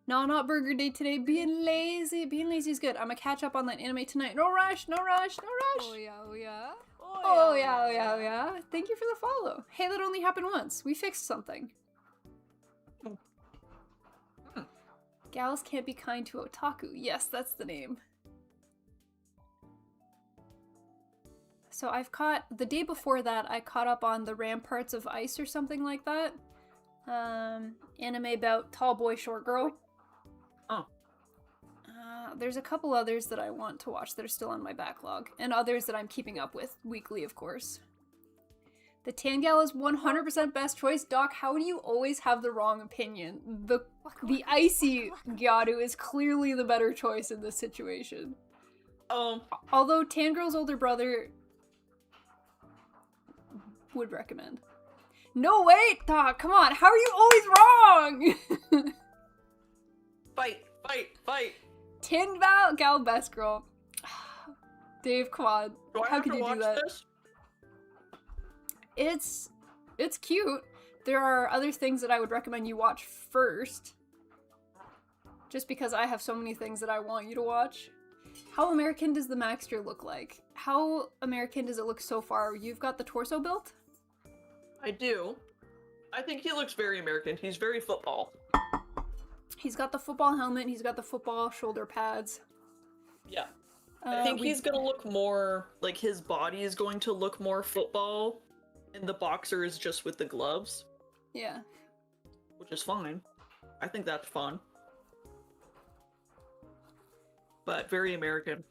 A: No, not burger day today. Being lazy. Being lazy is good. I'm gonna catch up on that anime tonight. No rush, no rush, no rush.
C: Oh yeah, oh yeah.
A: Oh yeah, oh yeah, oh yeah. Thank you for the follow. Hey, that only happened once. We fixed something. Gals can't be kind to otaku. Yes, that's the name. So the day before that, I caught up on the Ramparts of Ice or something like that. Anime about tall boy, short girl.
B: Oh.
A: There's a couple others that I want to watch that are still on my backlog, and others that I'm keeping up with weekly, of course. The Tangal is 100% best choice. Doc, how do you always have the wrong opinion? The icy Gyaru is clearly the better choice in this situation. Although Tangirl's older brother would recommend. No, wait, Doc, come on. How are you always wrong?
B: Fight.
A: Tangal best girl. Dave, come on. How could you do that?
B: This?
A: It's cute. There are other things that I would recommend you watch first. Just because I have so many things that I want you to watch. How American does the Maxter look like? How American does it look so far? You've got the torso built?
B: I do. I think he looks very American. He's very football.
A: He's got the football helmet, he's got the football shoulder pads.
B: Yeah. I think he's gonna look more, like his body is going to look more football, and the boxer is just with the gloves.
A: Yeah.
B: Which is fine. I think that's fun. But very American.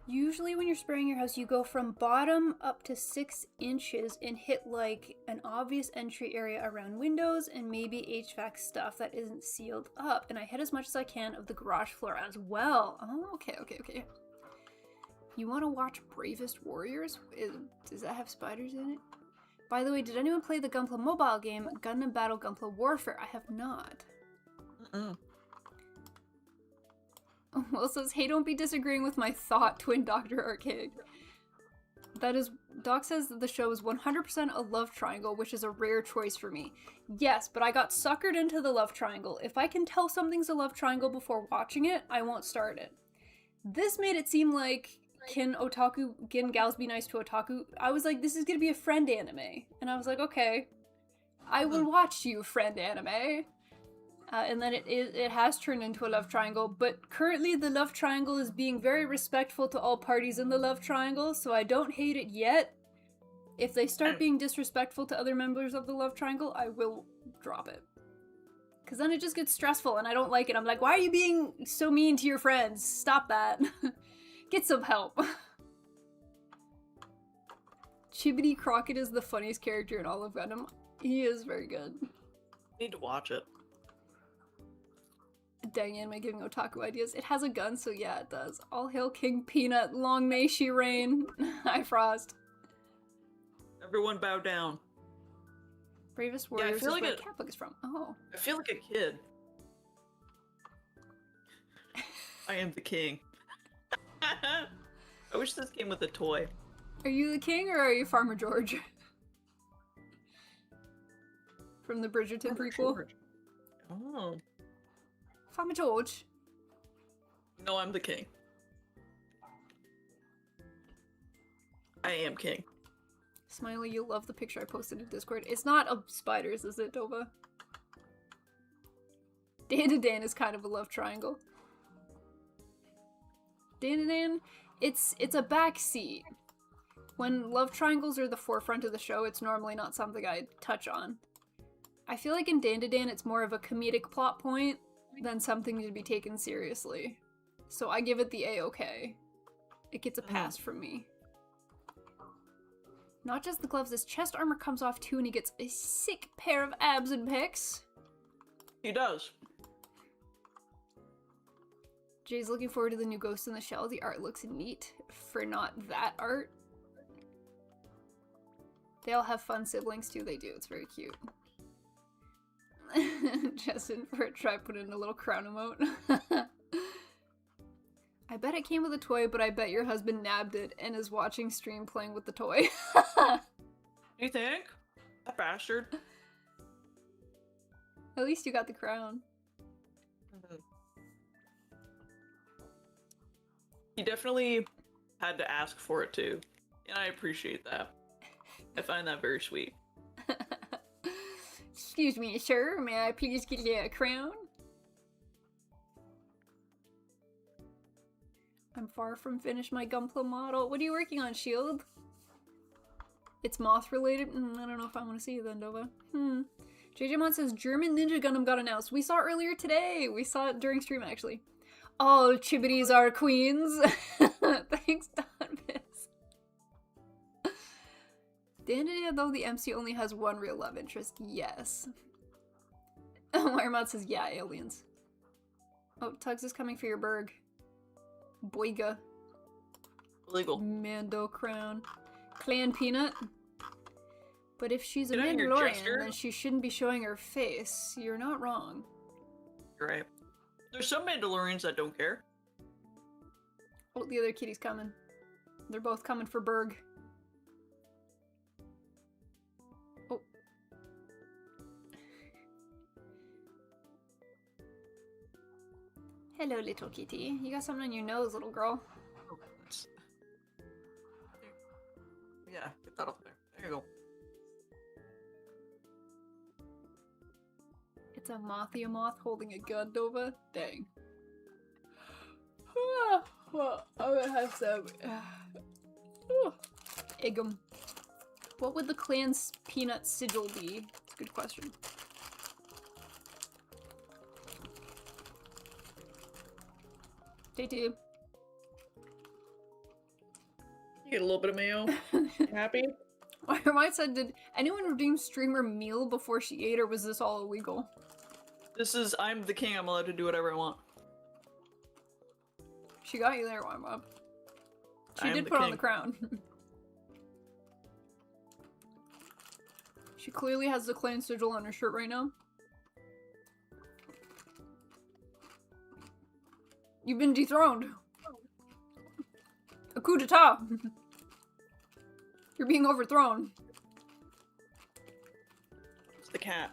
A: Usually when you're spraying your house, you go from bottom up to 6 inches and hit like an obvious entry area around windows and maybe HVAC stuff that isn't sealed up. And I hit as much as I can of the garage floor as well. Oh, okay. You want to watch Bravest Warriors? Does that have spiders in it? By the way, did anyone play the Gunpla mobile game, Gundam Battle Gunpla Warfare? I have not. Will says, hey, don't be disagreeing with my thought, Twin Dr. Archaic. That is, Doc says that the show is 100% a love triangle, which is a rare choice for me. Yes, but I got suckered into the love triangle. If I can tell something's a love triangle before watching it, I won't start it. This made it seem like, can gals be nice to otaku? I was like, this is gonna be a friend anime. And I was like, okay, I will watch you, friend anime. And then it has turned into a love triangle, but currently the love triangle is being very respectful to all parties in the love triangle, so I don't hate it yet. If they start being disrespectful to other members of the love triangle, I will drop it. Because then it just gets stressful and I don't like it. I'm like, why are you being so mean to your friends? Stop that. Get some help. Chibity Crockett is the funniest character in all of Gundam. He is very good.
B: Need to watch it.
A: Dang anime giving otaku ideas. It has a gun, so yeah, it does. All hail King Peanut. Long may she reign. Hi, Frost.
B: Everyone bow down.
A: Bravest Warriors
B: is like
A: where Catholic is from. Oh.
B: I feel like a kid. I am the king. I wish this came with a toy.
A: Are you the king or are you Farmer George? From the Bridgerton prequel?
B: George. Oh.
A: Farmer George.
B: No, I'm the king. I am king.
A: Smiley, you'll love the picture I posted in Discord. It's not of spiders, is it, Tova? Dan is kind of a love triangle. Dan, it's a backseat. When love triangles are the forefront of the show, it's normally not something I touch on. I feel like in Dan it's more of a comedic plot point than something to be taken seriously. So I give it the A-okay. It gets a pass from me. Not just the gloves, his chest armor comes off too and he gets a sick pair of abs and pecs.
B: He does.
A: Jay's looking forward to the new Ghost in the Shell. The art looks neat for not that art. They all have fun siblings too, they do. It's very cute. Justin, for a try, put in a little crown emote. I bet it came with a toy, but I bet your husband nabbed it and is watching stream playing with the toy.
B: You think? That bastard.
A: At least you got the crown.
B: He definitely had to ask for it too, and I appreciate that. I find that very sweet.
A: Excuse me, sir. May I please get you a crown? I'm far from finished my Gunpla model. What are you working on, Shield? It's moth related? I don't know if I want to see it then, Dova. JJMon says German Ninja Gundam got announced. We saw it earlier today. We saw it during stream, actually. All chibbities are queens. Thanks, Donvis. Dandelion, though the MC only has one real love interest. Yes. Wiremod says, yeah, aliens. Oh, Tugs is coming for your burg. Boiga.
B: Illegal.
A: Mando crown. Clan Peanut. But if she's a
B: Get out of here,
A: Mandalorian,
B: Jester.
A: then she shouldn't be showing her face. You're not wrong.
B: You're right. There's some Mandalorians that don't care.
A: Oh, the other kitty's coming. They're both coming for Berg. Oh. Hello, little kitty. You got something on your nose, little girl.
B: Oh, yeah, get that up there. There you go.
A: It's a mothia moth holding a gun, Dova. Dang. Well, I'm gonna have some Eggum. What would the clan's peanut sigil be? It's a good question. Day 2.
B: You get a little bit of mayo. Happy?
A: Mine said, did anyone redeem streamer meal before she ate, or was this all illegal?
B: This is, I'm the king, I'm allowed to do whatever I want.
A: She got you there, Wamba. She
B: I am
A: did
B: the
A: put on
B: king.
A: the crown. She clearly has the clan sigil on her shirt right now. You've been dethroned. A coup d'etat. You're being overthrown.
B: It's the cat.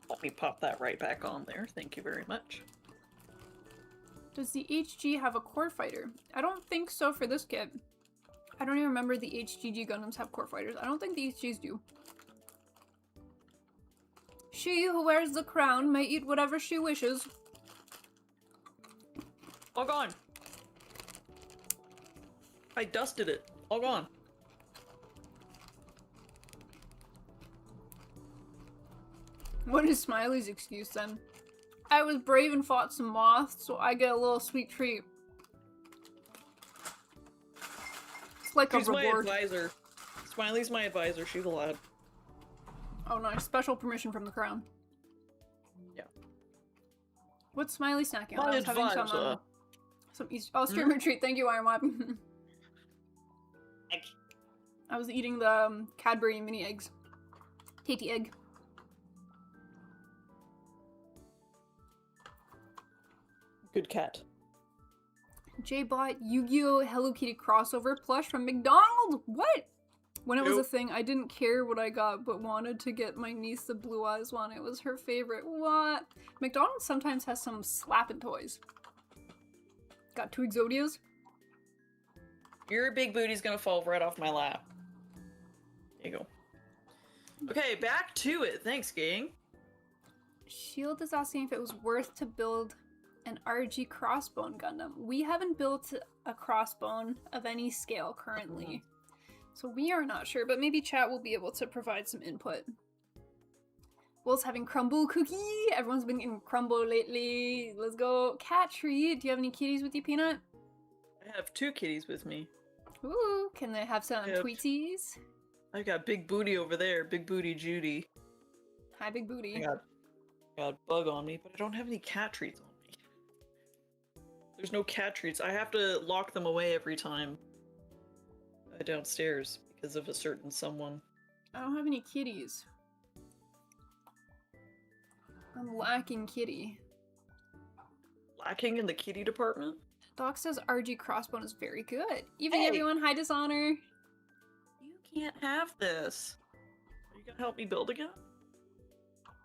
B: Let me pop that right back on there. Thank you very much.
A: Does the HG have a core fighter? I don't think so for this kit. I don't even remember the HGG Gundams have core fighters. I don't think the HGs do. She who wears the crown may eat whatever she wishes.
B: All gone. I dusted it. All gone.
A: What is Smiley's excuse then? I was brave and fought some moths, so I get a little sweet treat. It's like
B: She's
A: a
B: my
A: reward.
B: advisor. Smiley's my advisor. She's allowed.
A: Oh nice, special permission from the crown.
B: Yeah.
A: What's Smiley snacking on?
B: My
A: I was having
B: advisor.
A: some streamer treat. Thank you, Iron Mob. I was eating the Cadbury mini eggs. Tasty egg.
B: Good cat.
A: Jay bought Yu-Gi-Oh! Hello Kitty crossover plush from McDonald's? What? When it was a
B: Nope.
A: thing, I didn't care what I got, but wanted to get my niece the Blue Eyes one. It was her favorite. What? McDonald's sometimes has some slapping toys. Got 2 Exodias?
B: Your big booty's gonna fall right off my lap. There you go. Okay, back to it. Thanks, gang.
A: Shield is asking if it was worth to build an RG crossbone Gundam. We haven't built a crossbone of any scale currently. So we are not sure, but maybe chat will be able to provide some input. Will's having crumble cookie. Everyone's been getting crumble lately. Let's go. Cat treat. Do you have any kitties with you, Peanut?
B: I have 2 kitties with me.
A: Ooh, can they have some
B: Yep.
A: tweeties?
B: I got Big Booty over there. Big Booty Judy.
A: Hi, big booty.
B: I got a bug on me, but I don't have any cat treats on me. There's no cat treats. I have to lock them away every time downstairs because of a certain someone.
A: I don't have any kitties. I'm lacking kitty.
B: Lacking in the kitty department?
A: Doc says RG crossbone is very good. Evening,
B: Hey!
A: everyone. Hi, Dishonor.
B: You can't have this. Are you gonna help me build again?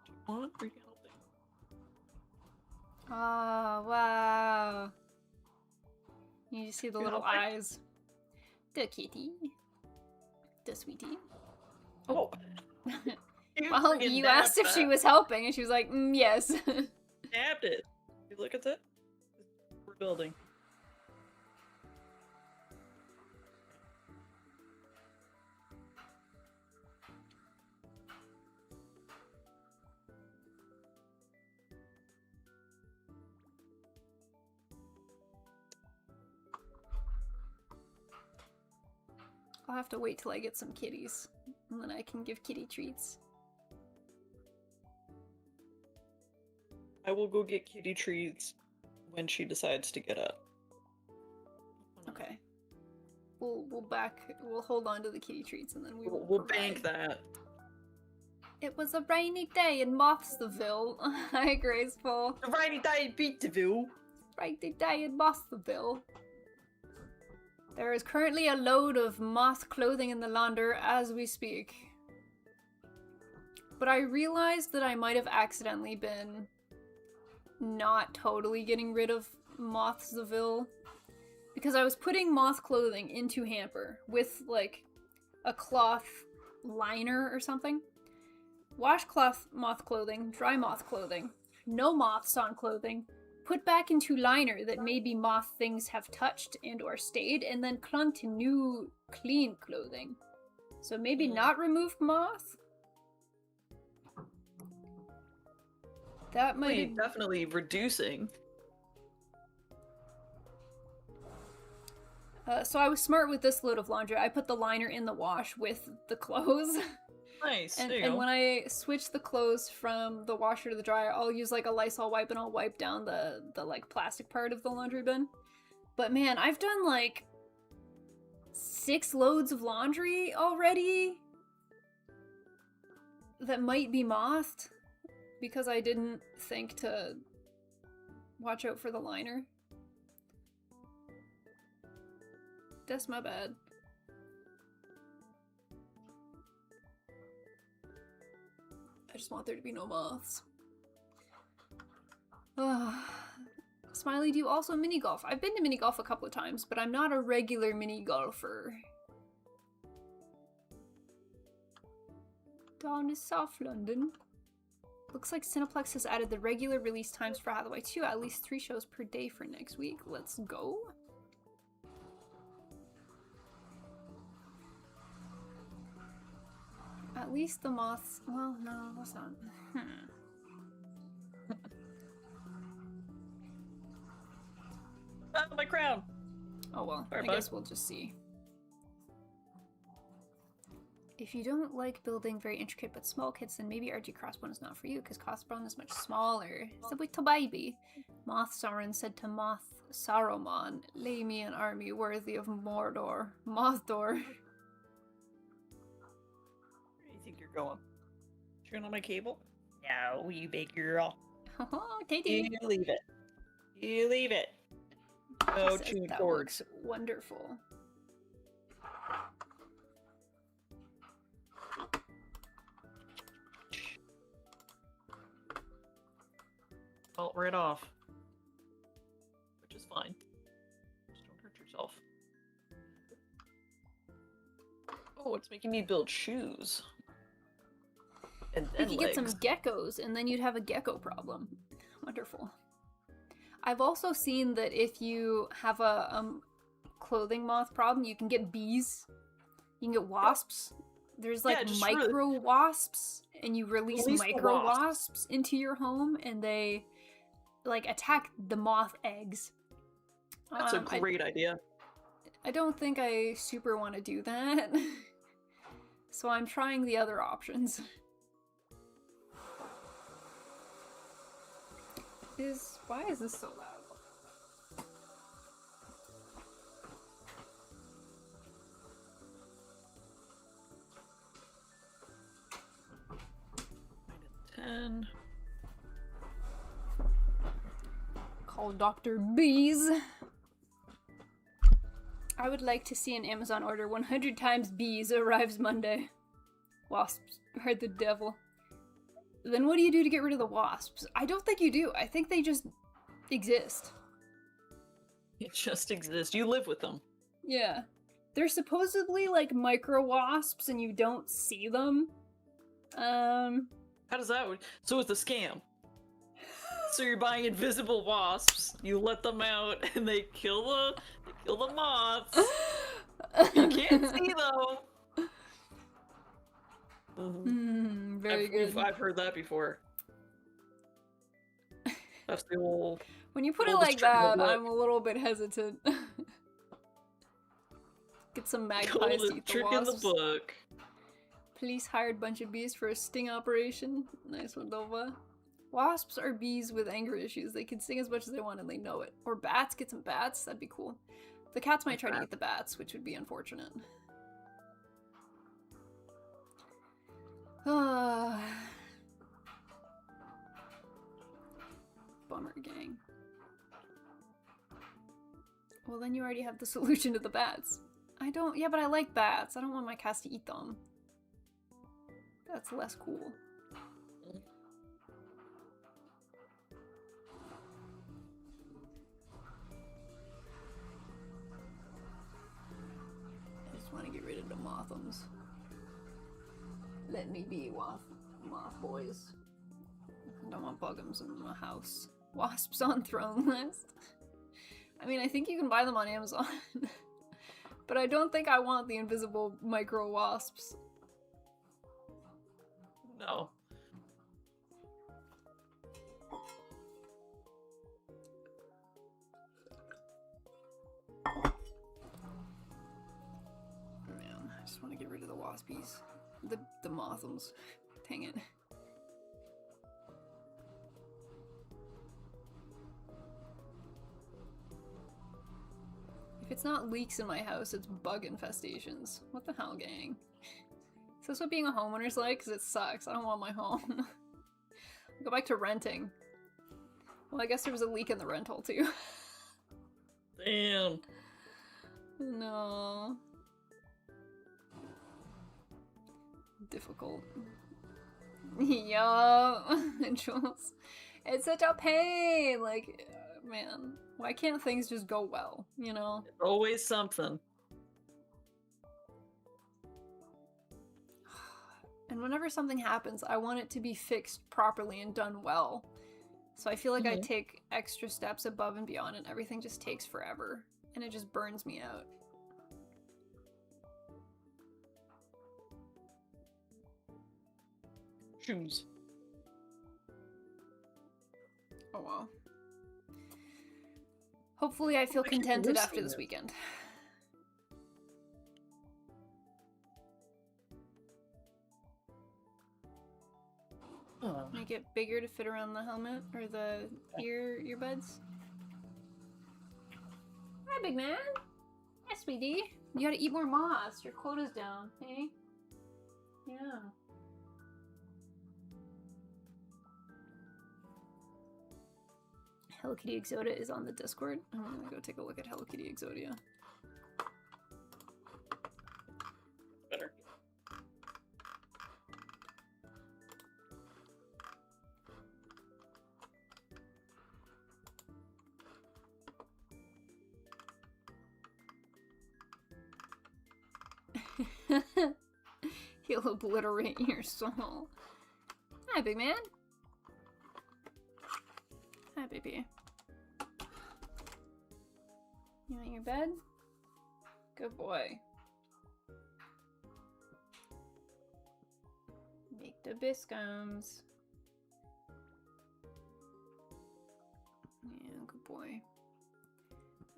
B: Do you want? Or are you gonna help me?
A: Oh, wow. You just see the
B: You
A: little
B: help me?
A: eyes. The kitty. The sweetie.
B: Oh.
A: Well,
B: friggin'
A: you
B: nabbed
A: asked if she
B: that.
A: was helping, and she was like, yes.
B: Nabbed it. You look at that. We're building.
A: I'll have to wait till I get some kitties, and then I can give kitty treats.
B: I will go get kitty treats when she decides to get up.
A: Okay. We'll hold on to the kitty treats, and then
B: we'll bank that.
A: It was a rainy day in Mothsville. Hi, Graceful.
B: A rainy day in Peterville.
A: Rainy day in Mothsville. There is currently a load of moth clothing in the launder as we speak. But I realized that I might have accidentally been not totally getting rid of Mothsville, because I was putting moth clothing into hamper with like a cloth liner or something. Washcloth moth clothing, dry moth clothing, no moths on clothing, put back into liner that maybe moth things have touched and or stayed, and then clung to new clean clothing. So maybe not remove moth? That might
B: be definitely reducing.
A: So I was smart with this load of laundry. I put the liner in the wash with the clothes.
B: Nice.
A: And when I switch the clothes from the washer to the dryer, I'll use like a Lysol wipe and I'll wipe down the like plastic part of the laundry bin. But man, I've done like 6 loads of laundry already that might be mothed because I didn't think to watch out for the liner. That's my bad. I just want there to be no moths. Smiley, do you also mini golf? I've been to mini golf a couple of times, but I'm not a regular mini golfer. Dawn is South London. Looks like Cineplex has added the regular release times for Hathaway 2, at least 3 shows per day for next week. Let's go. At least the moths... Well, no, that's not...
B: Oh, my crown!
A: Oh well,
B: Sorry,
A: I guess we'll just see. If you don't like building very intricate but small kits, then maybe RG Crossbone is not for you, because Crossbone is much smaller. So wait till baby. Moth Sauron said to Moth Saruman, lay me an army worthy of Mordor. Mothdor.
B: Where do you think you're going? Turn on my cable? No, you big girl.
A: Katie.
B: You leave it. You leave it. No tune cords.
A: Wonderful.
B: Felt right off. Which is fine. Just don't hurt yourself. Oh, it's making me build shoes. And then
A: you could get some geckos, and then you'd have a gecko problem. Wonderful. I've also seen that if you have a clothing moth problem, you can get bees. You can get wasps. There's like micro wasps, and you release micro wasps into your home, and they like attack the moth eggs.
B: That's a great idea.
A: I don't think I super want to do that. So I'm trying the other options. Why is this so loud?
B: -10.
A: Call Dr. Bees. I would like to see an Amazon order 100 times bees arrives Monday. Wasps are the devil. Then what do you do to get rid of the wasps? I don't think you do. I think they just exist.
B: It just exists. You live with them.
A: Yeah. They're supposedly like micro wasps and you don't see them.
B: How does that work? So it's a scam. So you're buying invisible wasps, you let them out, and they kill the moths. You can't see them.
A: Very good.
B: I've heard that before. That's the old.
A: When you put it like that, I'm a little bit hesitant. Get some magpies to
B: Golden
A: eat the
B: trick in the
A: wasps.
B: book.
A: Police hired bunch of bees for a sting operation. Nice one, Dova. Wasps are bees with anger issues. They can sting as much as they want and they know it. Or bats. Get some bats. That'd be cool. The cats might try to eat the bats, which would be unfortunate. Bummer, gang. Well, then you already have the solution to the bats. I don't- yeah, but I like bats. I don't want my cats to eat them. That's less cool. I just want to get rid of the mothums. Let me be moth boys. I don't want bugums in my house. Wasps on throne list. I mean, I think you can buy them on Amazon. But I don't think I want the invisible micro wasps.
B: No.
A: Man, I just want to get rid of the waspies. The mothums. Dang it. If it's not leaks in my house, it's bug infestations. What the hell, gang? Is this what being a homeowner's like? Because it sucks. I don't want my home. Go back to renting. Well, I guess there was a leak in the rental, too.
B: Damn.
A: No. Difficult. Yup. Jules. It's such a pain! Like, man. Why can't things just go well, you know?
B: It's always something.
A: And whenever something happens, I want it to be fixed properly and done well. So I feel like I take extra steps above and beyond and everything just takes forever. And it just burns me out.
B: Shoes.
A: Oh well. Hopefully I feel contented after this weekend. Make it bigger to fit around the helmet or the earbuds. Hi, big man. Hi, sweetie. You gotta eat more moss. Your quota's down, hey? Yeah. Hello Kitty Exodia is on the Discord. I'm gonna go take a look at Hello Kitty Exodia.
B: Better.
A: He'll obliterate your soul. Hi, big man. Hi, baby. You want your bed? Good boy. Make the biscoms. Yeah, good boy.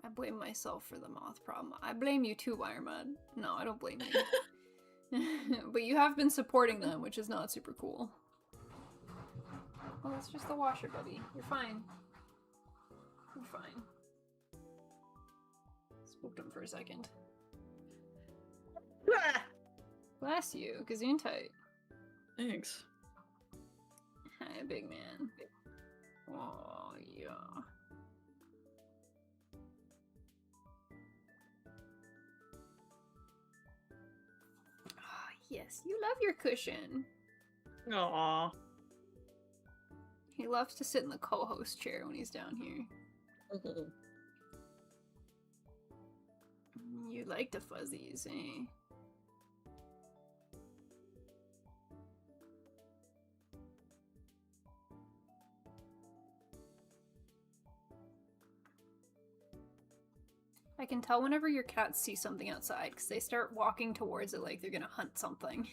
A: I blame myself for the moth problem. I blame you too, Wireman. No, I don't blame you. But you have been supporting them, which is not super cool. Well, it's just the washer, buddy. You're fine. You're fine. Spooked him for a second. Bless you, Gesundheit.
B: Thanks.
A: Hi, big man. Oh, yeah. Yes, you love your cushion.
B: Aww.
A: He loves to sit in the co-host chair when he's down here. You like the fuzzies, eh? I can tell whenever your cats see something outside, because they start walking towards it like they're gonna hunt something.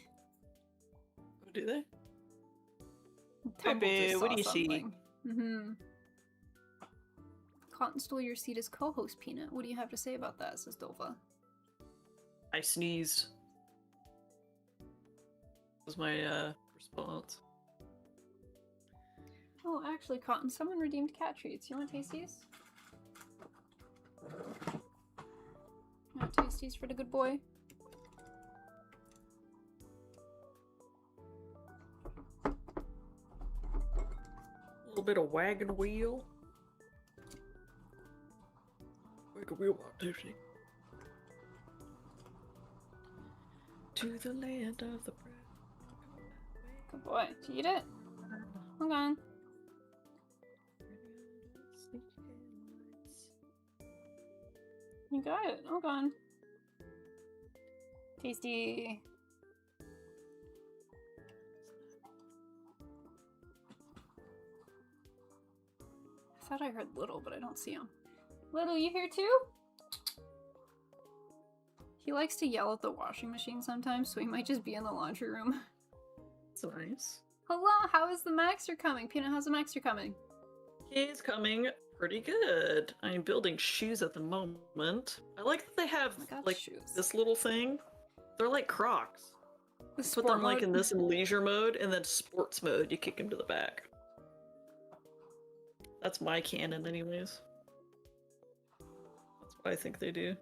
B: Oh, do they?
A: Baby,
B: what do you see?
A: Mm-hmm. Cotton stole your seat as co-host, Peanut. What do you have to say about that, says Dova.
B: I sneezed. Was my response.
A: Oh, actually, Cotton, someone redeemed cat treats. You want to taste these? You want to taste these for the good boy?
B: A little bit of wagon wheel. Wagon wheel activity. To the land of the bread.
A: Good boy. Did you eat it? Hold on. You got it. Hold on. Tasty. I thought I heard Little, but I don't see him. Little, you here too? He likes to yell at the washing machine sometimes, so he might just be in the laundry room.
B: That's nice.
A: Hello, how is the Maxter coming? Peanut, how's the Maxter coming?
B: He's coming pretty good. I'm building shoes at the moment. I like that they have like
A: shoes.
B: this little thing. They're like Crocs. Put them like in this in leisure mode, and then sports mode, you kick him to the back. That's my canon anyways. That's what I think they do.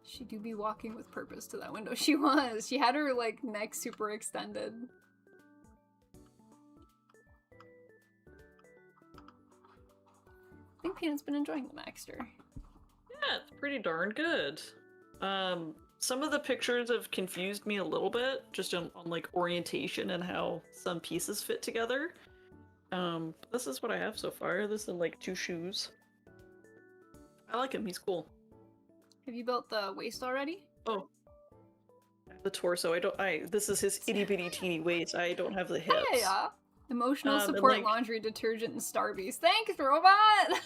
A: She do be walking with purpose to that window. She was. She had her like neck super extended. I think Peanut's been enjoying the Maxter.
B: Yeah, it's pretty darn good. Some of the pictures have confused me a little bit, just on like orientation and how some pieces fit together. This is what I have so far. This is like 2 shoes. I like him, he's cool.
A: Have you built the waist already?
B: Oh. The torso, this is his itty bitty teeny waist, I don't have the hips.
A: Yeah. Emotional support, like, laundry detergent, and Starbies. Thanks, robot!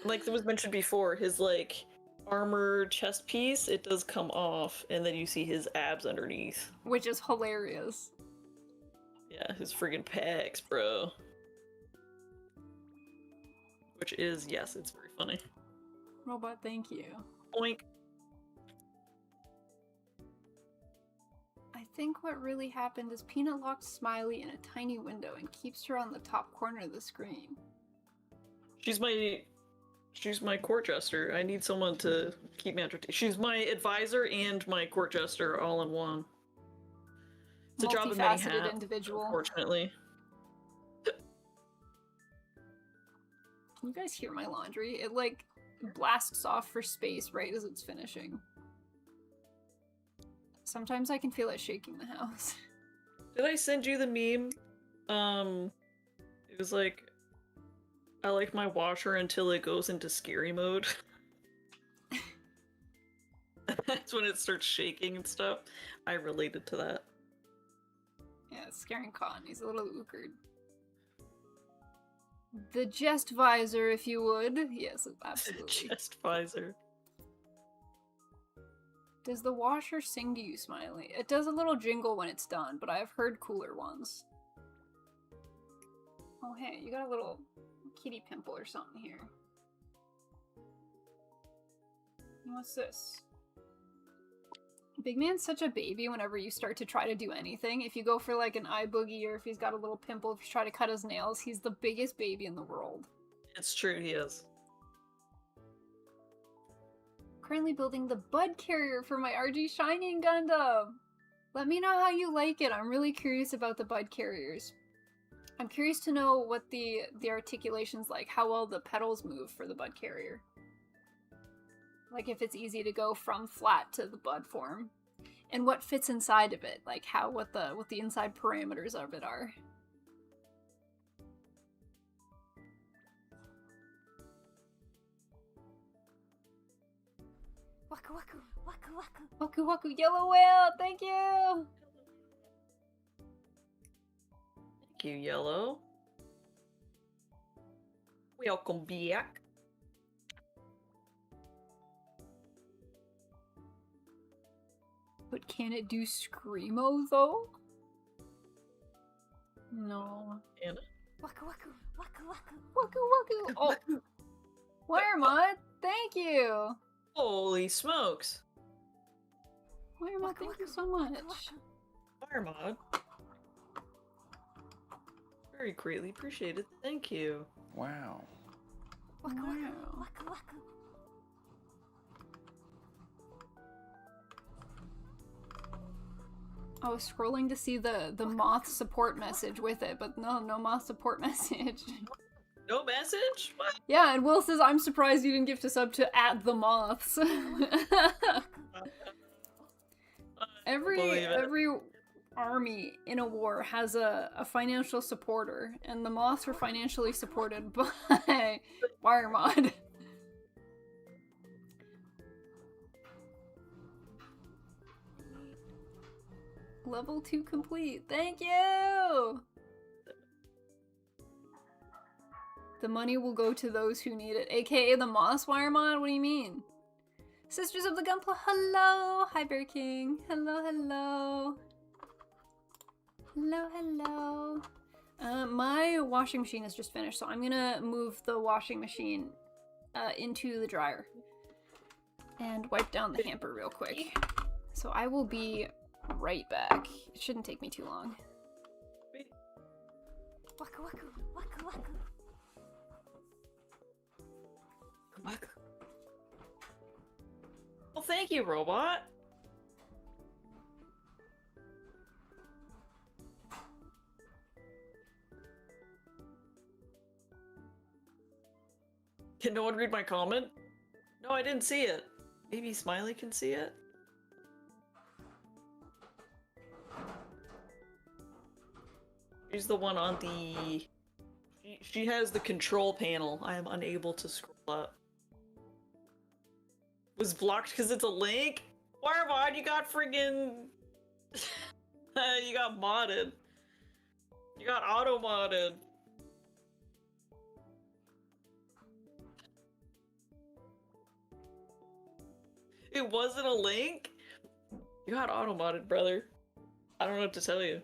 B: Like it was mentioned before, his like armor chest piece, it does come off, and then you see his abs underneath.
A: Which is hilarious.
B: Yeah, his friggin' pecs, bro. Which is, yes, it's very funny.
A: Robot, thank you.
B: Oink.
A: I think what really happened is Peanut locked Smiley in a tiny window and keeps her on the top corner of the screen.
B: She's my court jester. I need someone to keep me entertained. She's my advisor and my court jester all in one. It's a job of many hats,
A: individual.
B: Unfortunately.
A: Can you guys hear my laundry? It like blasts off for space right as it's finishing. Sometimes I can feel it shaking the house.
B: Did I send you the meme? It was like, I like my washer until it goes into scary mode. That's when it starts shaking and stuff. I related to that.
A: Yeah, it's scaring Con. He's a little ookered. The jest visor, if you would. Yes, absolutely.
B: Chest visor.
A: Does the washer sing to you, Smiley? It does a little jingle when it's done, but I've heard cooler ones. Oh hey, you got a little kitty pimple or something here. What's this? Big Man's such a baby whenever you start to try to do anything. If you go for like an eye boogie, or if he's got a little pimple, if you try to cut his nails, he's the biggest baby in the world.
B: It's true, he is.
A: Currently building the bud carrier for my RG Shining Gundam. Let me know how you like it. I'm really curious about the bud carriers. I'm curious to know what the articulation's like, how well the pedals move for the bud carrier. Like if it's easy to go from flat to the bud form. And what fits inside of it, like what the inside parameters of it are. Waku waku, waku waku. Waku waku, yellow whale, thank you!
B: Thank you, Yellow. Welcome back.
A: But can it do Screamo, though? No.
B: Can it?
A: Waku waku, waku waku, waku waku. Oh! Wire mod, thank you!
B: Holy smokes!
A: Wiremod, thank you so much.
B: Firemod. Very greatly appreciated. Thank you.
C: Wow.
A: Wow. I was scrolling to see the moth support message with it, but no moth support message.
B: No message? What?
A: Yeah, and Will says, I'm surprised you didn't gift a sub to @the moths. every army in a war has a financial supporter, and the moths were financially supported by Wiremod. Level 2 complete. Thank you! The money will go to those who need it, aka the Moss Wiremod? What do you mean? Sisters of the Gunpla, hello! Hi, Bear King. Hello, hello. Hello, hello. My washing machine is just finished, so I'm gonna move the washing machine into the dryer and wipe down the hamper real quick. So I will be right back. It shouldn't take me too long.
D: Waka waka waka waka.
B: Well, thank you, robot. Can no one read my comment? No, I didn't see it. Maybe Smiley can see it? She's the one on the... She has the control panel. I am unable to scroll up. Was blocked because it's a link? Wiremod, you got friggin... you got modded. You got auto-modded. It wasn't a link? You got auto-modded, brother. I don't know what to tell you.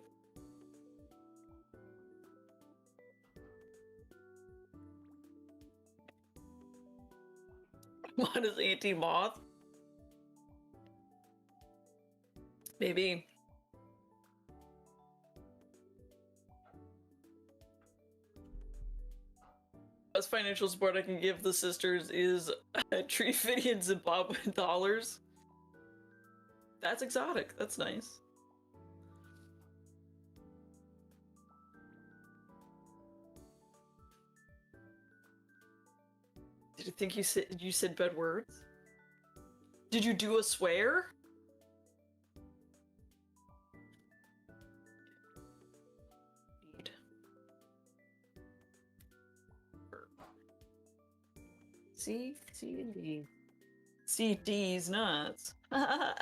B: Mod is anti-moth? Maybe. Best financial support I can give the sisters is a tree fitty in Zimbabwean dollars. That's exotic. That's nice. Did you think you said bad words? Did you do a swear? Indeed. C and D. C, D's nuts. I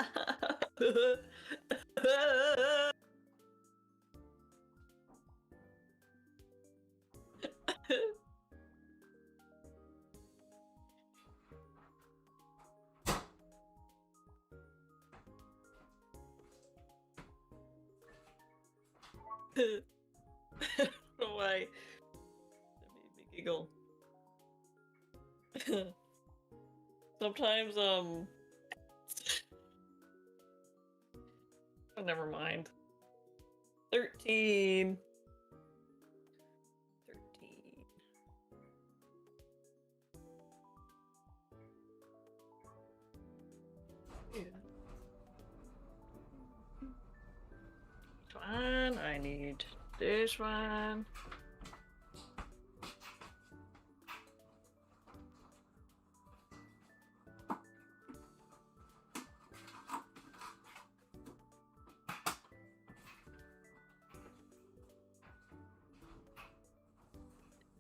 B: don't know why. That made me giggle. Sometimes, oh, never mind. 13. 13. Yeah. One, I need this one.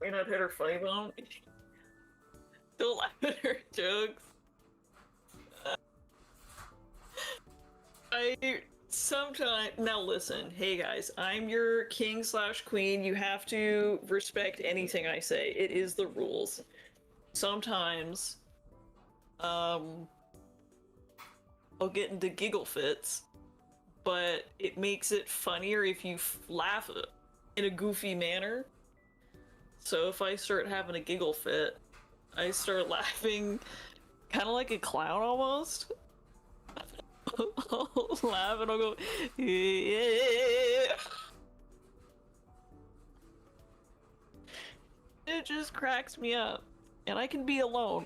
B: May not hit her funny bone. Don't laugh at her jokes. Sometimes, now listen, hey guys, I'm your king / queen. You have to respect anything I say. It is the rules. Sometimes, I'll get into giggle fits, but it makes it funnier if you laugh in a goofy manner. So if I start having a giggle fit, I start laughing kind of like a clown almost. I'll laugh and I'll go, yeah. It just cracks me up. And I can be alone.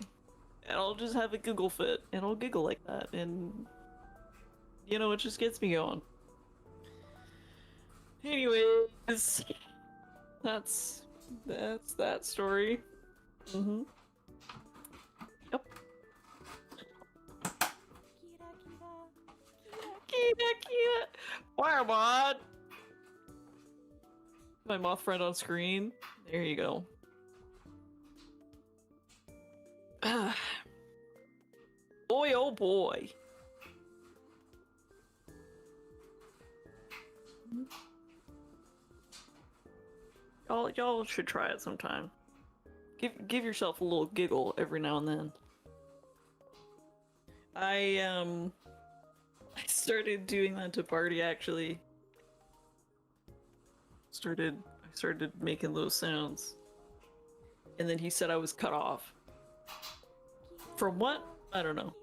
B: And I'll just have a giggle fit. And I'll giggle like that. And, you know, it just gets me going. Anyways, that's that story. Mm-hmm. Yep. Kira. Where, mod? My moth friend on screen. There you go. Boy, oh boy. Y'all should try it sometime. Give yourself a little giggle every now and then. I started doing that to Barty actually. I started making those sounds. And then he said I was cut off. From what? I don't know.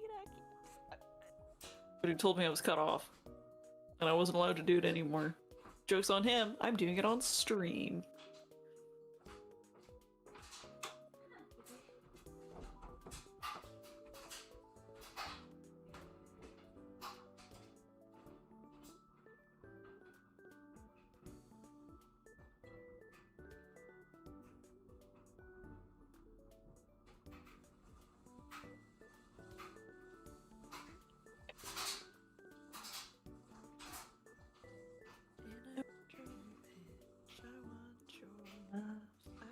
B: But he told me I was cut off. And I wasn't allowed to do it anymore. Joke's on him, I'm doing it on stream.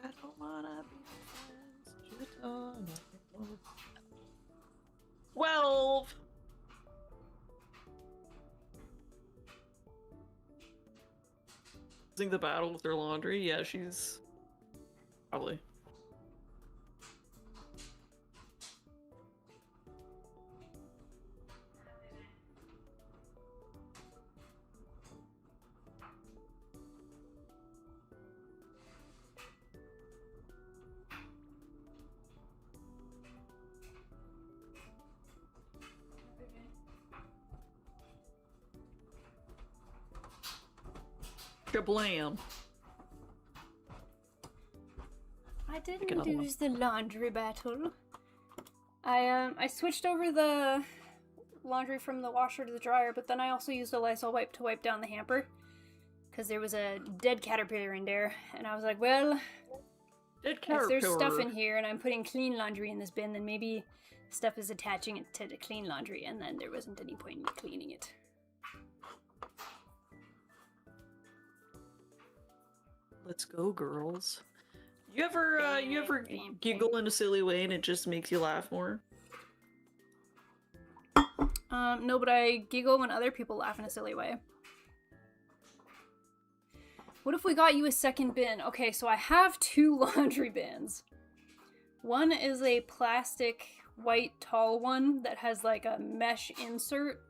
B: I don't wanna be friends. Just on 12. Losing the battle with her laundry? Yeah, she's probably. Kablam.
A: I didn't lose the laundry battle. I switched over the laundry from the washer to the dryer, but then I also used a Lysol wipe to wipe down the hamper. Because there was a dead caterpillar in there, and I was like, well, if there's stuff in here and I'm putting clean laundry in this bin, then maybe stuff is attaching it to the clean laundry, and then there wasn't any point in me cleaning it.
B: Let's go, girls. You ever giggle in a silly way and it just makes you laugh more?
A: No, but I giggle when other people laugh in a silly way. What if we got you a second bin? Okay, so I have 2 laundry bins. One is a plastic white tall one that has like a mesh insert.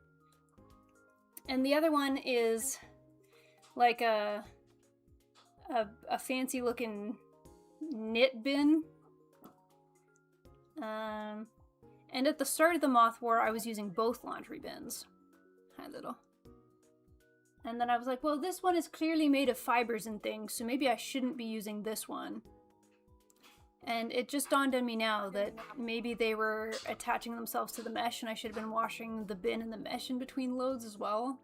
A: And the other one is like a fancy looking knit bin. And at the start of the Moth War, I was using both laundry bins. Hi, little. And then I was like, well, this one is clearly made of fibers and things, so maybe I shouldn't be using this one. And it just dawned on me now that maybe they were attaching themselves to the mesh and I should have been washing the bin and the mesh in between loads as well.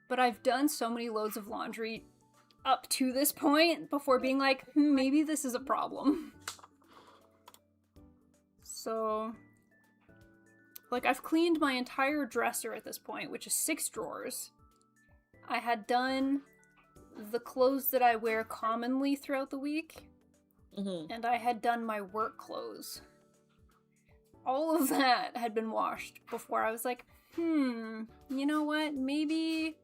A: But I've done so many loads of laundry up to this point before being like, maybe this is a problem. So, like, I've cleaned my entire dresser at this point, which is 6 drawers. I had done the clothes that I wear commonly throughout the week, and I had done my work clothes. All of that had been washed before I was like, you know what, maybe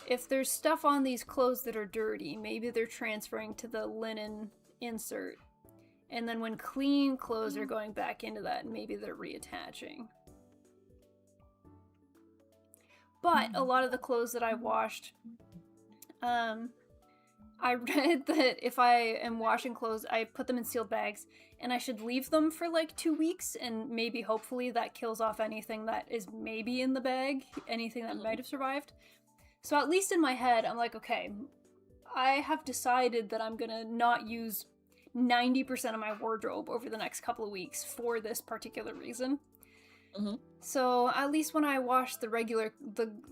A: if there's stuff on these clothes that are dirty, maybe they're transferring to the linen insert. And then when clean clothes are going back into that, maybe they're reattaching. But a lot of the clothes that I washed, I read that if I am washing clothes, I put them in sealed bags, and I should leave them for like 2 weeks, and maybe hopefully that kills off anything that is maybe in the bag, anything that might have survived. So at least in my head, I'm like, okay, I have decided that I'm gonna not use 90% of my wardrobe over the next couple of weeks for this particular reason. So at least when I wash the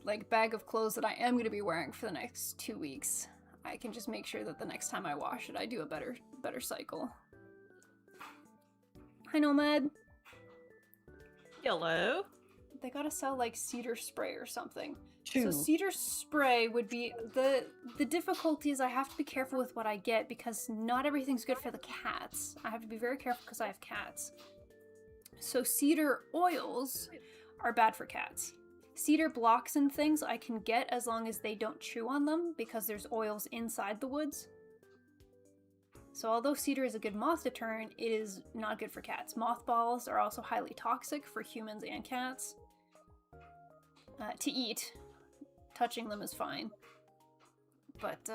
A: like bag of clothes that I am going to be wearing for the next 2 weeks, I can just make sure that the next time I wash it, I do a better cycle. Hi, Nomad.
B: Hello.
A: They gotta sell like cedar spray or something.
B: True.
A: So cedar spray would be the difficulty is I have to be careful with what I get because not everything's good for the cats. I have to be very careful because I have cats. So cedar oils are bad for cats. Cedar blocks and things I can get as long as they don't chew on them because there's oils inside the woods. So although cedar is a good moth deterrent, it is not good for cats. Mothballs are also highly toxic for humans and cats. To eat, touching them is fine. But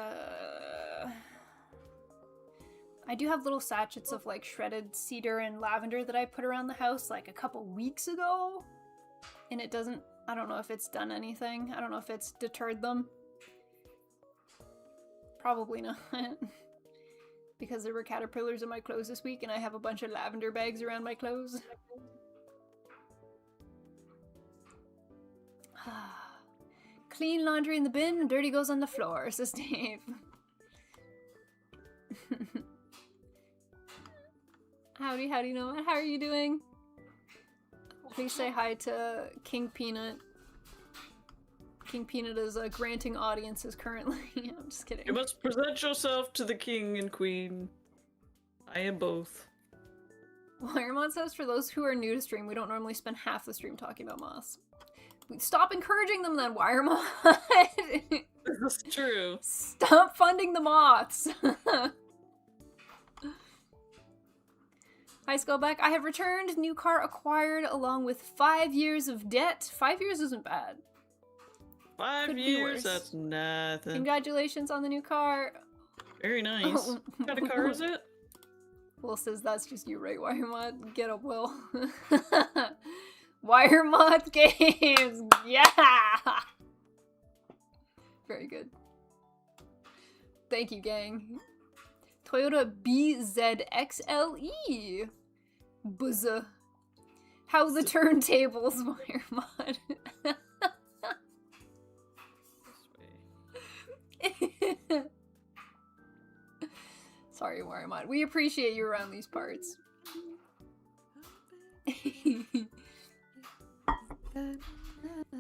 A: I do have little sachets of like shredded cedar and lavender that I put around the house like a couple weeks ago. And it doesn't, I don't know if it's done anything. I don't know if it's deterred them. Probably not. Because there were caterpillars in my clothes this week and I have a bunch of lavender bags around my clothes. Clean laundry in the bin and dirty goes on the floor, says Dave. Howdy, Nomad. How are you doing? Please say hi to King Peanut. King Peanut is granting audiences currently. I'm just kidding.
B: You must present yourself to the king and queen. I am both.
A: Wiremont says, for those who are new to stream, we don't normally spend half the stream talking about moths. Stop encouraging them then, Wiremont!
B: That's true.
A: Stop funding the moths! Hi, Skullback. I have returned. New car acquired along with 5 years of debt. 5 years isn't bad.
B: 5 years? That's nothing.
A: Congratulations on the new car.
B: Very nice. What kind of car is it?
A: Will says that's just you, right, Wiremont? Get up, Will. Wiremont Games! Yeah! Very good. Thank you, gang. Toyota BZXLE. Buzza. How the turntables, Wiremont. Sorry, Wiremont. We appreciate you around these parts.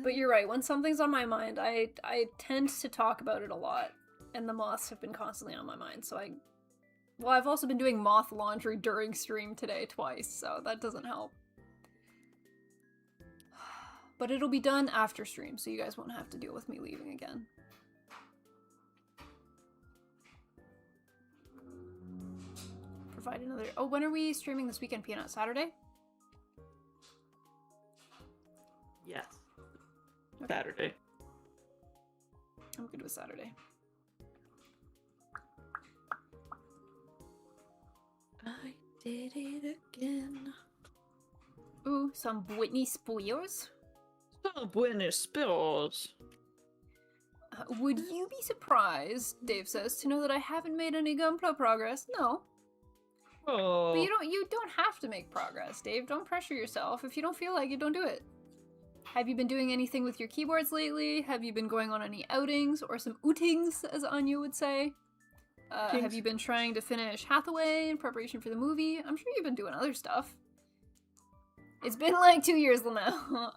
A: But you're right, when something's on my mind, I tend to talk about it a lot. And the moths have been constantly on my mind, so well, I've also been doing moth laundry during stream today twice, so that doesn't help. But it'll be done after stream, so you guys won't have to deal with me leaving again. Provide another... Oh, when are we streaming this weekend, Peanut? Saturday?
B: Yes.
A: Okay.
B: Saturday.
A: I'm good with Saturday.
B: I did it again.
A: Ooh, some Whitney Spears?
B: Some Buenos Spills.
A: Would you be surprised, Dave says, to know that I haven't made any Gunpla progress? No.
B: Oh.
A: But you don't have to make progress, Dave. Don't pressure yourself. If you don't feel like it, don't do it. Have you been doing anything with your keyboards lately? Have you been going on any outings or some outings, as Anya would say? Have you been trying to finish Hathaway in preparation for the movie? I'm sure you've been doing other stuff. It's been like 2 years now.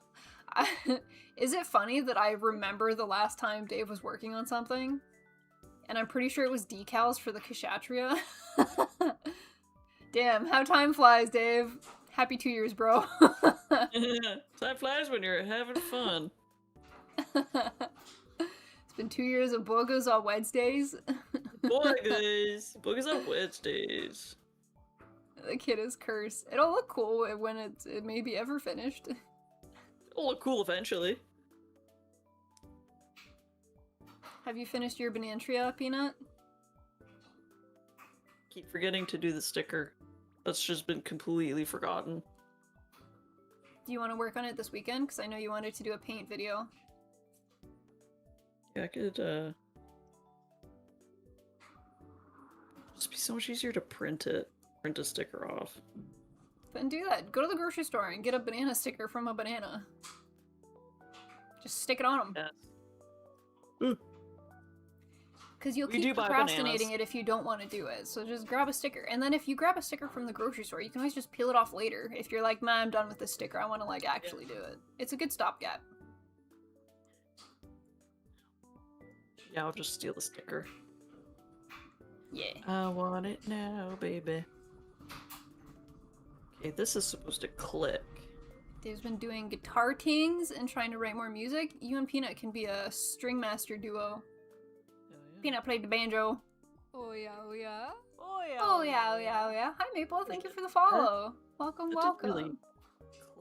A: Is it funny that I remember the last time Dave was working on something? And I'm pretty sure it was decals for the Kshatriya. Damn, how time flies, Dave. Happy 2 years, bro.
B: Time flies when you're having fun.
A: It's been 2 years of bogas on Wednesdays.
B: Bogas on Wednesdays.
A: The kid is cursed. It'll look cool when it may be ever finished.
B: It'll look cool eventually.
A: Have you finished your Banantria, Peanut?
B: Keep forgetting to do the sticker. That's just been completely forgotten.
A: Do you want to work on it this weekend? Because I know you wanted to do a paint video.
B: Yeah, I could, just be so much easier to print it. Print a sticker off.
A: Then do that. Go to the grocery store and get a banana sticker from a banana. Just stick it on them.
B: Yes.
A: Because you'll
B: We do
A: keep
B: buy
A: procrastinating
B: bananas.
A: it if you don't want to do it. So just grab a sticker. And then if you grab a sticker from the grocery store, you can always just peel it off later. If you're like, man, I'm done with this sticker. I want to, like, actually do it. It's a good stopgap.
B: Yeah, I'll just steal the sticker.
A: Yeah.
B: I want it now, baby. Okay, this is supposed to click.
A: Dave's been doing guitar tings and trying to write more music. You and Peanut can be a string master duo. Peanut played the banjo.
D: Oh yeah, oh yeah. Oh yeah.
A: Oh yeah, oh yeah, oh yeah. Hi Maple, thank you for the follow. Welcome,
B: It
A: welcome.
B: didn't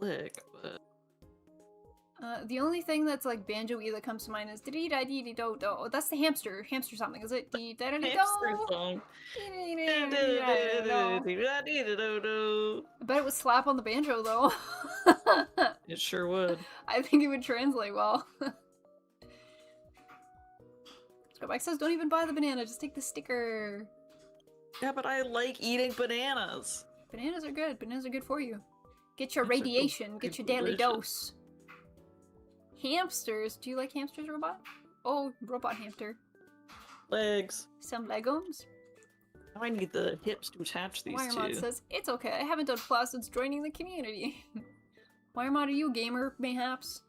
B: really click, but
A: The only thing that's like banjo-y that comes to mind is dee da dee dee do do. Oh, that's the hamster. Hamster something, is it? Dee da dee
B: hamster
A: do.
B: song.
A: I bet it would slap on the banjo though.
B: It sure would.
A: I think it would translate well. Mike says, don't even buy the banana, just take the sticker.
B: Yeah, but I like eating bananas.
A: Bananas are good. Bananas are good for you. Get your
B: Bananas are
A: radiation. Get your daily
B: delicious.
A: dose. Hamsters. Do you like hamsters, Robot? Oh, Robot hamster.
B: Legs.
A: Some legumes.
B: Now I need the hips to attach these
A: Wiremod
B: two.
A: says, it's okay. I haven't done Plas since joining the community. Wiremod, are you a gamer, mayhaps?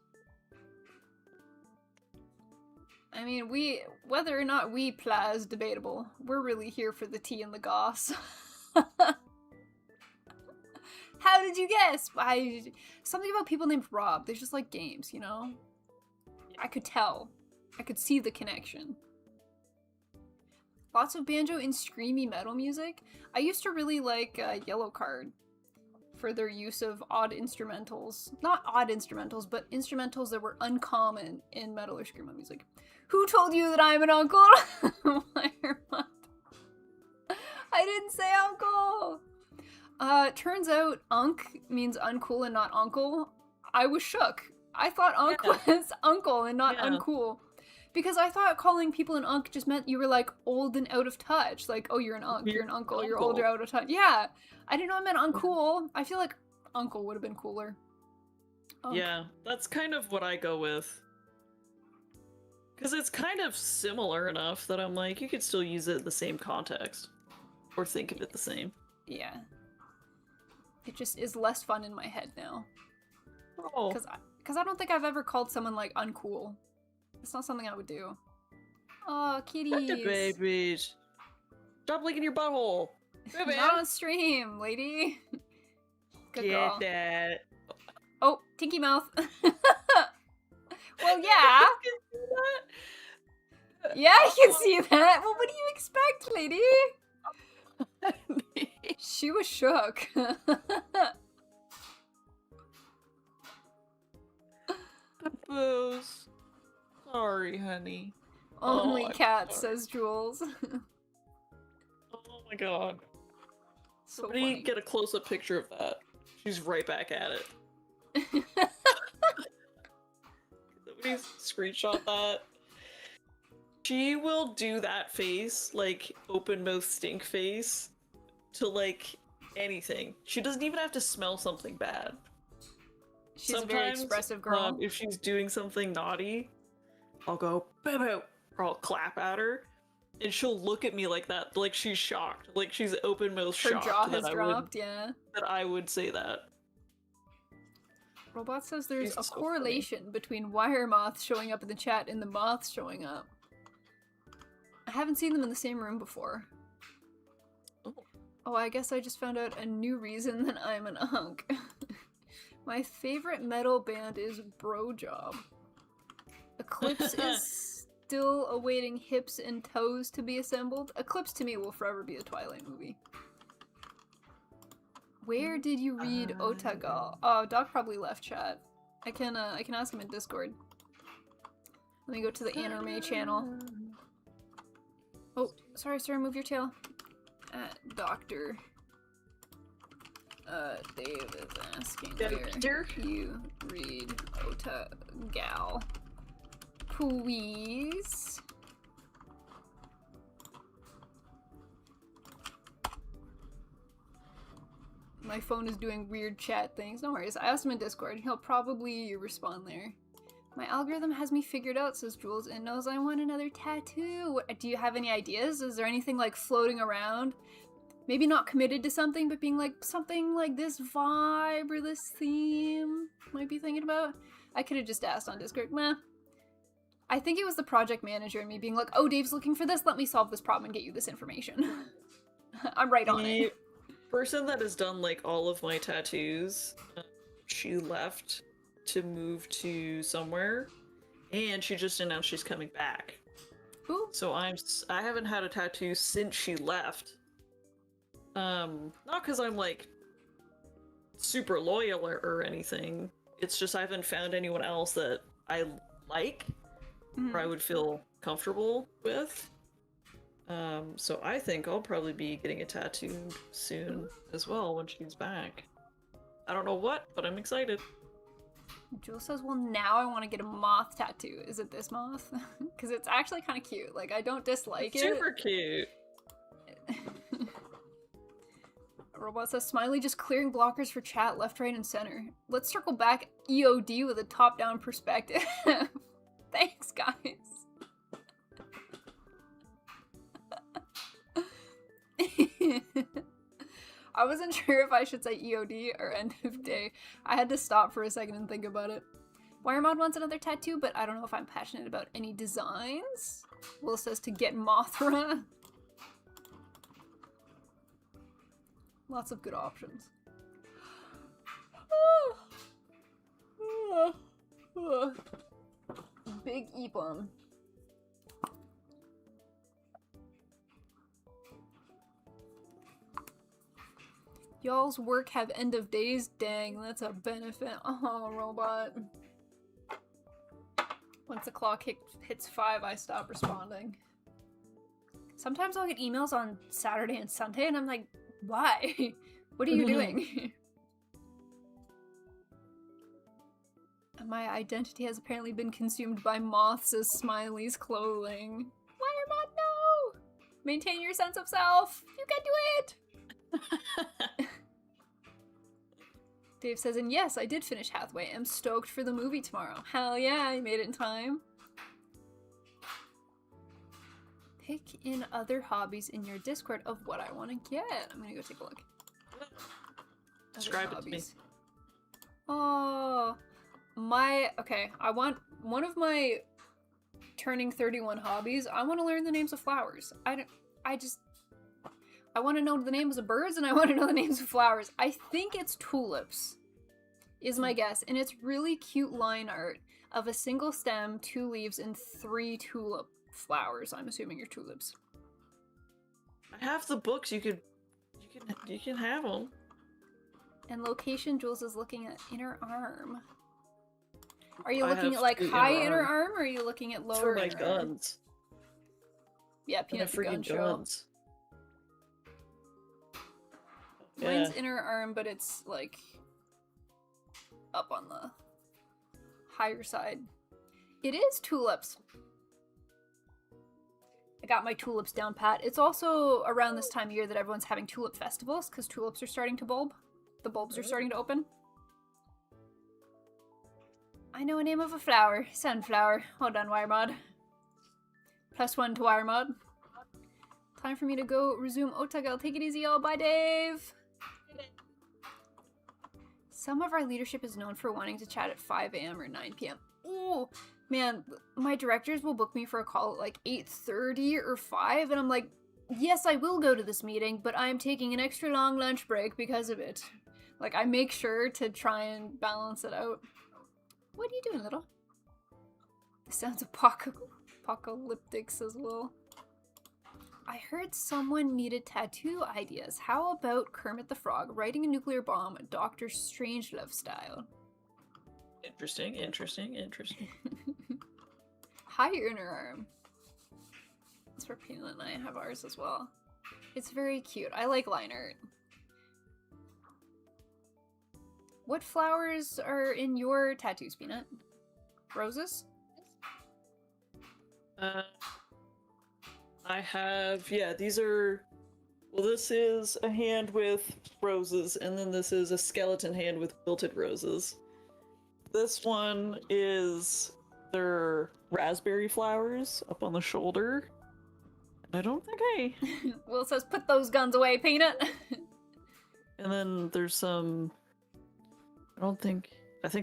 A: I mean, whether or not we Pla is debatable. We're really here for the tea and the goss. How did you guess? Something about people named Rob. They just like games, you know? I could tell. I could see the connection. Lots of banjo and screamy metal music. I used to really like Yellow Card for their use of odd instrumentals. Not odd instrumentals, but instrumentals that were uncommon in metal or screamo music. Who told you that I'm an uncle? I didn't say uncle! Turns out unk means uncool and not uncle. I was shook. I thought unk was uncle and not uncool. Because I thought calling people an unk just meant you were like old and out of touch. Like, oh, you're an unk, you're an uncle, you're old or out of touch. Yeah. I didn't know it meant uncool. I feel like uncle would have been cooler. Unk.
B: Yeah, that's kind of what I go with. Because it's kind of similar enough that I'm like, you could still use it in the same context. Or think of it the same.
A: Yeah. It just is less fun in my head now.
B: Oh.
A: Because I don't think I've ever called someone, like, uncool. It's not something I would do. Oh, kitties.
B: Babies. Stop licking your butthole.
A: Not on stream, lady. Good girl.
B: That.
A: Oh, Tinky Mouth. Well, yeah. Yeah, I can see that. Well, what do you expect, lady? She was shook.
B: Booze. Sorry, honey.
A: Only
B: I'm
A: cat,
B: sorry.
A: says Jules.
B: Oh my god.
A: So
B: Somebody
A: funny.
B: get a close-up picture of that. She's right back at it. Somebody screenshot that. She will do that face, like, open mouth stink face, to, like, anything. She doesn't even have to smell something bad.
A: She's a very expressive girl.
B: If she's doing something naughty, I'll go, bow, bow, or I'll clap at her, and she'll look at me like that, like she's shocked. Like she's open mouth
A: Her
B: shocked
A: jaw
B: that
A: has
B: I
A: dropped,
B: would,
A: yeah.
B: that I would say that.
A: Robot says there's
B: She's
A: a
B: so
A: correlation between wire moths showing up in the chat and the moths showing up. I haven't seen them in the same room before. Oh, I guess I just found out a new reason that I'm an unk. My favorite metal band is Bro Job. Eclipse is still awaiting hips and toes to be assembled. Eclipse to me will forever be a Twilight movie. Where did you read Otagal? Oh, Doc probably left chat. I can ask him in Discord. Let me go to the anime channel. Oh, sorry, sir, move your tail. Doctor. Dave is asking
B: Yeah,
A: where
B: Peter?
A: you read Ota Gal. Please. My phone is doing weird chat things. No worries. I asked him in Discord. He'll probably respond there. My algorithm has me figured out, says Jules, and knows I want another tattoo. Do you have any ideas? Is there anything like floating around? Maybe not committed to something, but being like something like this vibe or this theme might be thinking about. I could have just asked on Discord. Meh. I think it was the project manager and me being like, oh, Dave's looking for this. Let me solve this problem and get you this information. I'm right on it.
B: Person that has done like all of my tattoos, she left to move to somewhere, and she just announced she's coming back.
A: Ooh.
B: So I haven't had a tattoo since she left. Not because I'm like super loyal or anything. It's just I haven't found anyone else that I like or I would feel comfortable with. So I think I'll probably be getting a tattoo soon as well when she's back. I don't know what, but I'm excited.
A: Jules says, well, now I want to get a moth tattoo. Is it this moth? Because it's actually kind of cute. Like, I don't dislike it.
B: Super cute.
A: Robot says, Smiley just clearing blockers for chat left, right, and center. Let's circle back EOD with a top-down perspective. Thanks, guys. I wasn't sure if I should say EOD or end of day. I had to stop for a second and think about it. Wiremod wants another tattoo, but I don't know if I'm passionate about any designs. Will says to get Mothra. Lots of good options. Big E-bomb. Y'all's work have end of days? Dang, that's a benefit. Oh, robot. Once the clock hits 5, I stop responding. Sometimes I'll get emails on Saturday and Sunday, and I'm like, why? What are you doing? My identity has apparently been consumed by moths as Smiley's clothing. Wiremod, no! Maintain your sense of self! You can do it! Dave says, and yes, I did finish Hathaway. I'm stoked for the movie tomorrow. Hell yeah, I made it in time. Pick in other hobbies in your Discord of what I want to get. I'm gonna go take a look.
B: Describe it to me.
A: Oh, okay, I want one of my turning 31 hobbies. I want to learn the names of flowers. I want to know the names of birds and I want to know the names of flowers. I think it's tulips, is my guess. And it's really cute line art of a single stem, 2 leaves, and 3 tulip flowers. I'm assuming you're tulips.
B: I have the books. You can have them.
A: And location, Jules is looking at inner arm. Are you looking at like
B: the
A: high inner arm or are you looking at lower
B: for my
A: inner arm?
B: guns.
A: Yeah, Peanut's the gun show.
B: Guns.
A: Mine's inner arm, but it's like up on the higher side. It is tulips. I got my tulips down pat. It's also around this time of year that everyone's having tulip festivals because tulips are starting to bulb. The bulbs are starting to open. I know a name of a flower. Sunflower. Hold on, Wiremod. +1 to Wiremod. Time for me to go resume Otagal. Take it easy, y'all. Bye, Dave. Some of our leadership is known for wanting to chat at 5 a.m. or 9 p.m. Ooh, man, my directors will book me for a call at like 8:30 or 5, and I'm like, yes, I will go to this meeting, but I'm taking an extra long lunch break because of it. Like, I make sure to try and balance it out. What are you doing, little? This sounds apocalyptic as well. I heard someone needed tattoo ideas. How about Kermit the Frog writing a nuclear bomb, Dr. Strangelove style?
B: Interesting.
A: Higher inner arm. That's where Peanut and I have ours as well. It's very cute. I like line art. What flowers are in your tattoos, Peanut? Roses?
B: I have, yeah, these are, well, this is a hand with roses, and then this is a skeleton hand with wilted roses. This one is their raspberry flowers up on the shoulder. And I don't think
A: Will says, put those guns away, Peanut!
B: And then there's some, I think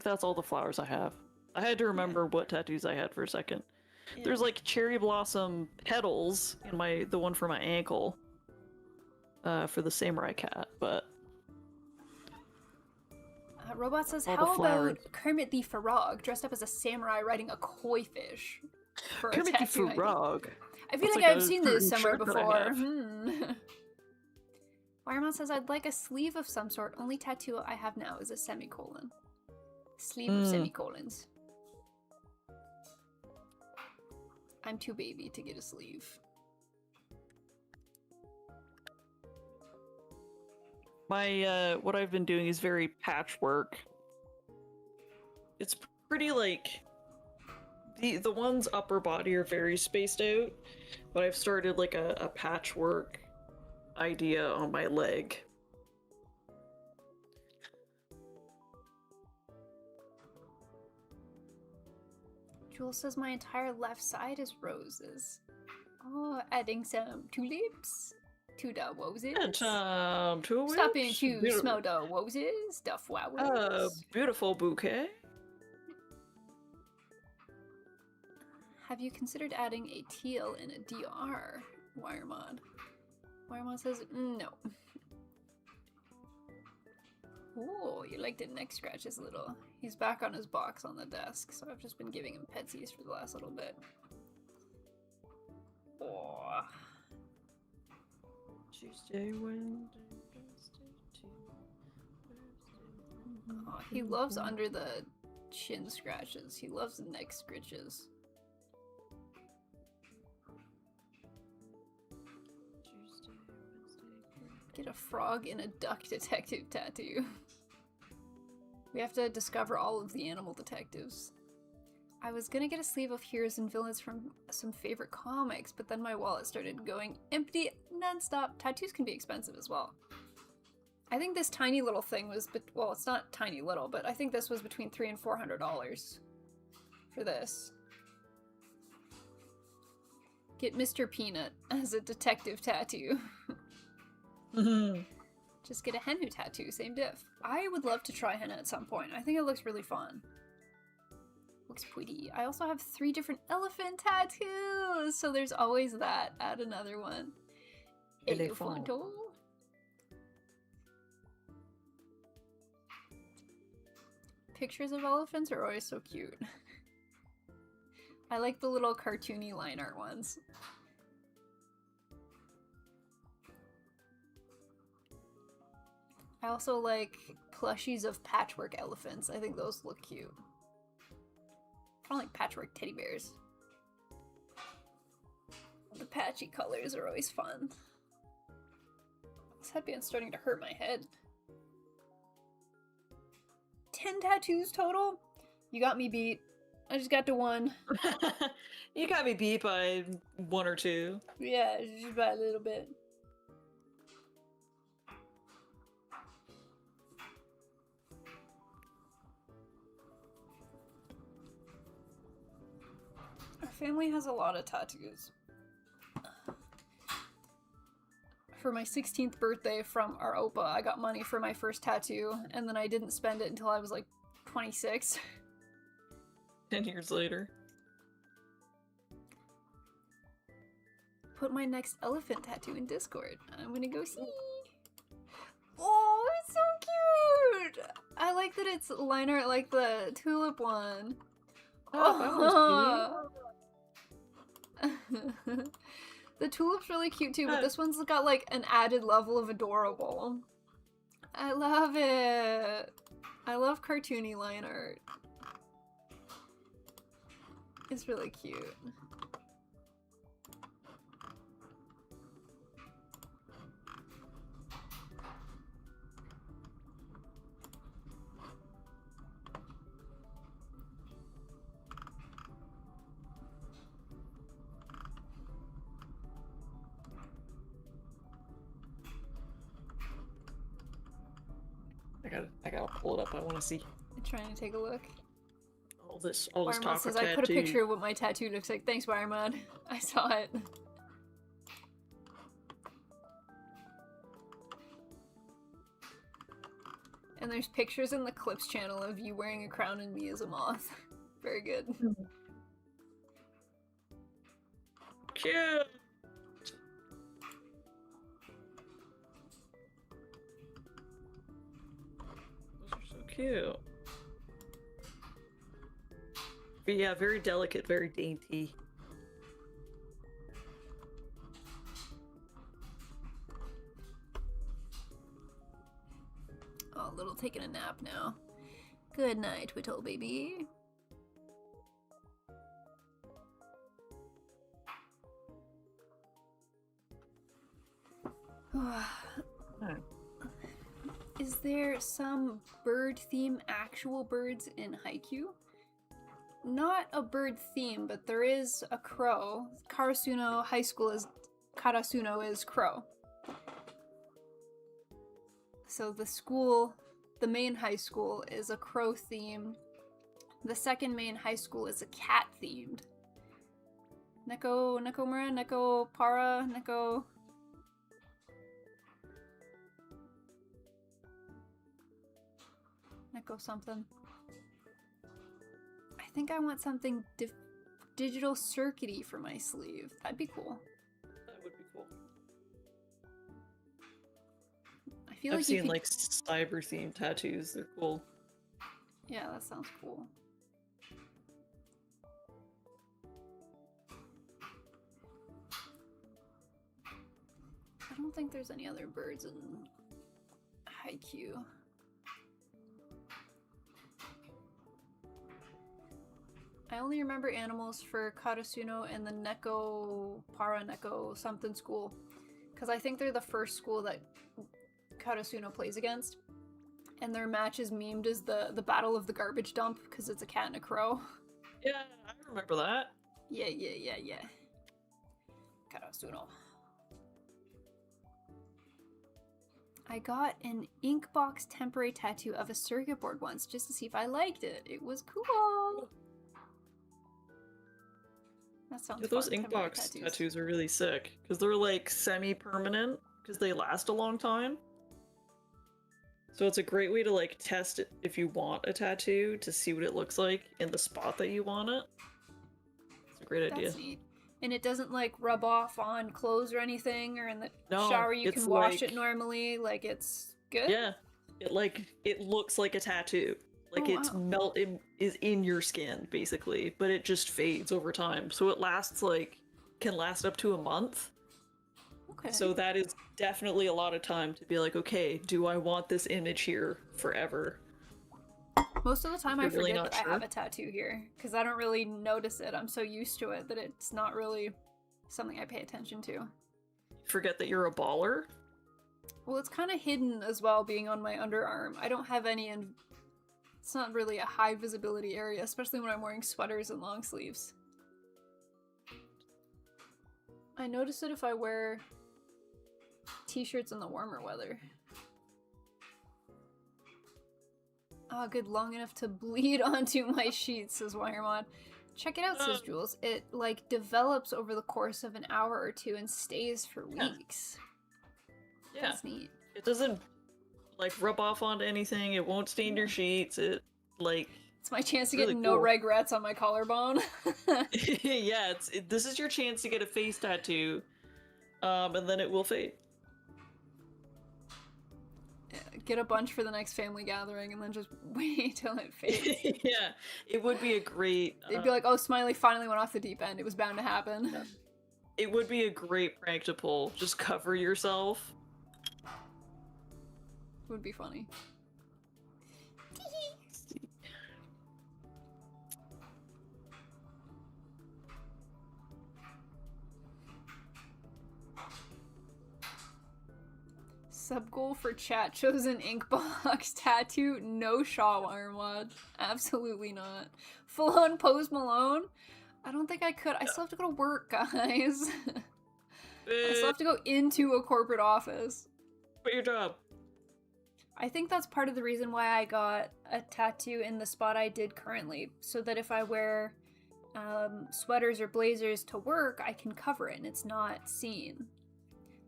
B: that's all the flowers I have. I had to remember what tattoos I had for a second.
A: Yeah.
B: There's like cherry blossom petals in the one for my ankle, for the samurai cat, but
A: Robot says,
B: all the
A: how
B: flowers.
A: about Kermit the Frog dressed up as a samurai riding a koi fish? For a
B: Kermit the
A: tattoo idea?
B: Frog.
A: I feel
B: That's
A: like
B: like
A: I've
B: a
A: seen this
B: certain
A: somewhere
B: shirt that I
A: before.
B: have.
A: Wiremon says, I'd like a sleeve of some sort. Only tattoo I have now is a semicolon. Sleeve of semicolons. I'm too baby to get a sleeve.
B: My, what I've been doing is very patchwork. It's pretty, like, the ones upper body are very spaced out, but I've started, like, a patchwork idea on my leg.
A: Jules says my entire left side is roses. Oh, adding some tulips to the roses.
B: Tulips.
A: Stopping to smell the roses, the flowers.
B: Beautiful bouquet.
A: Have you considered adding a teal in a DR, Wiremon? Wiremon says no. Oh, you like the neck scratches a little. He's back on his box on the desk, so I've just been giving him petsies for the last little bit. Oh.
B: Tuesday, Wednesday,
A: Oh, he loves under the chin scratches. He loves the neck scritches. Get a frog and a duck detective tattoo. We have to discover all of the animal detectives. I was gonna get a sleeve of heroes and villains from some favorite comics, but then my wallet started going empty non-stop. Tattoos can be expensive as well. I think this tiny little thing was, well, it's not tiny little, but I think this was between $300 and $400 for this. Get Mr. Peanut as a detective tattoo. Just get a Henu tattoo, same diff. I would love to try henna at some point. I think it looks really fun. Looks pretty. I also have 3 different elephant tattoos, so there's always that. Add another one. Elephanto. Pictures of elephants are always so cute. I like the little cartoony line art ones. I also like plushies of patchwork elephants. I think those look cute. I don't like patchwork teddy bears. The patchy colors are always fun. This headband's starting to hurt my head. 10 tattoos total? You got me beat. I just got to 1.
B: You got me beat by 1 or 2.
A: Yeah, just by a little bit. Our family has a lot of tattoos. For my 16th birthday from our Opa, I got money for my first tattoo, and then I didn't spend it until I was like 26.
B: 10 years later.
A: Put my next elephant tattoo in Discord. I'm gonna go see. Oh, it's so cute! I like that it's line art like the tulip one.
B: Oh,
A: The tulip's really cute too, but this one's got like an added level of adorable. I love it. I love cartoony line art. It's really cute.
B: I gotta pull it up. I want to see
A: I'm trying to take a look.
B: all this
A: Wiremod
B: talk
A: says,
B: of
A: I put a
B: tattoo.
A: picture of what my tattoo looks like. Thanks, Wiremod. I saw it. And there's pictures in the clips channel of you wearing a crown and me as a moth. Very good.
B: Cute. Those are so cute. But yeah, very delicate, very dainty.
A: Oh, Little taking a nap now. Good night, Whittle baby. Is there some bird theme, actual birds in Haikyuu? Not a bird theme, but there is a crow. Karasuno High School is Karasuno is crow. So the school, the main high school is a crow theme. The second main high school is a cat themed. Nekomura, Neko Para, Neko. Neko something. I think I want something digital circuity for my sleeve. That'd be cool.
B: That would be cool.
A: I feel
B: I've
A: like
B: seen like cyber themed tattoos. They're cool.
A: Yeah, that sounds cool. I don't think there's any other birds in Haikyuu. I only remember animals for Karasuno and the Neko Para Neko something school. Because I think they're the first school that Karasuno plays against. And their match is memed as the Battle of the Garbage Dump, because it's a cat and a crow.
B: Yeah, I remember that.
A: Yeah. Karasuno. I got an Inkbox temporary tattoo of a circuit board once just to see if I liked it. It was cool. That sounds
B: Yeah, those
A: fun, temporary
B: Inkbox tattoos are really sick because they're like semi-permanent because they last a long time. So it's a great way to like test it if you want a tattoo to see what it looks like in the spot that you want it. It's a great idea.
A: That's neat. And it doesn't like rub off on clothes or anything, or in the
B: No,
A: shower you
B: it's
A: can wash
B: like-
A: it normally. Like it's good.
B: Yeah, it looks like a tattoo. Like
A: Oh,
B: it's
A: wow.
B: is in your skin basically, but it just fades over time. So it lasts can last up to a month.
A: Okay.
B: So that is definitely a lot of time to be like, okay, do I want this image here forever?
A: Most of the time I
B: you're really
A: forget
B: not
A: that I have
B: sure.
A: a tattoo here because I don't really notice it. I'm so used to it that it's not really something I pay attention to.
B: Forget that you're a baller.
A: Well, it's kind of hidden as well, being on my underarm. I don't have any, and it's not really a high visibility area, especially when I'm wearing sweaters and long sleeves. I notice it if I wear t-shirts in the warmer weather. Oh, good, long enough to bleed onto my sheets, says Wiremod. Check it out, says Jules. It, like, develops over the course of an hour or two and stays for weeks.
B: Yeah.
A: That's neat.
B: It doesn't like rub off onto anything. It won't stain your sheets. It like
A: It's my chance to
B: really
A: get no
B: cool.
A: regrets on my collarbone.
B: yeah, this is your chance to get a face tattoo, and then it will fade.
A: Get a bunch for the next family gathering and then just wait till it fades.
B: Yeah, it would be a great.
A: They'd be like, oh, Smiley finally went off the deep end. It was bound to happen.
B: It would be a great prank to pull. Just cover yourself.
A: Would be funny. Sub goal for chat chosen Inkbox tattoo. No Shaw Wiremod. Absolutely not. Full on Post Malone. I don't think I could. I still have to go to work, guys. I still have to go into a corporate office.
B: Quit your job.
A: I think that's part of the reason why I got a tattoo in the spot I did currently, so that if I wear sweaters or blazers to work, I can cover it and it's not seen.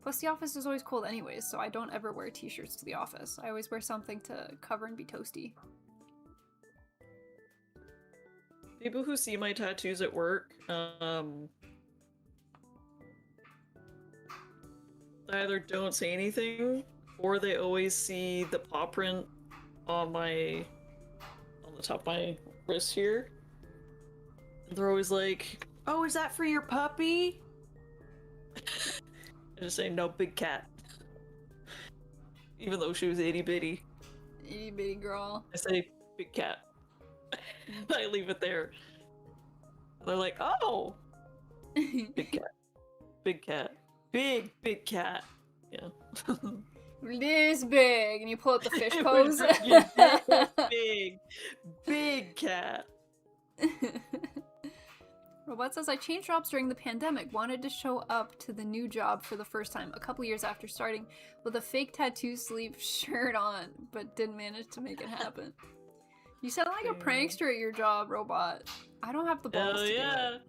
A: Plus, the office is always cold anyways, so I don't ever wear t-shirts to the office. I always wear something to cover and be toasty.
B: People who see my tattoos at work, either don't say anything, or they always see the paw print on the top of my wrist here. They're always like, "Oh, is that for your puppy?" I just say, "No, big cat." Even though she was itty bitty.
A: Itty bitty girl.
B: I say, "Big cat." I leave it there. They're like, "Oh, big cat, big cat, big cat." Yeah.
A: This big, and you pull out the fish pose.
B: Big cat.
A: Robot says, I changed jobs during the pandemic, wanted to show up to the new job for the first time a couple years after starting with a fake tattoo sleeve shirt on, but didn't manage to make it happen. You sound like a prankster at your job, Robot. I don't have the balls to do it.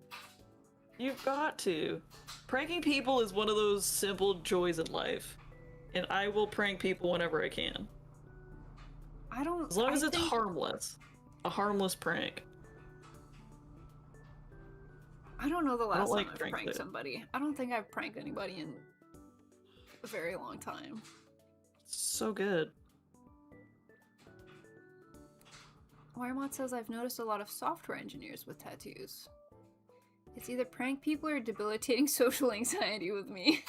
B: You've got to. Pranking people is one of those simple joys in life. And I will prank people whenever I can. As long as it's harmless. A harmless prank.
A: I don't know the last time I've pranked somebody. I don't think I've pranked anybody in a very long time.
B: So good.
A: Wiremont says, I've noticed a lot of software engineers with tattoos. It's either prank people or debilitating social anxiety with me.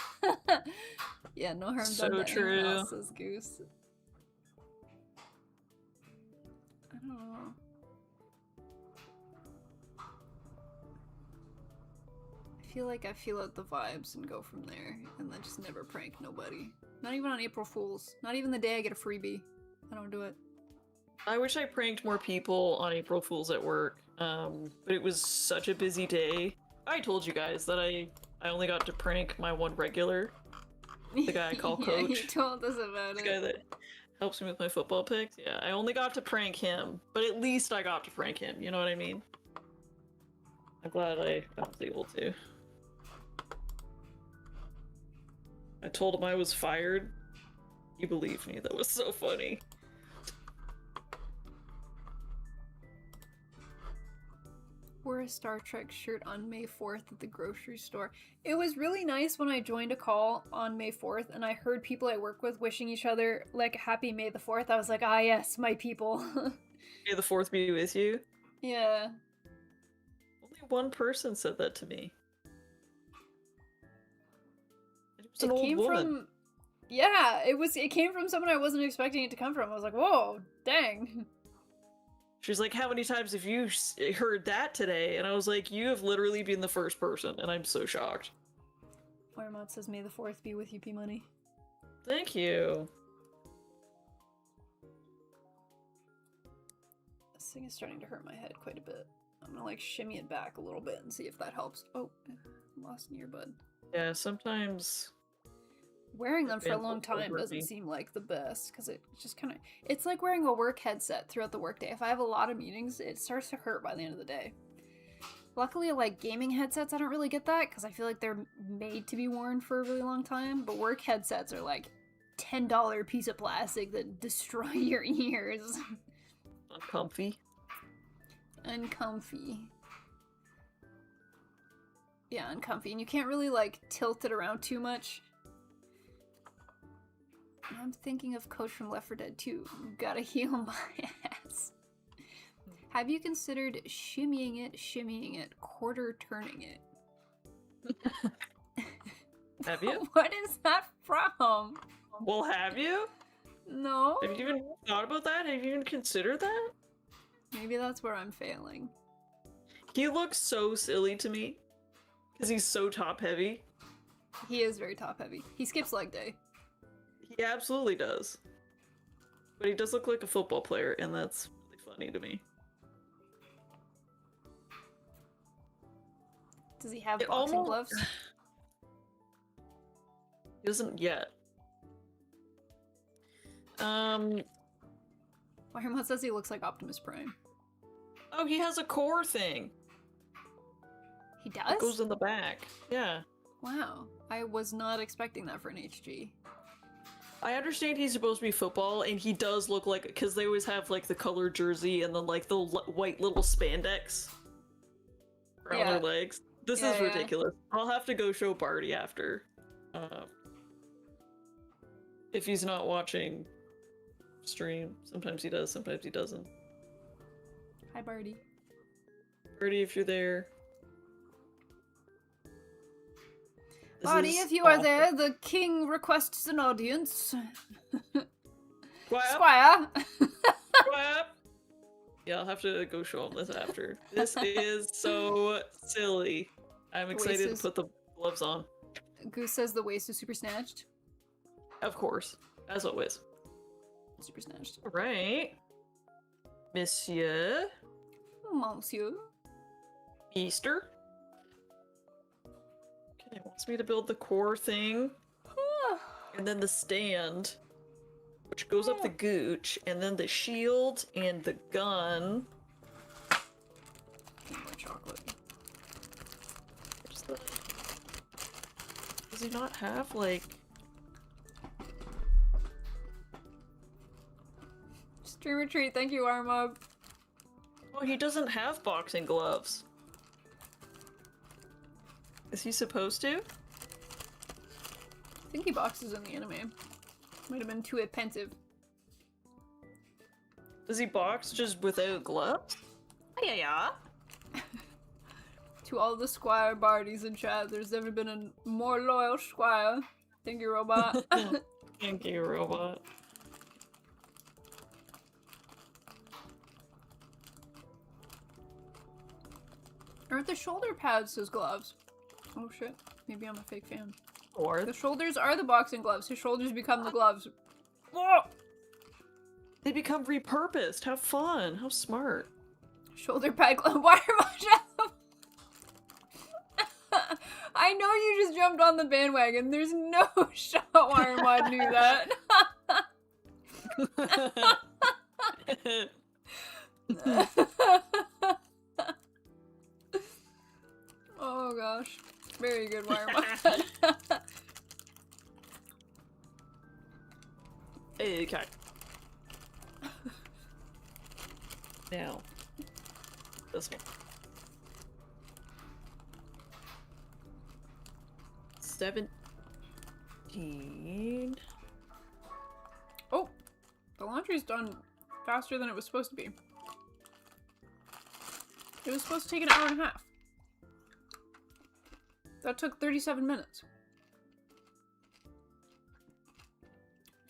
A: Yeah, no harm done to anyone else, says Goose. I don't know. I feel like I feel out the vibes and go from there, and then just never prank nobody. Not even on April Fools. Not even the day I get a freebie. I don't do it.
B: I wish I pranked more people on April Fools at work, but it was such a busy day. I told you guys that I only got to prank my one regular. The guy I call Coach.
A: You told us about it.
B: The guy that helps me with my football picks. Yeah, I only got to prank him, but at least I got to prank him, you know what I mean? I'm glad I was able to. I told him I was fired. He believed me. That was so funny.
A: Wore a Star Trek shirt on May 4th at the grocery store. It was really nice when I joined a call on May 4th and I heard people I work with wishing each other like happy May the 4th. I was like, ah yes, my people.
B: May the 4th be with you?
A: Yeah.
B: Only one person said that to me. It was an old woman.
A: Yeah, it came from someone I wasn't expecting it to come from. I was like, whoa, dang.
B: She's like, how many times have you heard that today? And I was like, you have literally been the first person, and I'm so shocked.
A: Wiremont says, May the 4th be with you, P-Money.
B: Thank you.
A: This thing is starting to hurt my head quite a bit. I'm gonna like shimmy it back a little bit and see if that helps. Oh, lost an earbud.
B: Yeah, sometimes...
A: Wearing them for a long time doesn't seem like the best, because it just kind of... It's like wearing a work headset throughout the workday. If I have a lot of meetings, it starts to hurt by the end of the day. Luckily, like, gaming headsets, I don't really get that, because I feel like they're made to be worn for a really long time, but work headsets are like $10 piece of plastic that destroy your ears.
B: Uncomfy.
A: Uncomfy. Yeah, uncomfy. And you can't really, like, tilt it around too much. I'm thinking of Coach from Left 4 Dead 2. Gotta heal my ass. Have you considered shimmying it, quarter turning it?
B: Have you?
A: What is that from?
B: Well, have you?
A: No.
B: Have you even thought about that? Have you even considered that?
A: Maybe that's where I'm failing.
B: He looks so silly to me. Because he's so top heavy.
A: He is very top heavy. He skips leg day.
B: He absolutely does. But he does look like a football player, and that's really funny to me.
A: Does he have boxing gloves?
B: He doesn't yet.
A: Wireman says he looks like Optimus Prime.
B: Oh, he has a core thing.
A: He does?
B: It goes in the back. Yeah.
A: Wow. I was not expecting that for an HG.
B: I understand he's supposed to be football, and he does look like, because they always have like the colored jersey and then like the white little spandex around their legs. This is ridiculous. I'll have to go show Barty after. If he's not watching stream. Sometimes he does, sometimes he doesn't.
A: Hi, Barty.
B: Barty, if you're there.
A: Barty, if you are there, the king requests an audience. Squire!
B: Squire! Yeah, I'll have to go show him this after. This is so silly. I'm excited to put the gloves on.
A: Goose says the waist is super snatched.
B: Of course. As always.
A: Super snatched.
B: Alright. Monsieur.
A: Monsieur.
B: Easter. Okay, it wants me to build the core thing. And then the stand. Which goes up the gooch. And then the shield and the gun.
A: More chocolate.
B: Where's the... Does he not have, like...
A: Streamer treat, thank you, Armob.
B: Oh, he doesn't have boxing gloves. Is he supposed to?
A: I think he boxes in the anime. Might have been too pensive.
B: Does he box just without gloves? Yeah.
A: To all the Squire Barties in chat, there's never been a more loyal Squire. Thank you, Robot.
B: Thank you, Robot.
A: Aren't the shoulder pads his gloves? Oh shit. Maybe I'm a fake fan.
B: Or
A: the shoulders are the boxing gloves. His shoulders become the gloves. Whoa!
B: They become repurposed. How fun. How smart.
A: Shoulder pad glove. Why am I I know you just jumped on the bandwagon. There's no shot Wiremod knew that. Oh gosh. Very good, Wiremod.
B: Okay. Now. This one. 17.
A: Oh! The laundry's done faster than it was supposed to be. It was supposed to take an hour and a half. That took 37 minutes.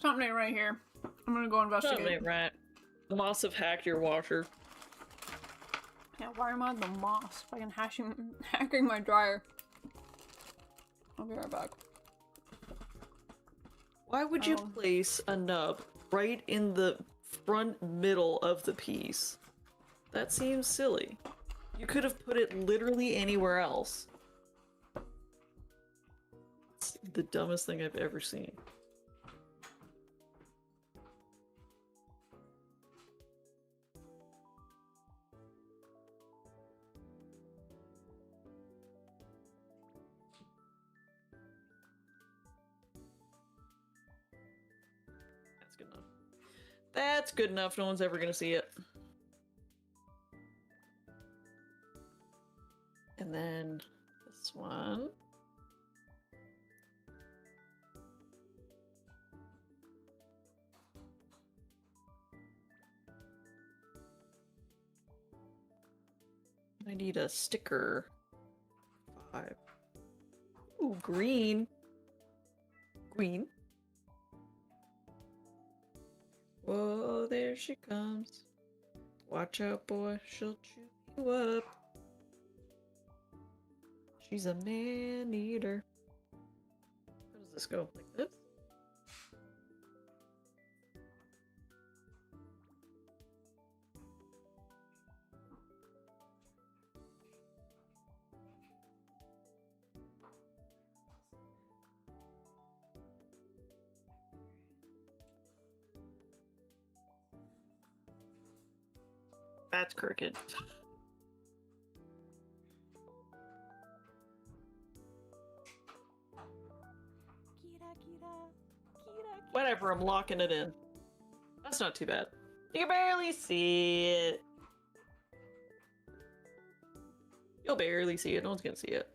A: Something ain't right here. I'm gonna go investigate.
B: Something ain't right. The moss have hacked your washer.
A: Yeah, Wiremod the moss. Fucking hacking my dryer. I'll be right back.
B: Why would you place a nub right in the front middle of the piece? That seems silly. You could have put it literally anywhere else. It's the dumbest thing I've ever seen. That's good enough. That's good enough. No one's ever gonna see it. And then this one. I need a sticker. 5. Ooh, green. Green. Whoa, there she comes. Watch out, boy. She'll chew you up. She's a man-eater. How does this go? Like this? That's crooked. Whatever, I'm locking it in. That's not too bad. You can barely see it. You'll barely see it. No one's gonna see it.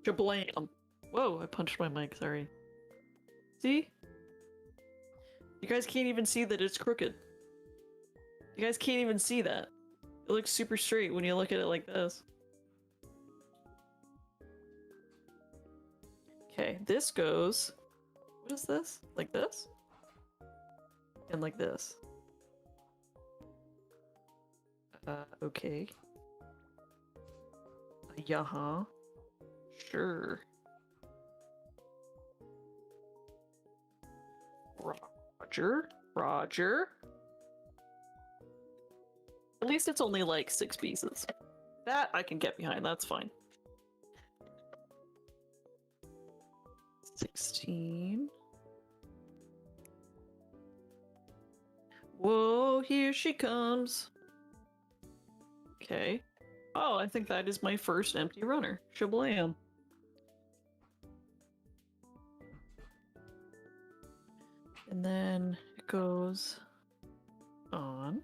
B: Jablam. Whoa, I punched my mic, sorry. See? You guys can't even see that it's crooked. You guys can't even see that. It looks super straight when you look at it like this. Okay, this goes... What is this? Like this? And like this. Okay. Yeah-huh. Sure. Roger. Roger. At least it's only like 6 pieces. That I can get behind, that's fine. 16. Whoa, here she comes. Okay. Oh, I think that is my first empty runner. Shablam. And then it goes on.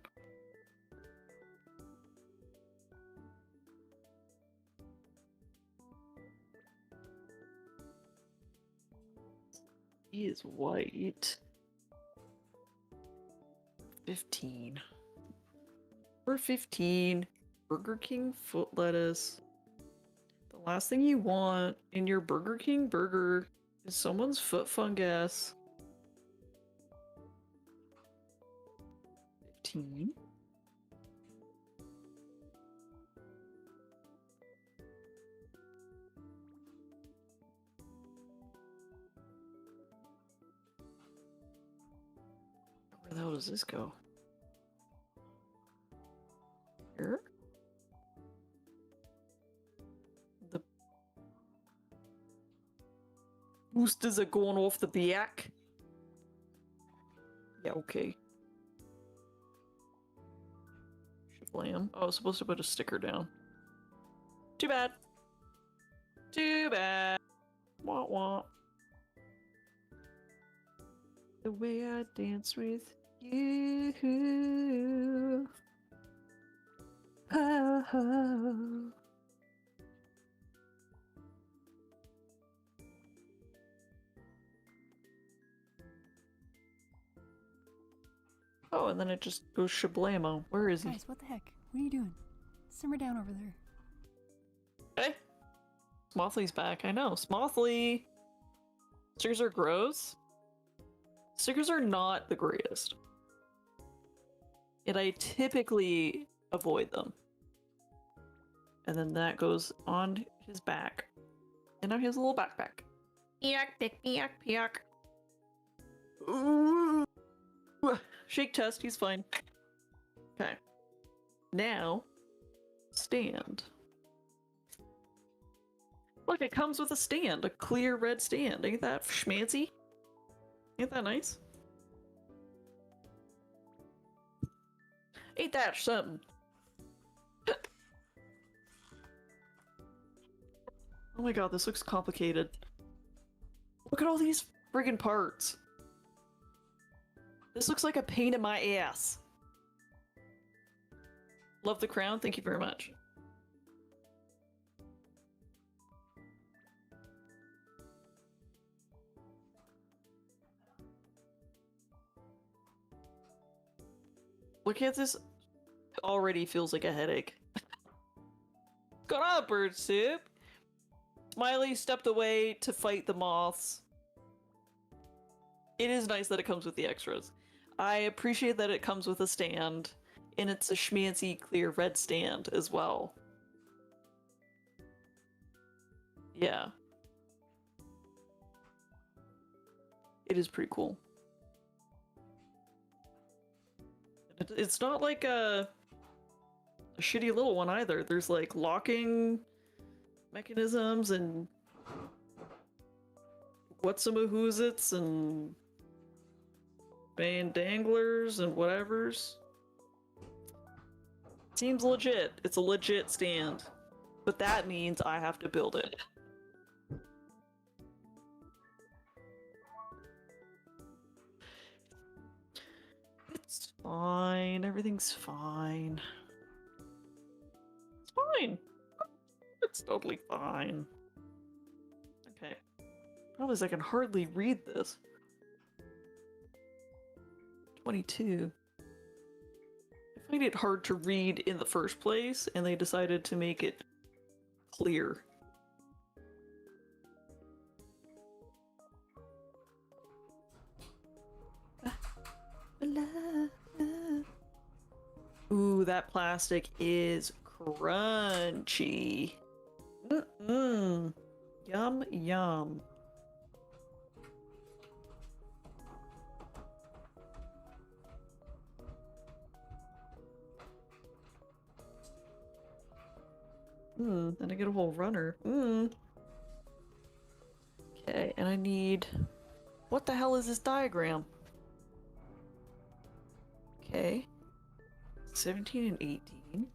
B: He is white. 15. For 15. Burger King foot lettuce. The last thing you want in your Burger King burger is someone's foot fungus. 15. Where the hell does this go? Here? The boosters are going off the back. Yeah, okay. Shablam. Oh, I was supposed to put a sticker down. Too bad. Too bad. Wah wah. The way I dance with you. Oh, oh. Oh, and then it just goes shablamo. Where is he?
D: Guys, what the heck? What are you doing? Simmer down over there.
B: Hey! Smothly's back, I know. Smothly! Stickers are gross. Stickers are not the greatest. Yet I typically avoid them. And then that goes on his back. And now he has a little backpack. Eek, pick, eek, eek. Ooh. Shake test, he's fine. Okay. Now, stand. Look, it comes with a stand, a clear red stand. Ain't that schmancy? Ain't that nice? Ain't that something? Oh my god, this looks complicated. Look at all these friggin' parts. This looks like a pain in my ass. Love the crown, thank you very much. Look at this. Already feels like a headache. What's going on, bird soup? Smiley stepped away to fight the moths. It is nice that it comes with the extras. I appreciate that it comes with a stand, and it's a schmancy clear red stand as well. Yeah. It is pretty cool. It's not like a shitty little one either. There's like locking mechanisms and what's-a-mahoozits and band danglers and whatevers. Seems legit. It's a legit stand. But that means I have to build it. It's fine. Everything's fine. It's fine. It's totally fine. Okay. Problem is I can hardly read this. 22. I find it hard to read in the first place, and they decided to make it clear. Ooh, that plastic is crunchy. Mm-mm. Yum, yum. Then I get a whole runner. Okay, and I need... What the hell is this diagram? Okay. 17 and 18. Okay,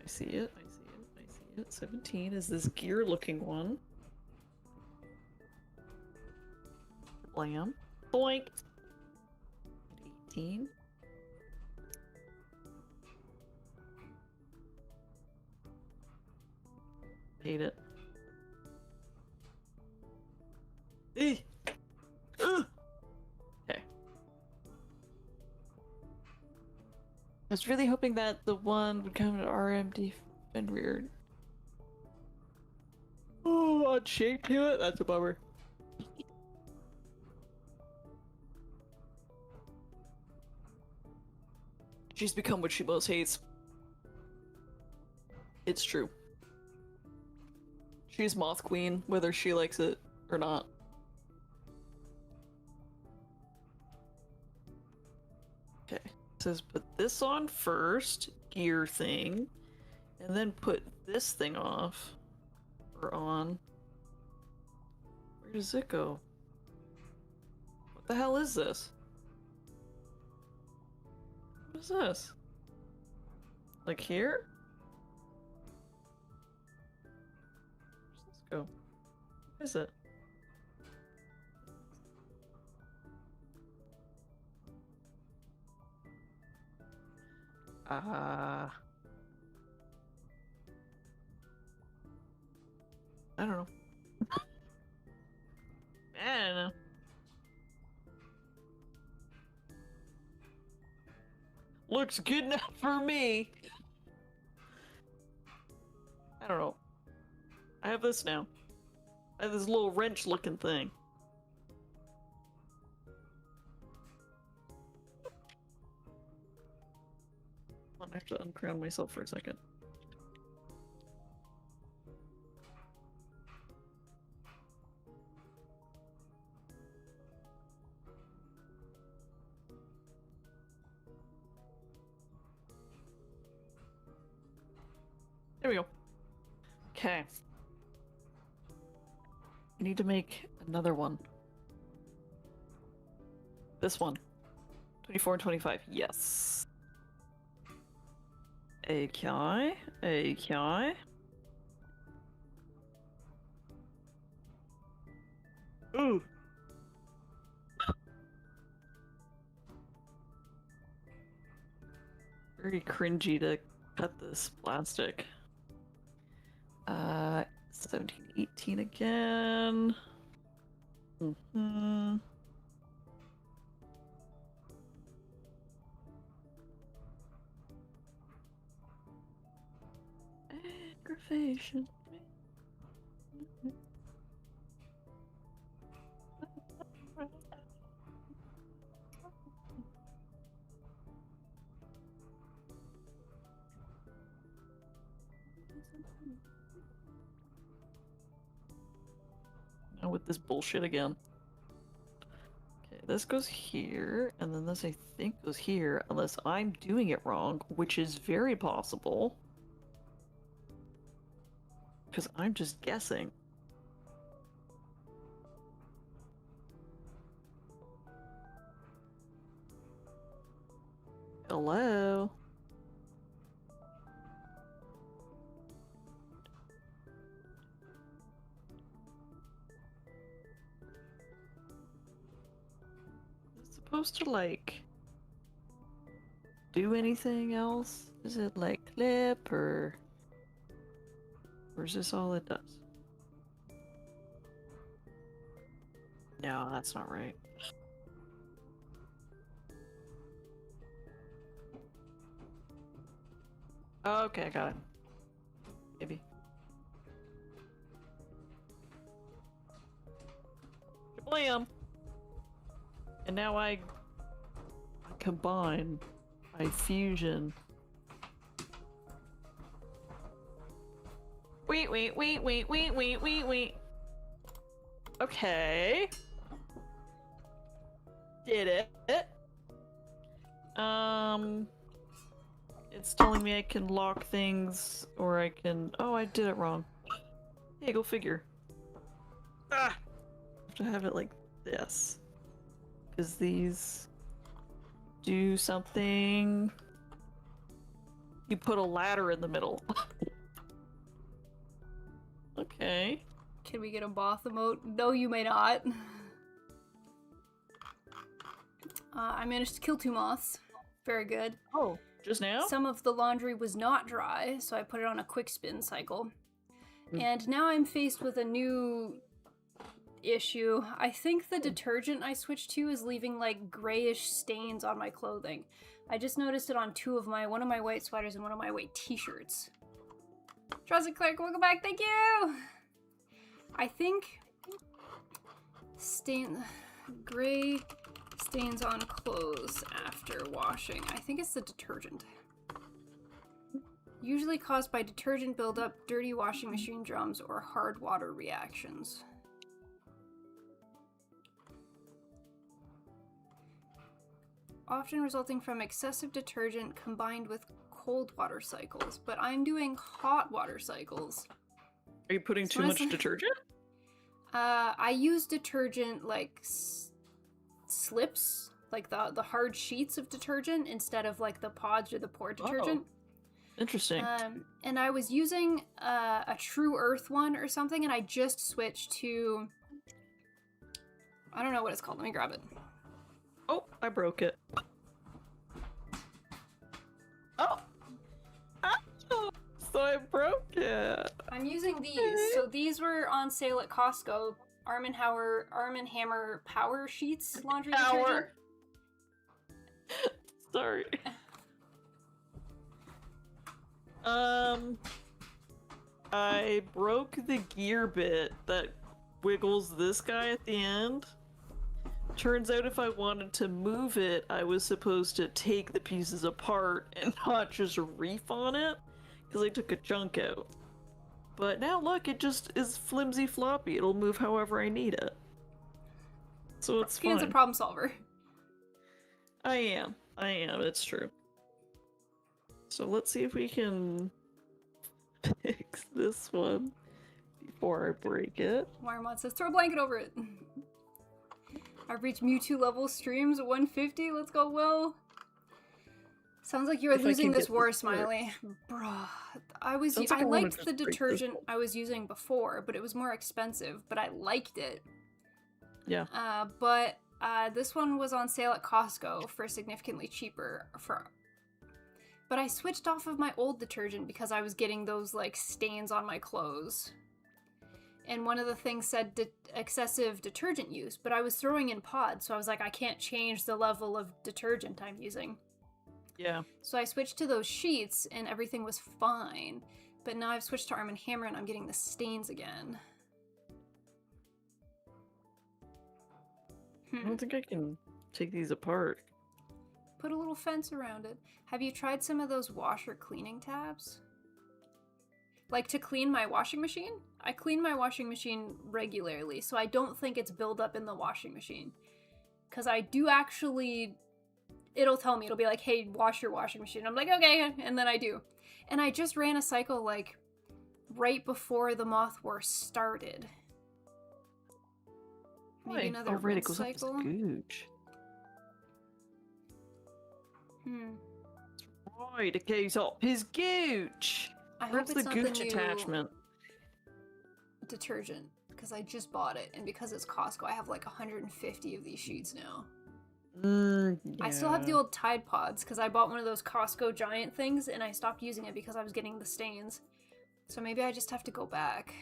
B: I see it, I see it, I see it. 17 is this gear-looking one. Blam. Boink! 18. Hate it. Okay. I was really hoping that the one would come to RMD and weird. Oh, odd shape to it? That's a bummer. She's become what she most hates. It's true. She's Moth Queen, whether she likes it or not. Okay, it says put this on first, gear thing, and then put this thing off, or on. Where does it go? What the hell is this? What is this? Like here? Where does this go? What is it? I don't know. I don't know. Looks good enough for me. I don't know. I have this now. I have this little wrench looking thing. I have to uncrown myself for a second. There we go. Okay. I need to make another one. This one. 24 and 25. Yes. Okay. Okay. Ooh. Very cringy to cut this plastic. 17, 18 again. Aggravation. Now with this bullshit again. Okay, this goes here, and then this I think goes here, unless I'm doing it wrong, which is very possible. Because I'm just guessing. Hello? Is it supposed to, like, do anything else? Is it, like, clip, or is this all it does? No, that's not right. Okay, I got it. Maybe. Blam! And now I combine. I fusion. Wait. Okay. Did it. It's telling me I can lock things, or I can... Oh, I did it wrong. Hey, go figure. Ah! I have to have it like this. Because these do something... You put a ladder in the middle. Okay.
A: Can we get a moth emote? No, you may not. I managed to kill 2 moths. Very good.
B: Oh, just now?
A: Some of the laundry was not dry, so I put it on a quick spin cycle. And now I'm faced with a new issue. I think the detergent I switched to is leaving like grayish stains on my clothing. I just noticed it on one of my white sweaters and one of my white t-shirts. Trusted Clerk, welcome back, thank you! I think gray stains on clothes after washing. I think it's the detergent. Usually caused by detergent buildup, dirty washing machine drums, or hard water reactions. Often resulting from excessive detergent combined with cold water cycles, but I'm doing hot water cycles.
B: Are you putting too much detergent?
A: I use detergent like slips, like the hard sheets of detergent instead of like the pods or the pour detergent.
B: Oh, interesting.
A: And I was using a True Earth one or something, and I just switched to... I don't know what it's called. Let me grab it.
B: Oh, I broke it. Oh! Oh! So I broke it!
A: I'm using these. So these were on sale at Costco. Arm & Hammer Power Sheets laundry detergent.
B: Sorry. I broke the gear bit that wiggles this guy at the end. Turns out if I wanted to move it, I was supposed to take the pieces apart and not just reef on it, because I took a chunk out. But now look, it just is flimsy floppy. It'll move however I need it. So it's fine.
A: Ian's a problem solver.
B: I am, it's true. So let's see if we can fix this one before I break it.
A: Wiremod says, throw a blanket over it. I've reached Mewtwo level streams 150. Let's go, Will. Sounds like you're losing this war, Smiley. Bruh. I liked the detergent I was using before, but it was more expensive, but I liked it.
B: Yeah.
A: But this one was on sale at Costco for significantly cheaper. But I switched off of my old detergent because I was getting those, like, stains on my clothes. And one of the things said excessive detergent use, but I was throwing in pods, so I was like, I can't change the level of detergent I'm using.
B: Yeah.
A: So I switched to those sheets, and everything was fine. But now I've switched to Arm & Hammer, and I'm getting the stains again.
B: I don't think I can take these apart.
A: Put a little fence around it. Have you tried some of those washer cleaning tabs? Like to clean my washing machine? I clean my washing machine regularly, so I don't think it's buildup in the washing machine. Because I do actually... It'll tell me, it'll be like, hey, wash your washing machine. I'm like, okay, and then I do. And I just ran a cycle, like, right before the Moth War started. Maybe another rinse cycle.
B: Gooch. Right, okay, so his gooch.
A: I
B: Where's
A: hope it's
B: the
A: not
B: gooch
A: the new
B: attachment?
A: detergent, because I just bought it, and because it's Costco, I have like 150 of these sheets now. I still have the
B: Yeah.
A: old Tide Pods, because I bought one of those Costco giant things, and I stopped using it because I was getting the stains. So maybe I just have to go back.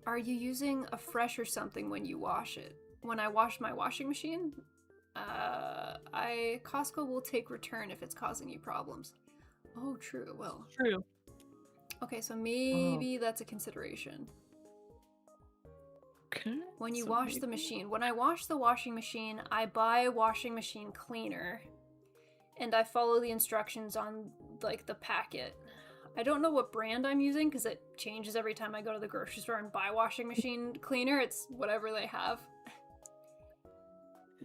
A: Are you using a fresh or something when you wash it? When I wash my washing machine? Costco will take return if it's causing you problems. Oh, true, well.
B: True.
A: Okay, so maybe that's a consideration.
B: Okay.
A: When you
B: so
A: wash the
B: maybe-
A: machine. When I wash the washing machine, I buy washing machine cleaner. And I follow the instructions on, like, the packet. I don't know what brand I'm using because it changes every time I go to the grocery store and buy washing machine cleaner. It's whatever they have.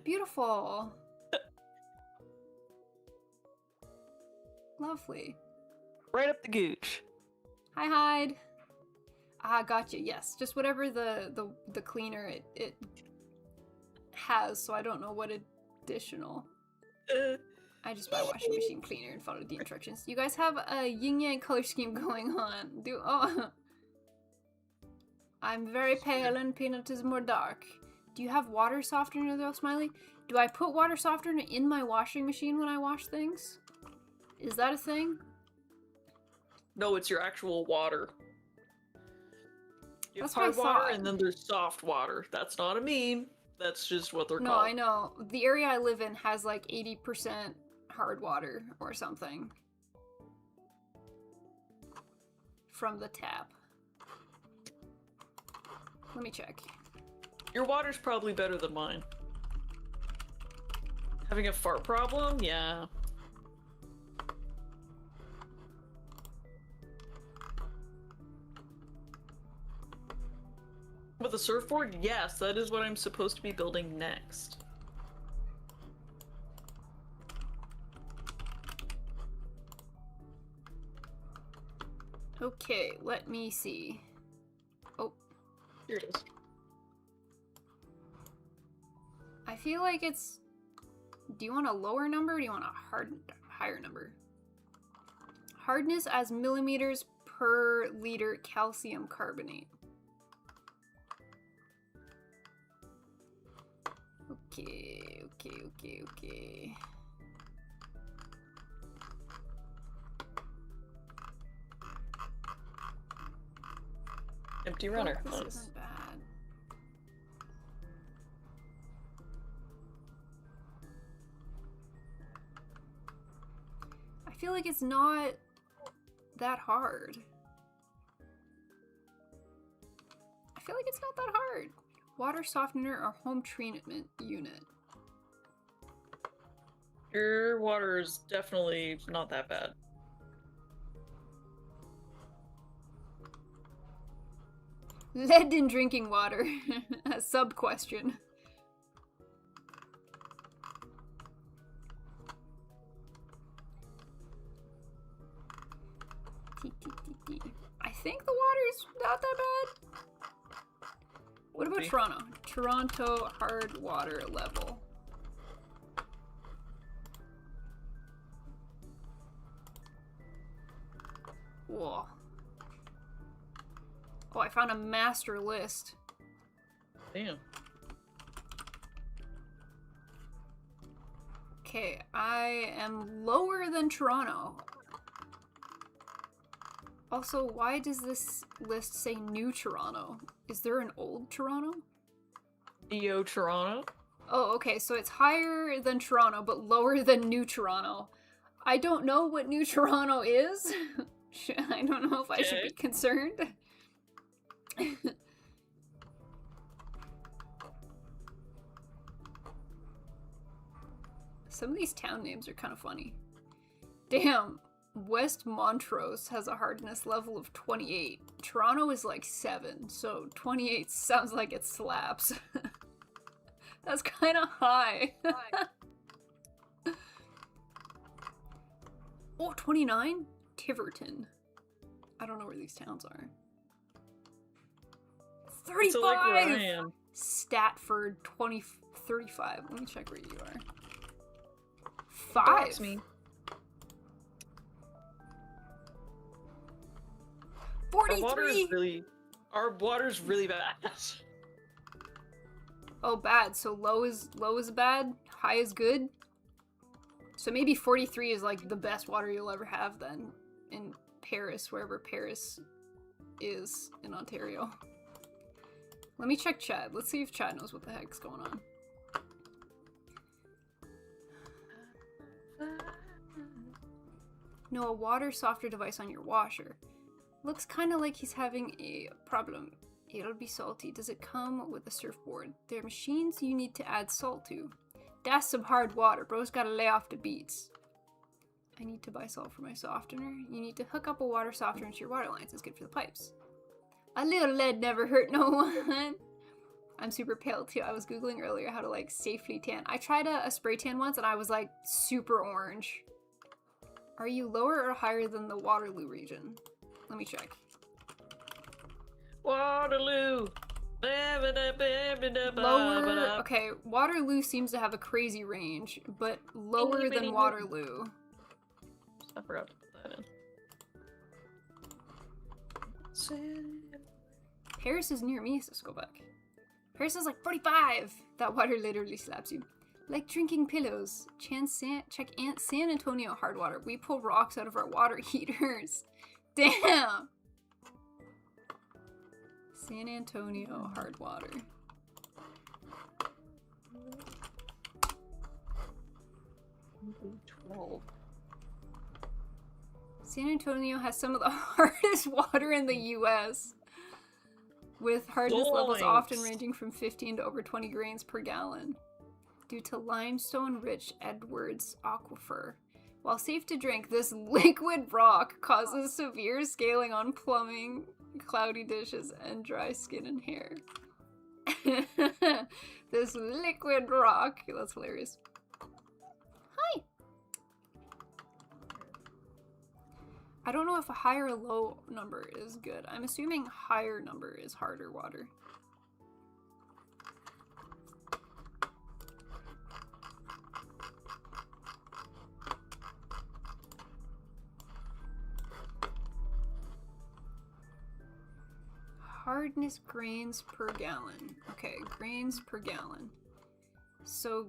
A: Beautiful. Lovely.
B: Right up the gooch.
A: Hi, Hyde. Ah, gotcha. Yes, just whatever the cleaner it has. So I don't know what additional. I just buy washing machine cleaner and follow the instructions. You guys have a yin yang color scheme going on. I'm very pale and Peanut is more dark. Do you have water softener though, Smiley? Do I put water softener in my washing machine when I wash things? Is that a thing?
B: No, it's your actual water. You have
A: That's what I
B: hard water
A: thought.
B: and then there's soft water. That's not a meme. That's just what they're
A: No,
B: called.
A: I know. The area I live in has like 80% hard water or something. From the tap. Let me check.
B: Your water's probably better than mine. Having a fart problem? Yeah. With a surfboard? Yes, that is what I'm supposed to be building next.
A: Okay, let me see. Oh,
B: Here it is.
A: I feel like it's... Do you want a lower number or do you want a higher number? Hardness as millimeters per liter calcium carbonate. Okay.
B: Empty runner.
A: This
B: Nice.
A: isn't bad. I feel like it's not that hard. I feel like it's not that hard. Water softener or home treatment unit.
B: Your water is definitely not that bad.
A: Lead in drinking water. A sub question. I think the water's not that bad. What about
B: Okay.
A: Toronto? Toronto hard water level. Whoa. Oh, I found a master list.
B: Damn.
A: Okay, I am lower than Toronto. Also, why does this list say New Toronto? Is there an old Toronto?
B: EO Toronto?
A: Oh, okay, so it's higher than Toronto, but lower than New Toronto. I don't know what New Toronto is. I don't know if I should be concerned. Some of these town names are kind of funny. Damn, West Montrose has a hardness level of 28. Toronto is like 7, so 28 sounds like it slaps. That's kind of high. Oh, 29? Tiverton. I don't know where these towns are. 35!
B: So like where I am.
A: Statford, 35. Let me check where you are.
B: Dox
A: 5.
B: me.
A: 43!
B: Our water's really bad.
A: Oh, bad. So low is bad, high is good. So maybe 43 is like the best water you'll ever have then in Paris, wherever Paris is in Ontario. Let me check Chad. Let's see if Chad knows what the heck's going on. No, a water softener device on your washer. Looks kind of like he's having a problem. It'll be salty. Does it come with a surfboard? There are machines you need to add salt to. That's some hard water. Bro's gotta lay off the beats. I need to buy salt for my softener. You need to hook up a water softener into your water lines. It's good for the pipes. A little lead never hurt no one. I'm super pale too. I was googling earlier how to like safely tan. I tried a spray tan once and I was like super orange. Are you lower or higher than the Waterloo region? Let me check.
B: Waterloo!
A: Lower. Okay, Waterloo seems to have a crazy range, but lower than Waterloo.
B: I forgot to put that in.
A: Paris is near me, says go back. Paris is like 45! That water literally slaps you. Like drinking pillows. Check San Antonio hard water. We pull rocks out of our water heaters. Damn! San Antonio hard water. San Antonio has some of the hardest water in the US, with hardness levels often ranging from 15 to over 20 grains per gallon, due to limestone-rich Edwards aquifer. While safe to drink, this liquid rock causes severe scaling on plumbing, cloudy dishes, and dry skin and hair. This liquid rock. That's hilarious. Hi! I don't know if a high or low number is good. I'm assuming higher number is harder water. Hardness grains per gallon. Okay, grains per gallon. So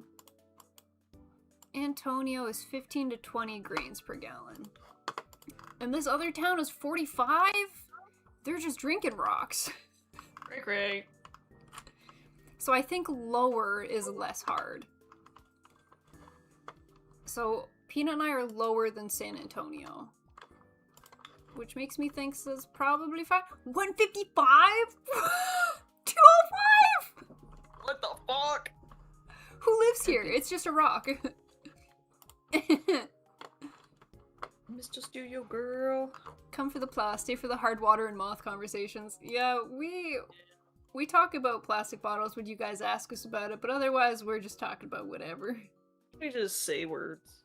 A: Antonio is 15 to 20 grains per gallon. And this other town is 45? They're just drinking rocks.
B: Great.
A: So I think lower is less hard. So Peanut and I are lower than San Antonio. Which makes me think this is probably fine. 155? 205?
B: What the fuck?
A: Who lives here? It's just a rock.
B: Mr. Studio Girl.
A: Come for the plastic, stay for the hard water and moth conversations. Yeah, we talk about plastic bottles when you guys ask us about it, but otherwise we're just talking about whatever.
B: We just say words.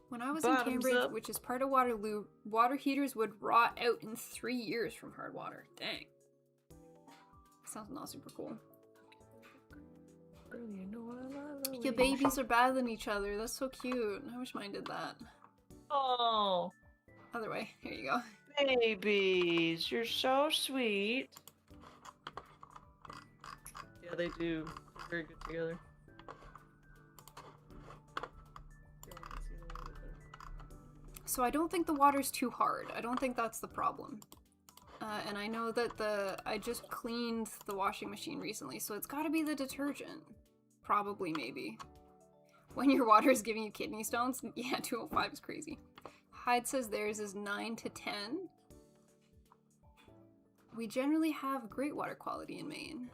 A: When I was in Cambridge, which is part of Waterloo, water heaters would rot out in 3 years from hard water. Dang. Sounds not super cool. Your babies are battling each other. That's so cute. I wish mine did that.
B: Oh.
A: Other way. Here you go.
B: Babies, you're so sweet. Yeah, they do. Very good together.
A: So I don't think the water's too hard. I don't think that's the problem. And I know that I just cleaned the washing machine recently, so it's gotta be the detergent. Probably, maybe. When your water is giving you kidney stones? Yeah, 205 is crazy. Hyde says theirs is 9 to 10. We generally have great water quality in Maine.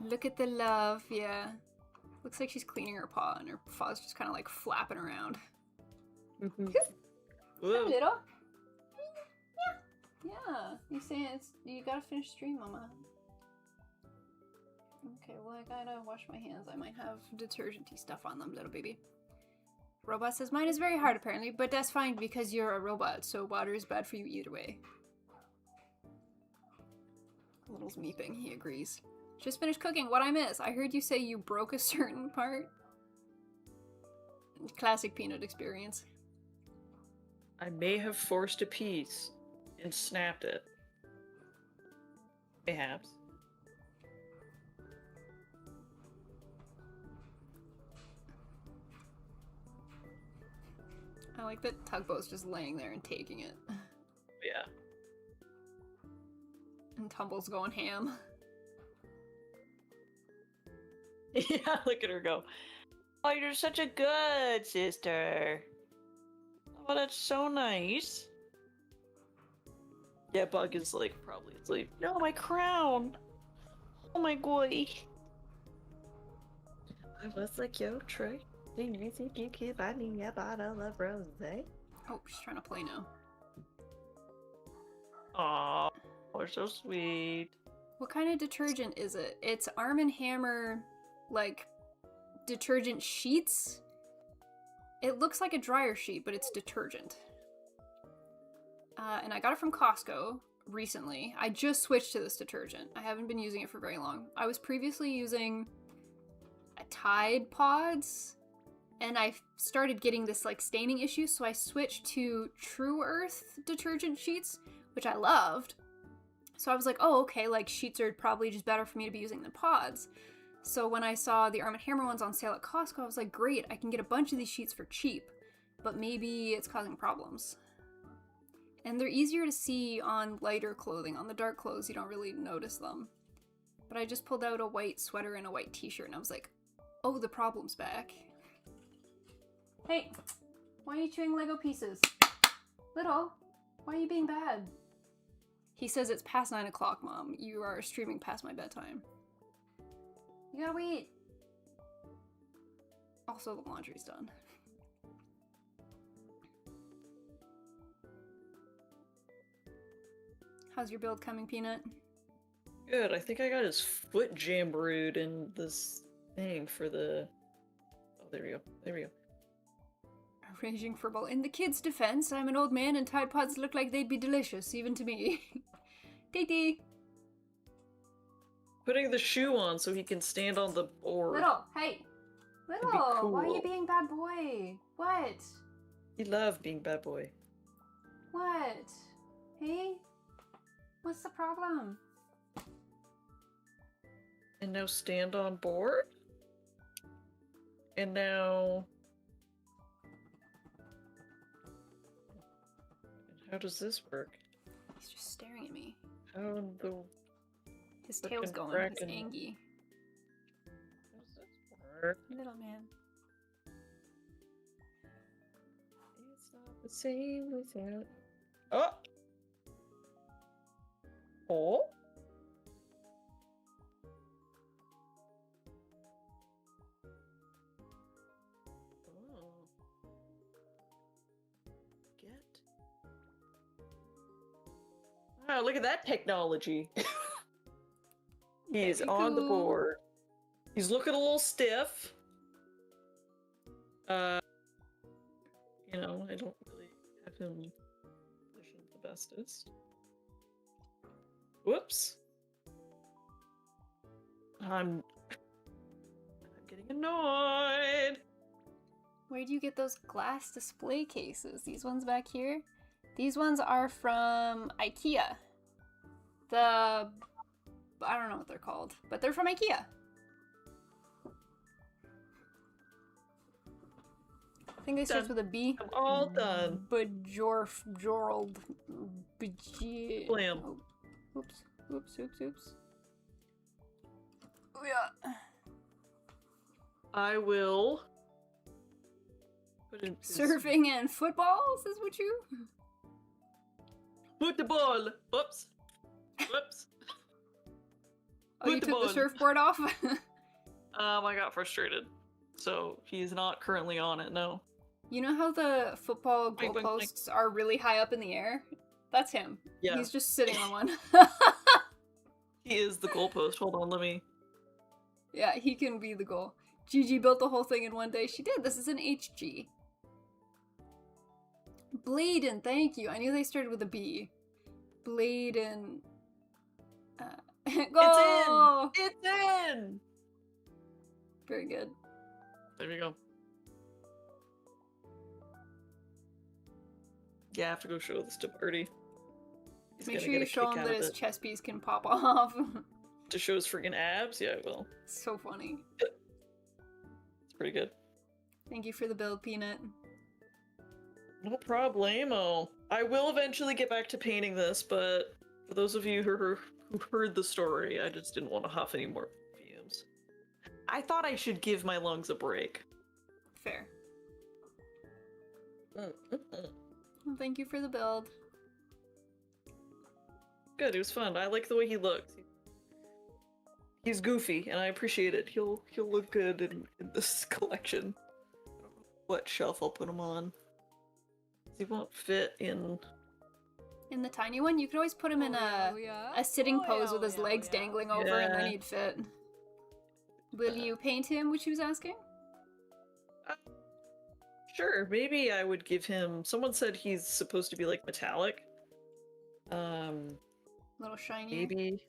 A: Look at the love, yeah. Looks like she's cleaning her paw, and her paw's just kind of like flapping around. Little. Yeah. You say you gotta finish stream, mama. Okay, well I gotta wash my hands. I might have detergent-y stuff on them, little baby. Robot says mine is very hard apparently, but that's fine because you're a robot, so water is bad for you either way. Little's meeping, he agrees. Just finished cooking, what I miss? I heard you say you broke a certain part. Classic Peanut experience.
B: I may have forced a piece and snapped it. Perhaps.
A: I like that Tugboat's just laying there and taking it.
B: Yeah.
A: And Tumble's going ham.
B: Yeah, look at her go. Oh, you're such a good sister. Oh, that's so nice. Yeah, Bug is like probably asleep. No, my crown. Oh my boy. I was like, yo, Troy. Do you think you can buy me a bottle of rosé?
A: Oh, she's trying to play now.
B: Aw, you're so sweet.
A: What kind of detergent is it? It's Arm & Hammer, like, detergent sheets? It looks like a dryer sheet, but it's detergent. And I got it from Costco recently. I just switched to this detergent. I haven't been using it for very long. I was previously using Tide Pods, and I started getting this like staining issue, so I switched to True Earth detergent sheets, which I loved. So I was like, oh, okay, like sheets are probably just better for me to be using than pods. So when I saw the Arm & Hammer ones on sale at Costco, I was like, great, I can get a bunch of these sheets for cheap, but maybe it's causing problems. And they're easier to see on lighter clothing. On the dark clothes, you don't really notice them. But I just pulled out a white sweater and a white t-shirt, and I was like, oh, the problem's back. Hey, why are you chewing Lego pieces? Little, why are you being bad? He says it's past 9 o'clock, Mom. You are streaming past my bedtime. You gotta wait. Also, the laundry's done. How's your build coming, Peanut?
B: Good, I think I got his foot jambrooed in this thing for the... Oh, there we go. There we go.
A: Raging for ball. In the kids' defense, I'm an old man and Tide Pods look like they'd be delicious, even to me. Dee.
B: Putting the shoe on so he can stand on the board.
A: Little, hey! Little,
B: cool.
A: why are you being bad boy? What?
B: He loved being bad boy.
A: What? Hey? What's the problem?
B: And now stand on board? And now... How does this work?
A: He's just staring at me.
B: How the...
A: His tail's
B: frickin'
A: going. He's
B: frackin'.
A: angry.
B: How does this work?
A: Little man.
B: It's not the same without... Oh! Oh? Wow, look at that technology. He's
A: Very
B: on the
A: cool.
B: board. He's looking a little stiff. You know, I don't really have him positioned the bestest. Whoops. I'm getting annoyed.
A: Where do you get those glass display cases? These ones back here? These ones are from IKEA. I don't know what they're called, but they're from IKEA. I think they starts with a B.
B: I'm all done.
A: Bajorald.
B: Blam.
A: Oh, oops. Oh yeah.
B: I will put in
A: Surfing and footballs is what you?
B: Football. Whoops. Whoops.
A: Oh, you took the
B: Football.
A: surfboard off?
B: I got frustrated. So he's not currently on it, no.
A: You know how the football
B: Wink, wink, wink.
A: goalposts are really high up in the air? That's him.
B: Yeah.
A: He's just sitting on one.
B: He is the goalpost. Hold on, let me...
A: Yeah, he can be the goal. Gigi built the whole thing in one day. She did. This is an HG. Bladen, thank you. I knew they started with a B. Bladen. Go!
B: It's in!
A: Very good.
B: There we go. Yeah, I have to go show this to Birdie. He's
A: Make
B: gonna
A: sure
B: get
A: you
B: a
A: show
B: kick
A: him
B: out
A: that
B: of
A: his
B: it.
A: chest piece can pop off.
B: To show his friggin' abs? Yeah, I will.
A: So funny.
B: It's pretty good.
A: Thank you for the build, Peanut.
B: No problemo. I will eventually get back to painting this, but for those of you who heard the story, I just didn't want to huff any more fumes. I thought I should give my lungs a break.
A: Fair.
B: Mm.
A: Well, thank you for the build.
B: Good, it was fun. I like the way he looks. He's goofy, and I appreciate it. He'll look good in this collection. What shelf I'll put him on? He won't fit in.
A: In the tiny one, you could always put him in a sitting pose with his legs dangling over, and then
B: Yeah.
A: he'd fit. Will you paint him, which he was asking?
B: Sure, maybe I would give him. Someone said he's supposed to be like metallic.
A: A little shiny.
B: Maybe.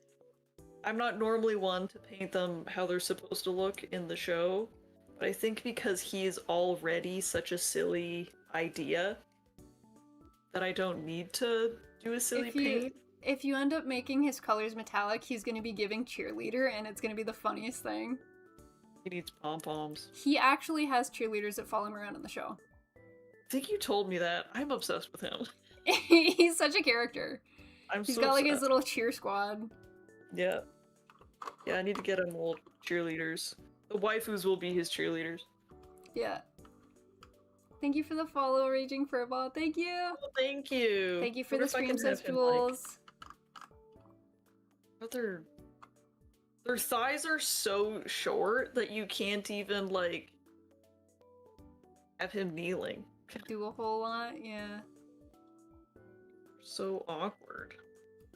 B: I'm not normally one to paint them how they're supposed to look in the show, but I think because he is already such a silly idea that I don't need to do a silly paint.
A: If you end up making his colors metallic, he's gonna be giving cheerleader, and it's gonna be the funniest thing.
B: He needs pom-poms.
A: He actually has cheerleaders that follow him around in the show.
B: I think you told me that. I'm obsessed with him.
A: He's such a character. He's
B: So
A: got like his
B: obsessed.
A: little cheer squad.
B: Yeah. Yeah, I need to get him little cheerleaders. The waifus will be his cheerleaders.
A: Yeah. Thank you for the follow, Raging Furball. Thank you.
B: Oh, thank you.
A: Thank you for
B: Wonder
A: the
B: if I
A: stream,
B: can
A: says
B: have him, like-
A: Jules.
B: But their thighs are so short that you can't even, like, have him kneeling.
A: Do a whole lot, yeah.
B: So awkward.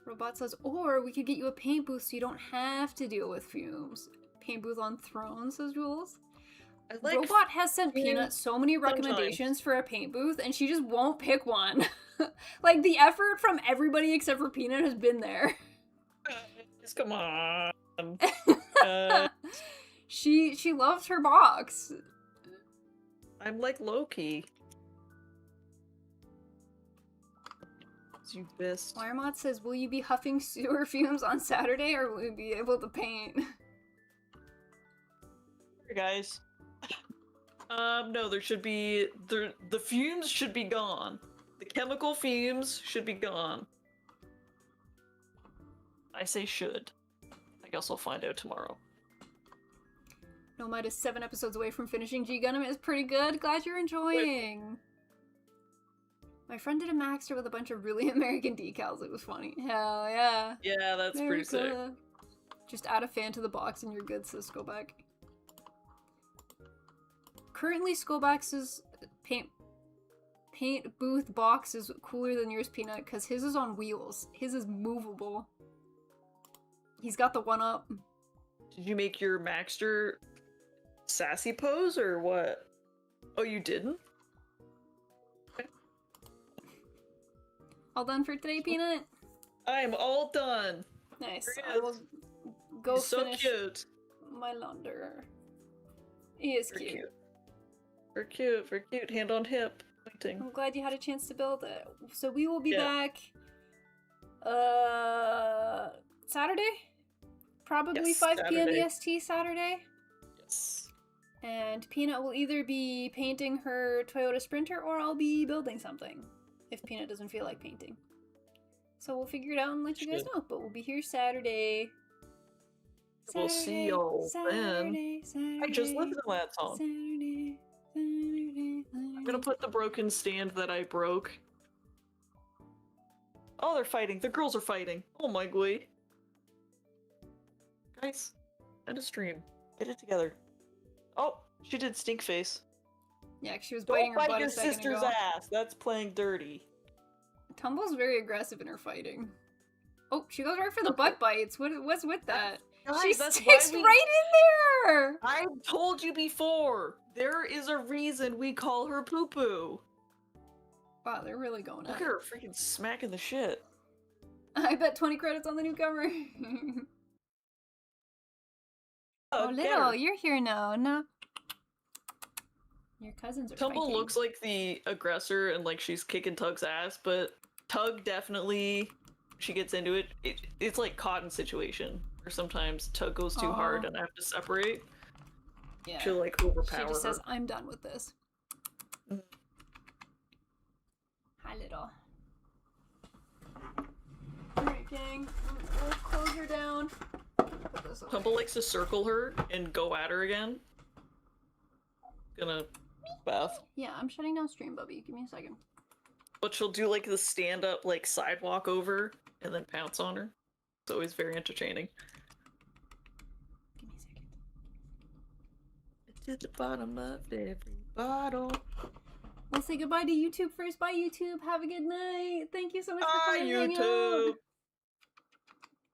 A: Robot says, or we could get you a paint booth so you don't have to deal with fumes. Paint booth on throne, says Jules.
B: I like
A: Robot has sent
B: fumes
A: Peanut so many
B: sometimes.
A: recommendations for a paint booth, and she just won't pick one. Like, the effort from everybody except for Peanut has been there.
B: Just come on.
A: She loves her box.
B: I'm like Loki. You best.
A: Wiremot says, will you be huffing sewer fumes on Saturday, or will you be able to paint?
B: Hey guys. No, there should be the fumes should be gone. The chemical fumes should be gone. I say should. I guess I'll find out tomorrow.
A: Nomad is 7 episodes away from finishing G Gundam. It's pretty good. Glad you're enjoying. My friend did a Maxter with a bunch of really American decals. It was funny. Hell yeah.
B: Yeah, that's pretty sick.
A: Just add a fan to the box and you're good, says Skoback. Currently, Skoback's paint booth box is cooler than yours, Peanut, because his is on wheels. His is movable. He's got the one up.
B: Did you make your Maxter sassy pose or what? Oh, you didn't?
A: All done for today, Peanut?
B: I'm all done.
A: Nice.
B: There
A: I
B: he
A: will
B: is.
A: go
B: He's so
A: finish
B: cute.
A: my launder. He is
B: Very
A: cute.
B: cute. Very cute. Very cute. Hand on hip. Pointing.
A: I'm glad you had a chance to build it. So we will be
B: Yeah.
A: back Saturday? Probably
B: Yes,
A: 5 p.m.
B: Saturday.
A: EST Saturday.
B: Yes.
A: And Peanut will either be painting her Toyota Sprinter or I'll be building something. If Peanut doesn't feel like painting. So we'll figure it out and let you guys
B: Good.
A: know. But we'll be here Saturday.
B: We'll see y'all then.
A: Saturday,
B: I just listened to that song.
A: Saturday.
B: I'm gonna put the broken stand that I broke. Oh, they're fighting. The girls are fighting. Oh my god. Guys, end a stream. Get it together. Oh, she did stink face.
A: Yeah, she was biting
B: Don't
A: her
B: bite
A: butt
B: your
A: a second
B: sister's
A: ago.
B: ass. That's playing dirty.
A: Tumble's very aggressive in her fighting. Oh, she goes right for the butt bites. What's with that? She
B: Guys,
A: sticks right in there!
B: I've told you before. There is a reason we call her Poo Poo.
A: Wow, they're really going
B: Look
A: at
B: at
A: it.
B: her freaking smacking the shit.
A: I bet 20 credits on the newcomer. Oh,
B: Get
A: Little,
B: her.
A: you're here now. No. Your cousins are
B: Tumble
A: fighting.
B: looks like the aggressor and like she's kicking Tug's ass, but Tug definitely she gets into it, it's like Cotton situation, where sometimes tug goes too hard and I have to separate.
A: Yeah.
B: She'll like overpower
A: She just
B: her.
A: says, I'm done with this. Hi, little. Alright, gang. We'll close her down. Put this away.
B: Tumble likes to circle her and go at her again. Gonna Beth.
A: Yeah, I'm shutting down stream, Bubby. Give me a second.
B: But she'll do like the stand up like sidewalk over and then pounce on her. It's always very entertaining.
A: Give me a second.
B: It's at the bottom of every bottle.
A: We'll say goodbye to YouTube first. Bye, YouTube. Have a good night. Thank you so much for
B: Bye,
A: coming.
B: YouTube.